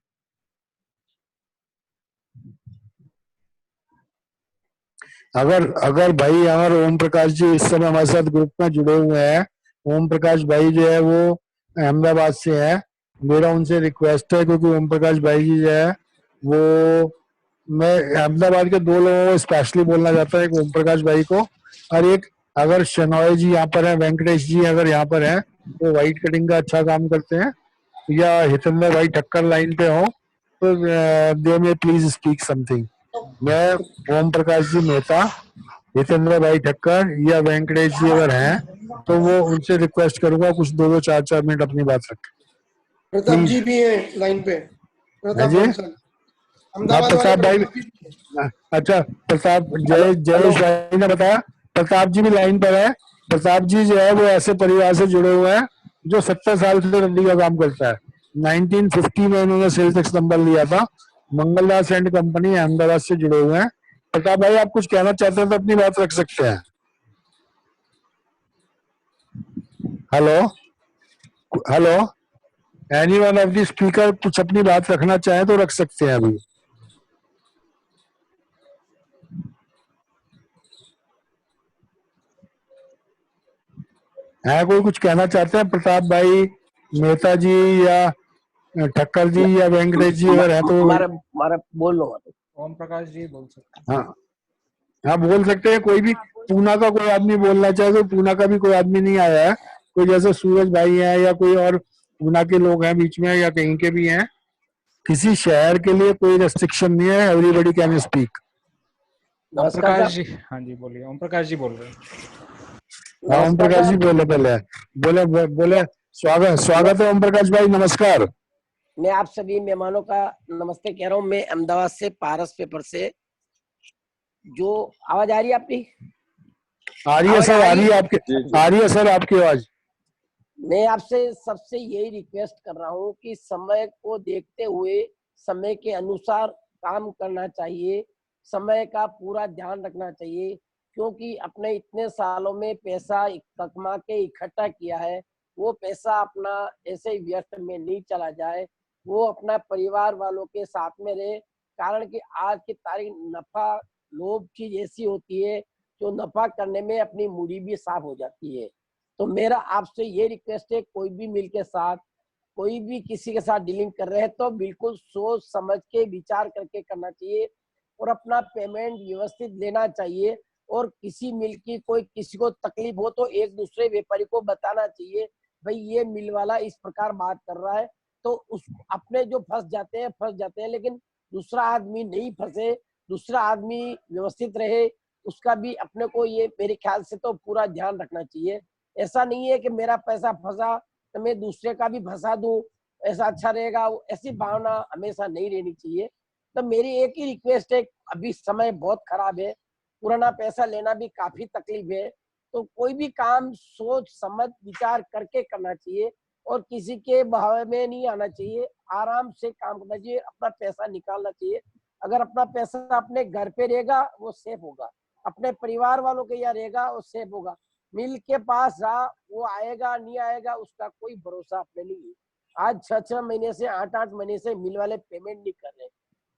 अगर भाई हमारे ओम प्रकाश जी इस समय हमारे साथ ग्रुप में जुड़े हुए हैं, ओम प्रकाश भाई जो है वो अहमदाबाद से है। मेरा उनसे रिक्वेस्ट है, क्योंकि ओम प्रकाश भाई जी जो है वो, मैं अहमदाबाद के 2 लोगों को स्पेशली बोलना चाहता हूँ, एक ओम प्रकाश भाई को और एक, अगर शनॉय जी यहाँ पर है, वेंकटेश जी अगर यहाँ पर है, वो व्हाइट कटिंग का अच्छा काम करते हैं, या हितेंद्र भाई ठक्कर लाइन पे हो तो दे में प्लीज स्पीक समथिंग। मैं ओम प्रकाश जी मेहता, हितेंद्र भाई ठक्कर या वेंकटेश जी अगर हैं तो वो उनसे रिक्वेस्ट करूंगा कुछ 2-2, 4-4 मिनट अपनी बात रखें। प्रताप जी भी है लाइन पे। प्रताप प्रताप भाई, अच्छा प्रताप, जयेश भाई ने बताया प्रताप जी भी लाइन पर है। प्रताप जी जो है वो ऐसे परिवार से जुड़े हुए हैं जो 70 साल से रंडी का काम करता है। 1950 में उन्होंने सेल्स एक्स नंबर लिया था। मंगलदास एंड कंपनी अहमदाबाद से जुड़े हुए हैं। प्रताप भाई आप कुछ कहना चाहते हैं तो अपनी बात रख सकते हैं। Hello, any one of the speaker कुछ अपनी बात रखना चाहे तो रख सकते हैं अभी। है कोई कुछ कहना चाहते हैं? प्रताप भाई, मेहता जी या ठक्कर जी या वेंकटेश जी अगर है तो मारे बोल लो। ओम प्रकाश जी बोल सकते हैं। हाँ बोल सकते हैं। कोई भी पूना का कोई आदमी बोलना चाहे तो, पूना का भी कोई आदमी नहीं आया है, कोई जैसे सूरज भाई है या कोई और पूना के लोग हैं बीच में या कहीं के भी हैं। किसी शहर के लिए कोई रेस्ट्रिक्शन नहीं है, everybody can speak. Om Prakash ji, हाँ जी बोलिए। ओम प्रकाश जी बोल रहे हैं। ओम प्रकाश जी बोले, पहले बोले। स्वागत है ओम प्रकाश भाई, नमस्कार। मैं आप सभी मेहमानों का नमस्ते कह रहा हूँ। मैं अहमदाबाद से पारस पेपर से। जो आवाज आ रही है आपकी? आ रही है सर, आ रही है आपकी, आ रही है सर आपकी आवाज। मैं आपसे सबसे यही रिक्वेस्ट कर रहा हूँ कि समय को देखते हुए समय के अनुसार काम करना चाहिए, समय का पूरा ध्यान रखना चाहिए, क्योंकि अपने इतने सालों में पैसा कमा के इकट्ठा किया है, वो पैसा अपना ऐसे व्यर्थ में नहीं चला जाए, वो अपना परिवार वालों के साथ में रहे। कारण कि आज की तारीख नफा लोभ चीज ऐसी होती है जो नफा करने में अपनी मूड़ी भी साफ हो जाती है। तो मेरा आपसे ये रिक्वेस्ट है, कोई भी मिल के साथ, कोई भी किसी के साथ डीलिंग कर रहे हैं तो बिल्कुल सोच समझ के विचार करके करना चाहिए और अपना पेमेंट व्यवस्थित लेना चाहिए। और किसी मिल की कोई किसी को तकलीफ हो तो एक दूसरे व्यापारी को बताना चाहिए, भाई ये मिल वाला इस प्रकार बात कर रहा है, तो उस अपने जो फंस जाते हैं, लेकिन दूसरा आदमी नहीं फंसे, दूसरा आदमी व्यवस्थित रहे, उसका भी अपने को ये मेरे ख्याल से तो पूरा ध्यान रखना चाहिए। ऐसा नहीं है कि मेरा पैसा फंसा तो मैं दूसरे का भी फंसा दूं, ऐसा अच्छा रहेगा, ऐसी भावना हमेशा नहीं रहनी चाहिए। तो मेरी एक ही रिक्वेस्ट है, अभी समय बहुत खराब है, पुराना पैसा लेना भी काफी तकलीफ है, तो कोई भी काम सोच समझ विचार करके करना चाहिए और किसी के बहावे में नहीं आना चाहिए, आराम से काम करना चाहिए, अपना पैसा निकालना चाहिए। अगर अपना पैसा अपने घर पे रहेगा वो सेफ होगा, अपने परिवार वालों के यहाँ रहेगा वो सेफ होगा। मिल के पास रहा, वो आएगा नहीं आएगा उसका कोई भरोसा अपने नहीं है। आज 6-6 महीने से 8-8 महीने से मिल वाले पेमेंट नहीं कर रहे,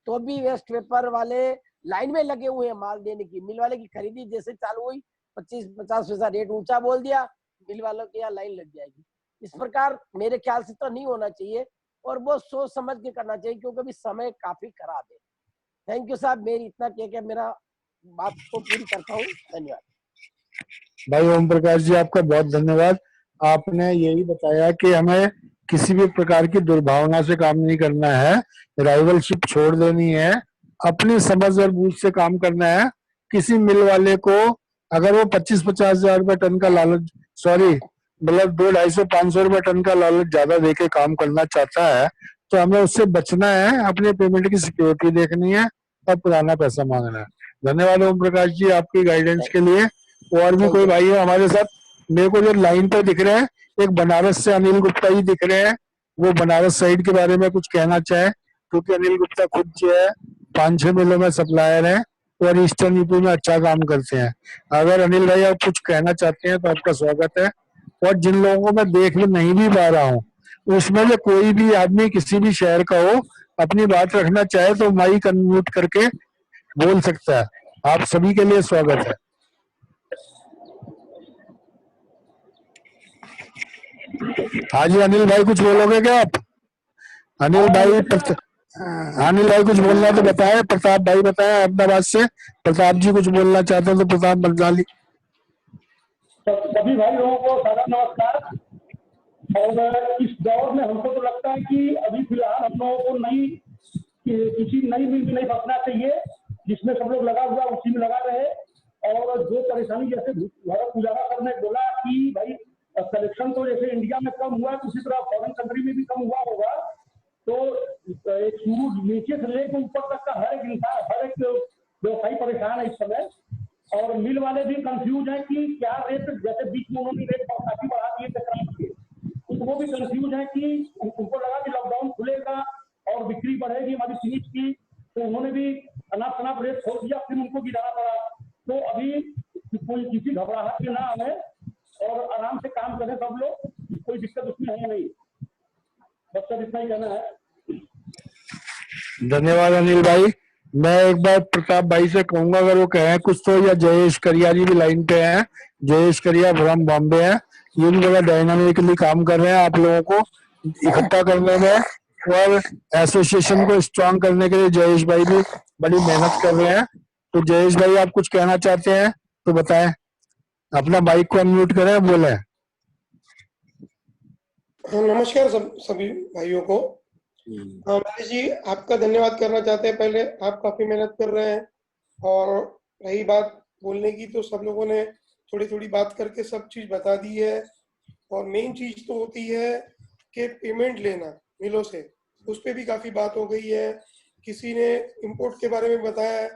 तो भी वेस्ट पेपर वाले लाइन में लगे हुए हैं माल देने की। मिल वाले की खरीदी जैसे चालू हुई 25-50 पैसा रेट ऊंचा बोल दिया, मिल वालों के यहाँ लाइन लग जाएगी। इस प्रकार मेरे ख्याल से तो नहीं होना चाहिए और वो सोच समझ के करना चाहिए, क्योंकि अभी समय काफी खराब है। थैंक यू साहब, मेरी इतना कह के मेरा बात को पूरी करता हूँ। धन्यवाद भाई ओम प्रकाश जी, आपका बहुत धन्यवाद। आपने यही बताया कि हमें किसी भी प्रकार की दुर्भावना से काम नहीं करना है, राइवलशिप छोड़ देनी है, अपनी समझ और बूझ से काम करना है। किसी मिल वाले को अगर वो 25-50 हजार रुपये टन का लालच, मतलब 200-250-500 रुपये टन का लालच ज्यादा देके काम करना चाहता है, तो हमें उससे बचना है, अपने पेमेंट की सिक्योरिटी देखनी है और पुराना पैसा मांगना है। धन्यवाद ओम प्रकाश जी आपकी गाइडेंस के लिए। और भी कोई भाई है हमारे साथ? मेरे को जो लाइन पे दिख रहे हैं, एक बनारस से अनिल गुप्ता जी दिख रहे हैं, वो बनारस साइड के बारे में कुछ कहना चाहे, क्योंकि अनिल गुप्ता खुद जो है 5-6 मिलों में सप्लायर है और ईस्टर्न यूपी में अच्छा काम करते हैं। अगर अनिल भाई आप कुछ कहना चाहते हैं तो आपका स्वागत है। और जिन लोगों को मैं देख भी नहीं भी पा रहा हूँ, उसमें से कोई भी आदमी किसी भी शहर का हो, अपनी बात रखना चाहे तो माइक अनम्यूट करके बोल सकता है। आप सभी के लिए स्वागत है। हाँ जी अनिल भाई, कुछ बोलोगे क्या आप? अनिल भाई कुछ बोलना है तो बताए। प्रताप भाई बताए अहमदाबाद से, प्रताप जी कुछ बोलना चाहते हैं तो प्रताप बंजाली। सभी भाई लोगों को सादर नमस्कार। और इस दौर में हमको तो लगता है कि अभी फिलहाल हम लोगों को किसी नई मिल में नहीं फंसना चाहिए, जिसमें सब लोग लगा हुआ उसी में लगा रहे। और जो परेशानी, जैसे भरत उजाला सर ने बोला कि भाई कलेक्शन तो जैसे इंडिया में कम हुआ है, उसी तरह फॉरेन कंट्री में भी कम हुआ होगा। तो एक शुरू नीचे से लेकर ऊपर तक का हर एक इंसान, हर एक व्यवसायी परेशान है इस समय। और मिल वाले भी कंफ्यूज हैं कि क्या रेट, जैसे बीच में उन्होंने रेट काफी बढ़ा दिए टकराई के, तो वो भी कंफ्यूज है कि उनको लगा कि लॉकडाउन खुलेगा और बिक्री बढ़ेगी हमारी फिनिश की, तो उन्होंने भी अनाप शनाप रेट छोड़ दिया, फिर उनको गिराना पड़ा। तो अभी कोई किसी घबराहट के ना हमें और आराम से काम करें सब लोग, कोई दिक्कत उसमें है नहीं। बस सर इतना ही कहना है। धन्यवाद अनिल भाई। मैं एक बार प्रताप भाई से कहूंगा अगर वो कहें कुछ तो, या जयेश करिया जी भी लाइन पे हैं, जयेश करिया फ्रॉम बॉम्बे है, ये भी बड़ा डायनामिकली काम कर रहे हैं आप लोगों को इकट्ठा करने में और एसोसिएशन को स्ट्रांग करने के लिए जयेश भाई भी बड़ी मेहनत कर रहे हैं। तो जयेश भाई आप कुछ कहना चाहते हैं तो बताएं, अपना माइक को अनम्यूट करें, बोले। नमस्कार सभी भाइयों को। मनीष जी, आपका धन्यवाद करना चाहते हैं। पहले आप काफी मेहनत कर रहे हैं, और रही बात बोलने की, तो सब लोगों ने थोड़ी थोड़ी बात करके सब चीज बता दी है। और मेन चीज तो होती है कि पेमेंट लेना मिलों से, उस पर भी काफी बात हो गई है। किसी ने इंपोर्ट के बारे में बताया है,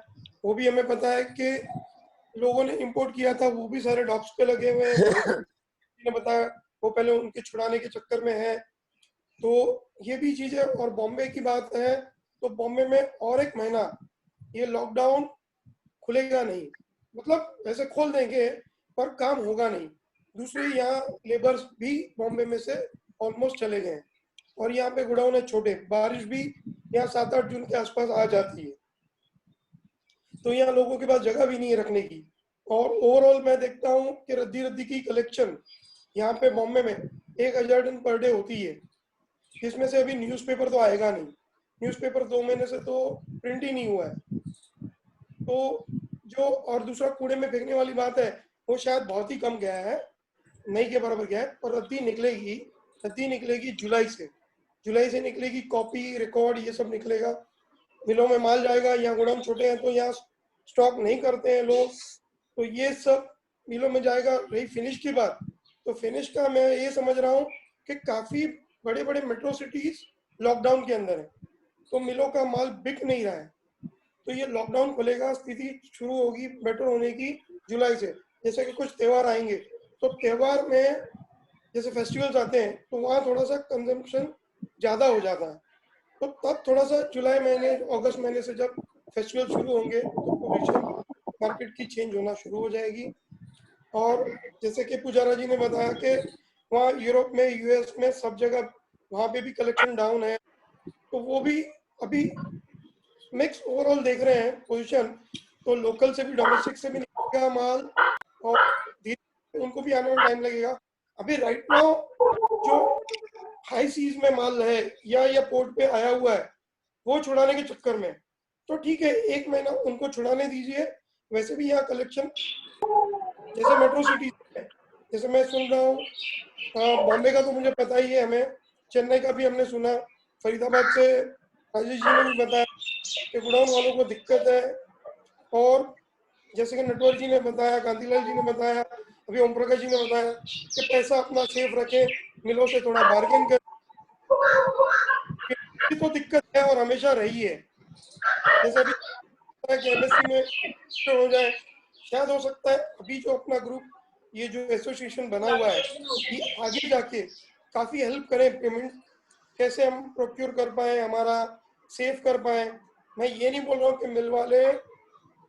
वो भी हमें पता है कि लोगों ने इंपोर्ट किया था, वो भी सारे डॉक्स पे लगे हुए हैं। ने बताया वो पहले उनके छुड़ाने के चक्कर में है, तो ये भी चीज है। और बॉम्बे की बात है तो बॉम्बे में और 1 महीना ये लॉकडाउन खुलेगा नहीं, मतलब वैसे खोल देंगे पर काम होगा नहीं। दूसरे यहाँ लेबर्स भी बॉम्बे में से ऑलमोस्ट चले गए, और यहाँ पे गोडाउन है छोटे, बारिश भी यहाँ 7-8 जून के आसपास आ जाती है, तो यहाँ लोगों के पास जगह भी नहीं है रखने की। और ओवरऑल मैं देखता हूँ कि रद्दी की कलेक्शन यहाँ पे बॉम्बे में 1000 टन पर डे होती है, जिसमें से अभी न्यूज़पेपर तो आएगा नहीं। न्यूज़पेपर 2 महीने से तो प्रिंट ही नहीं हुआ है। तो जो और दूसरा कूड़े में फेंकने वाली बात है, वो शायद बहुत ही कम गया है, नहीं के बराबर गया है, पर रद्दी निकलेगी जुलाई से। जुलाई से निकलेगी, कॉपी रिकॉर्ड ये सब निकलेगा, मिलों में माल जाएगा। यहाँ गोडाउन छोटे हैं तो यहाँ स्टॉक नहीं करते हैं लोग, तो ये सब मिलों में जाएगा। रही फिनिश की बात, तो फिनिश का मैं ये समझ रहा हूँ कि काफी बड़े बड़े मेट्रो सिटीज लॉकडाउन के अंदर है, तो मिलों का माल बिक नहीं रहा है। तो ये लॉकडाउन खुलेगा, स्थिति शुरू होगी बेटर होने की जुलाई से। जैसे कि कुछ त्योहार आएंगे, तो त्योहार में जैसे फेस्टिवल्स आते हैं तो वहाँ थोड़ा सा कंजम्पशन ज़्यादा हो जाता है, तो तब थोड़ा सा जुलाई महीने अगस्त महीने से जब फेस्टिवल शुरू होंगे तो पोजीशन मार्केट की चेंज होना शुरू हो जाएगी। और जैसे कि पुजारा जी ने बताया कि वहाँ यूरोप में, यूएस में, सब जगह वहाँ पे भी कलेक्शन डाउन है, तो वो भी अभी मिक्स ओवरऑल देख रहे हैं पोजीशन। तो लोकल से भी, डोमेस्टिक से भी निकलेगा माल, और धीरे उनको भी आने में टाइम लगेगा। अभी राइट नाउ जो हाई सीज में माल है या पोर्ट पे आया हुआ है, वो छुड़ाने के चक्कर में, तो ठीक है 1 महीना उनको छुड़ाने दीजिए। वैसे भी यहाँ कलेक्शन जैसे मेट्रो सिटी है, जैसे मैं सुन रहा हूँ बॉम्बे का तो मुझे पता ही है, हमें चेन्नई का भी हमने सुना, फरीदाबाद से राजेश जी ने भी बताया कि गोडाउन वालों को दिक्कत है। और जैसे कि नटवर जी ने बताया, कांतिलाल जी ने बताया, अभी ओम प्रकाश जी ने बताया कि पैसा अपना सेफ रखे, मिलों से थोड़ा बार्गेन कर, तो दिक्कत है और हमेशा रही है। जैसे अभी कि एमएससी में हो जाए, शायद हो सकता है अभी जो अपना ग्रुप, ये जो एसोसिएशन बना हुआ है, ये आगे जाके काफी हेल्प करें, पेमेंट कैसे हम प्रोक्योर कर पाए, हमारा सेव कर पाए। मैं ये नहीं बोल रहा हूँ कि मिल वाले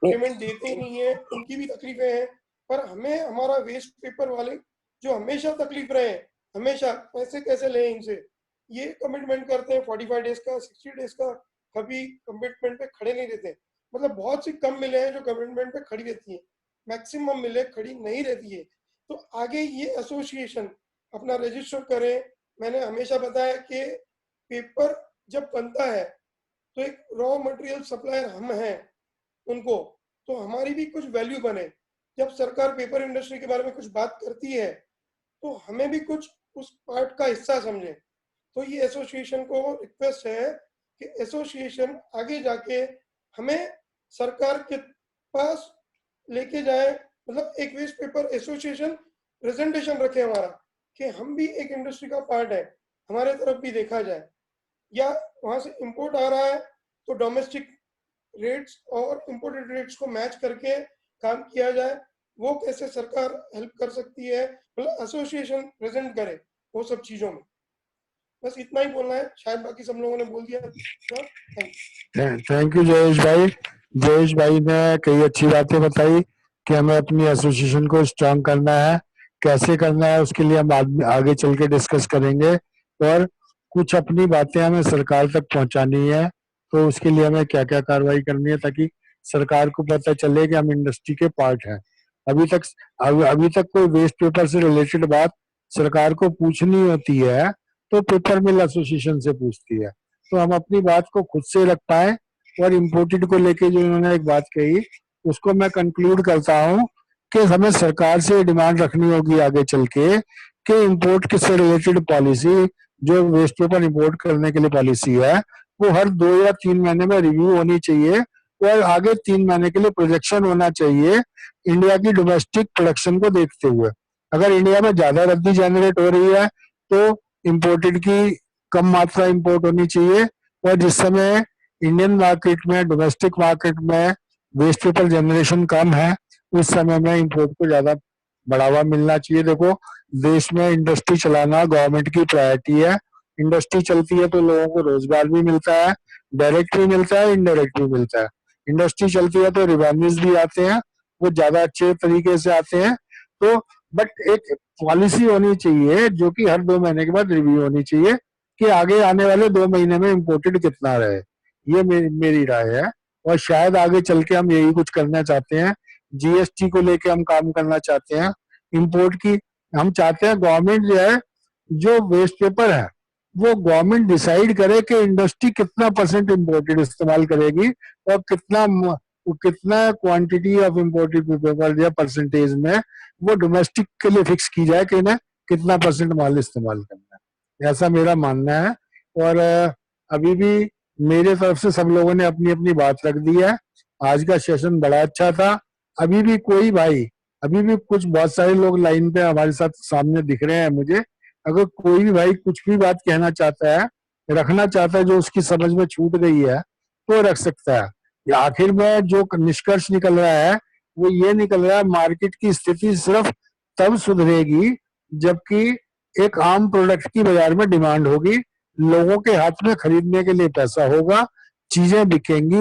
पेमेंट देते ही नहीं है, उनकी भी तकलीफें हैं, पर हमें हमारा वेस्ट पेपर वाले जो हमेशा तकलीफ रहे, हमेशा पैसे कैसे लें इनसे, ये कमिटमेंट करते हैं 45 डेज का, 60 डेज का, कभी कमिटमेंट पे खड़े नहीं रहते। मतलब बहुत सी कम मिले हैं जो कमिटमेंट पे खड़ी रहती है, मैक्सिमम मिले खड़ी नहीं रहती है। तो आगे ये एसोसिएशन अपना रजिस्टर करें। मैंने हमेशा बताया कि पेपर जब बनता है तो एक रॉ मटेरियल सप्लायर हम हैं उनको, तो हमारी भी कुछ वैल्यू बने। जब सरकार पेपर इंडस्ट्री के बारे में कुछ बात करती है तो हमें भी कुछ उस पार्ट का हिस्सा समझे। तो ये एसोसिएशन को रिक्वेस्ट है कि एसोसिएशन आगे जाके हमें सरकार के पास लेके जाए, मतलब एक वेस्ट पेपर एसोसिएशन प्रेजेंटेशन रखे हमारा कि हम भी एक इंडस्ट्री का पार्ट है, हमारे तरफ भी देखा जाए। या वहां से इंपोर्ट आ रहा है तो डोमेस्टिक रेट्स और इंपोर्टेड रेट्स को मैच करके काम किया जाए, वो कैसे सरकार हेल्प कर सकती है, मतलब एसोसिएशन प्रेजेंट करे वो सब चीजों में। बस इतना ही बोलना है, शायद बाकी सब लोगों ने बोल दिया। थैंक यू जयेश भाई। जयेश भाई ने कई अच्छी बातें बताई कि हमें अपनी एसोसिएशन को स्ट्रांग करना है, कैसे करना है उसके लिए हम आगे चल के डिस्कस करेंगे, और कुछ अपनी बातें हमें सरकार तक पहुंचानी है, तो उसके लिए हमें क्या क्या कार्रवाई करनी है ताकि सरकार को पता चले कि हम इंडस्ट्री के पार्ट हैं। अभी तक कोई वेस्ट पेपर से रिलेटेड बात सरकार को पूछनी होती है तो पेपर मिल एसोसिएशन से पूछती है, तो हम अपनी बात को खुद से रख पाए। और इम्पोर्टेड को लेके जो इन्होंने एक बात कही उसको मैं कंक्लूड करता हूँ कि हमें सरकार से डिमांड रखनी होगी आगे चल के कि इम्पोर्ट से रिलेटेड पॉलिसी, जो वेस्ट पेपर इम्पोर्ट करने के लिए पॉलिसी है, वो हर 2 या 3 महीने में रिव्यू होनी चाहिए, और आगे 3 महीने के लिए प्रोजेक्शन होना चाहिए इंडिया की डोमेस्टिक प्रोडक्शन को देखते हुए। अगर इंडिया में ज्यादा रद्दी जनरेट हो रही है तो इम्पोर्टेड की कम मात्रा इम्पोर्ट होनी चाहिए, और जिस समय इंडियन मार्केट में, डोमेस्टिक मार्केट में वेस्ट पेपर जनरेशन कम है, उस समय में इम्पोर्ट को ज्यादा बढ़ावा मिलना चाहिए। देखो, देश में इंडस्ट्री चलाना गवर्नमेंट की प्रायोरिटी है। इंडस्ट्री चलती है तो लोगों को रोजगार भी मिलता है, डायरेक्ट भी मिलता है, इनडायरेक्ट भी मिलता है। इंडस्ट्री चलती है तो रेवेन्यूज भी आते हैं, वो ज्यादा अच्छे तरीके से आते हैं। तो बट एक पॉलिसी होनी चाहिए जो कि हर 2 महीने के बाद रिव्यू होनी चाहिए कि आगे आने वाले 2 महीने में इम्पोर्टेड कितना रहे। ये मेरी राय है, और शायद आगे चल के हम यही कुछ करना चाहते हैं। जीएसटी को लेके हम काम करना चाहते हैं, इम्पोर्ट की हम चाहते हैं गवर्नमेंट जो है, जो वेस्ट पेपर है वो गवर्नमेंट डिसाइड करे कि इंडस्ट्री कितना % इम्पोर्टेड इस्तेमाल करेगी और कितना क्वांटिटी ऑफ इम्पोर्टेड पेपर या परसेंटेज में वो डोमेस्टिक के लिए फिक्स की जाए कि इन्हें कितना % माल इस्तेमाल करना है। ऐसा मेरा मानना है, और अभी भी मेरे तरफ से सब लोगों ने अपनी अपनी बात रख दी है। आज का सेशन बड़ा अच्छा था। अभी भी कोई भाई, अभी भी कुछ बहुत सारे लोग लाइन पे हमारे साथ सामने दिख रहे हैं मुझे, अगर कोई भी भाई कुछ भी बात कहना चाहता है, रखना चाहता है जो उसकी समझ में छूट गई है तो रख सकता है। आखिर में जो निष्कर्ष निकल रहा है वो ये निकल रहा है, मार्केट की स्थिति सिर्फ तब सुधरेगी जबकि एक आम प्रोडक्ट की बाजार में डिमांड होगी, लोगों के हाथ में खरीदने के लिए पैसा होगा, चीजें बिकेंगी,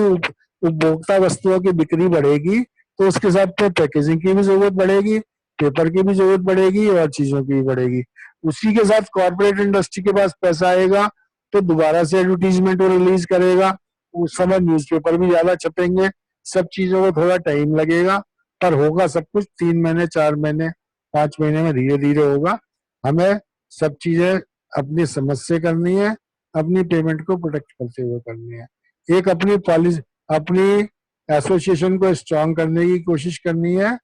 उपभोक्ता वस्तुओं की बिक्री बढ़ेगी, तो उसके साथ में पैकेजिंग की भी जरूरत बढ़ेगी, पेपर की भी जरूरत बढ़ेगी और चीजों की भी बढ़ेगी। उसी के साथ कॉर्पोरेट इंडस्ट्री के पास पैसा आएगा तो दोबारा से एडवर्टीजमेंट रिलीज करेगा, उस समय न्यूज़पेपर भी ज्यादा छपेंगे। सब चीजों को थोड़ा टाइम लगेगा पर होगा सब कुछ 3 महीने 4 महीने 5 महीने में धीरे धीरे होगा। हमें सब चीजें अपनी समझ से करनी है, अपनी पेमेंट को प्रोटेक्ट करते हुए करनी है। एक अपनी पॉलिसी, अपनी एसोसिएशन को स्ट्रांग करने की कोशिश करनी है,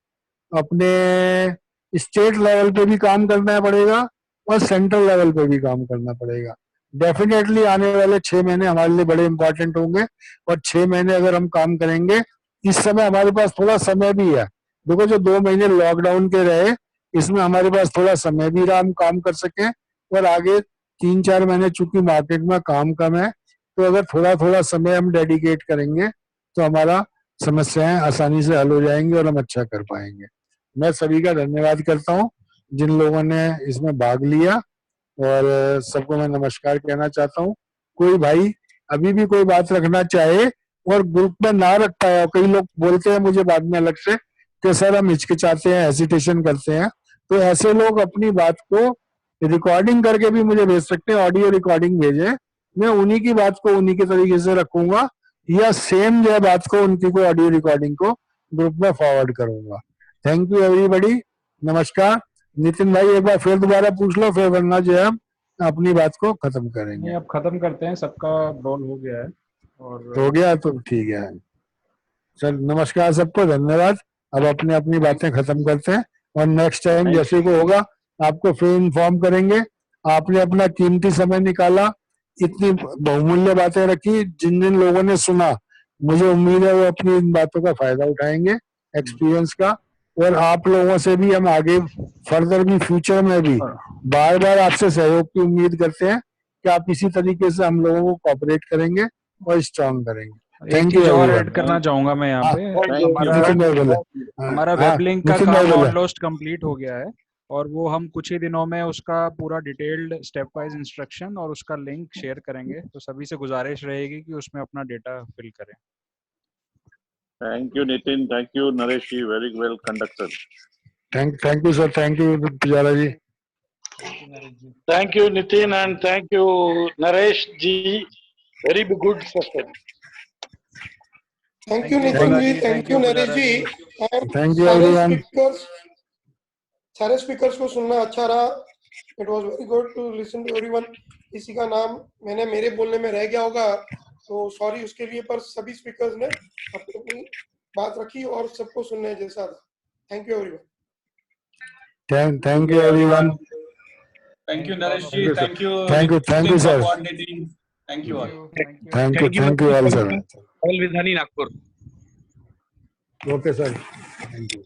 अपने स्टेट लेवल पे भी काम करना पड़ेगा और सेंट्रल लेवल पे भी काम करना पड़ेगा। डेफिनेटली आने वाले 6 महीने हमारे लिए बड़े इंपॉर्टेंट होंगे और 6 महीने अगर हम काम करेंगे, इस समय हमारे पास थोड़ा समय भी है। देखो जो 2 महीने लॉकडाउन के रहे, इसमें हमारे पास थोड़ा समय भी रहा, हम काम कर सकें। और आगे 3-4 महीने चूंकि मार्केट में काम कम है, तो अगर थोड़ा थोड़ा समय हम डेडिकेट करेंगे तो हमारा समस्याएं आसानी से हल हो जाएंगी और हम अच्छा कर पाएंगे। मैं सभी का धन्यवाद करता हूँ जिन लोगों ने इसमें भाग लिया और सबको मैं नमस्कार कहना चाहता हूँ। कोई भाई अभी भी कोई बात रखना चाहे और ग्रुप में ना रख पाया, कई लोग बोलते हैं मुझे बाद में अलग से कि सर हम हिचकिचाते हैं, हेसिटेशन करते हैं, तो ऐसे लोग अपनी बात को रिकॉर्डिंग करके भी मुझे भेज सकते हैं, ऑडियो रिकॉर्डिंग भेजें, मैं उन्हीं की बात को उन्हीं के तरीके से रखूंगा या सेम जो बात को उनकी को ऑडियो रिकॉर्डिंग को ग्रुप में फॉरवर्ड करूंगा। थैंक यू एवरीबॉडी, नमस्कार। नितिन भाई एक बार फिर दोबारा पूछ लो, फिर वरना जो है हम अपनी बात को खत्म करेंगे। अब खत्म करते हैं, सबका रोल हो गया है और हो गया तो ठीक है। सर नमस्कार सबको, धन्यवाद। अब अपने अपनी बातें खत्म करते हैं और नेक्स्ट टाइम जैसे को होगा आपको फिर इन्फॉर्म करेंगे। आपने अपना कीमती समय निकाला, इतनी बहुमूल्य बातें रखी, जिन जिन लोगों ने सुना मुझे उम्मीद है वो अपनी इन बातों का फायदा उठाएंगे, एक्सपीरियंस का। और आप लोगों से भी हम आगे फर्दर भी फ्यूचर में भी बार बार आपसे सहयोग की उम्मीद करते हैं कि आप इसी तरीके से हम लोगों को कोऑपरेट करेंगे और स्ट्रांग करेंगे। एक चीज और ऐड करना चाहूंगा मैं यहाँ पे, हमारा वेब लिंक का काम ऑलमोस्ट कंप्लीट हो गया है और वो हम कुछ ही दिनों में उसका पूरा डिटेल्ड स्टेप वाइज इंस्ट्रक्शन और उसका लिंक शेयर करेंगे, तो सभी से गुजारिश रहेगी कि उसमें अपना डेटा फिल करें। Thank you, Nitin. Thank you, Naresh ji. Very well conducted. Thank you, sir. Thank you, Pujara ji. Thank you, Nitin, and thank you, Naresh ji. Very good session. Thank you, Nitin ji. Thank you, Naresh ji. Thank you, everyone. सारे speakers को सुनना अच्छा रहा। It was very good to listen to everyone. किसी का नाम मैंने मेरे बोलने में रह गया होगा तो सॉरी उसके लिए, पर सभी स्पीकर्स ने अपनी बात रखी और सबको सुनने जैसा था। Thank you everyone. Thank you, everyone. Thank you, Naresh ji. Thank you. Thank you, sir. Thank you all. Thank you all, sir. All Vidhani Nagpur. Okay, sir. Thank you.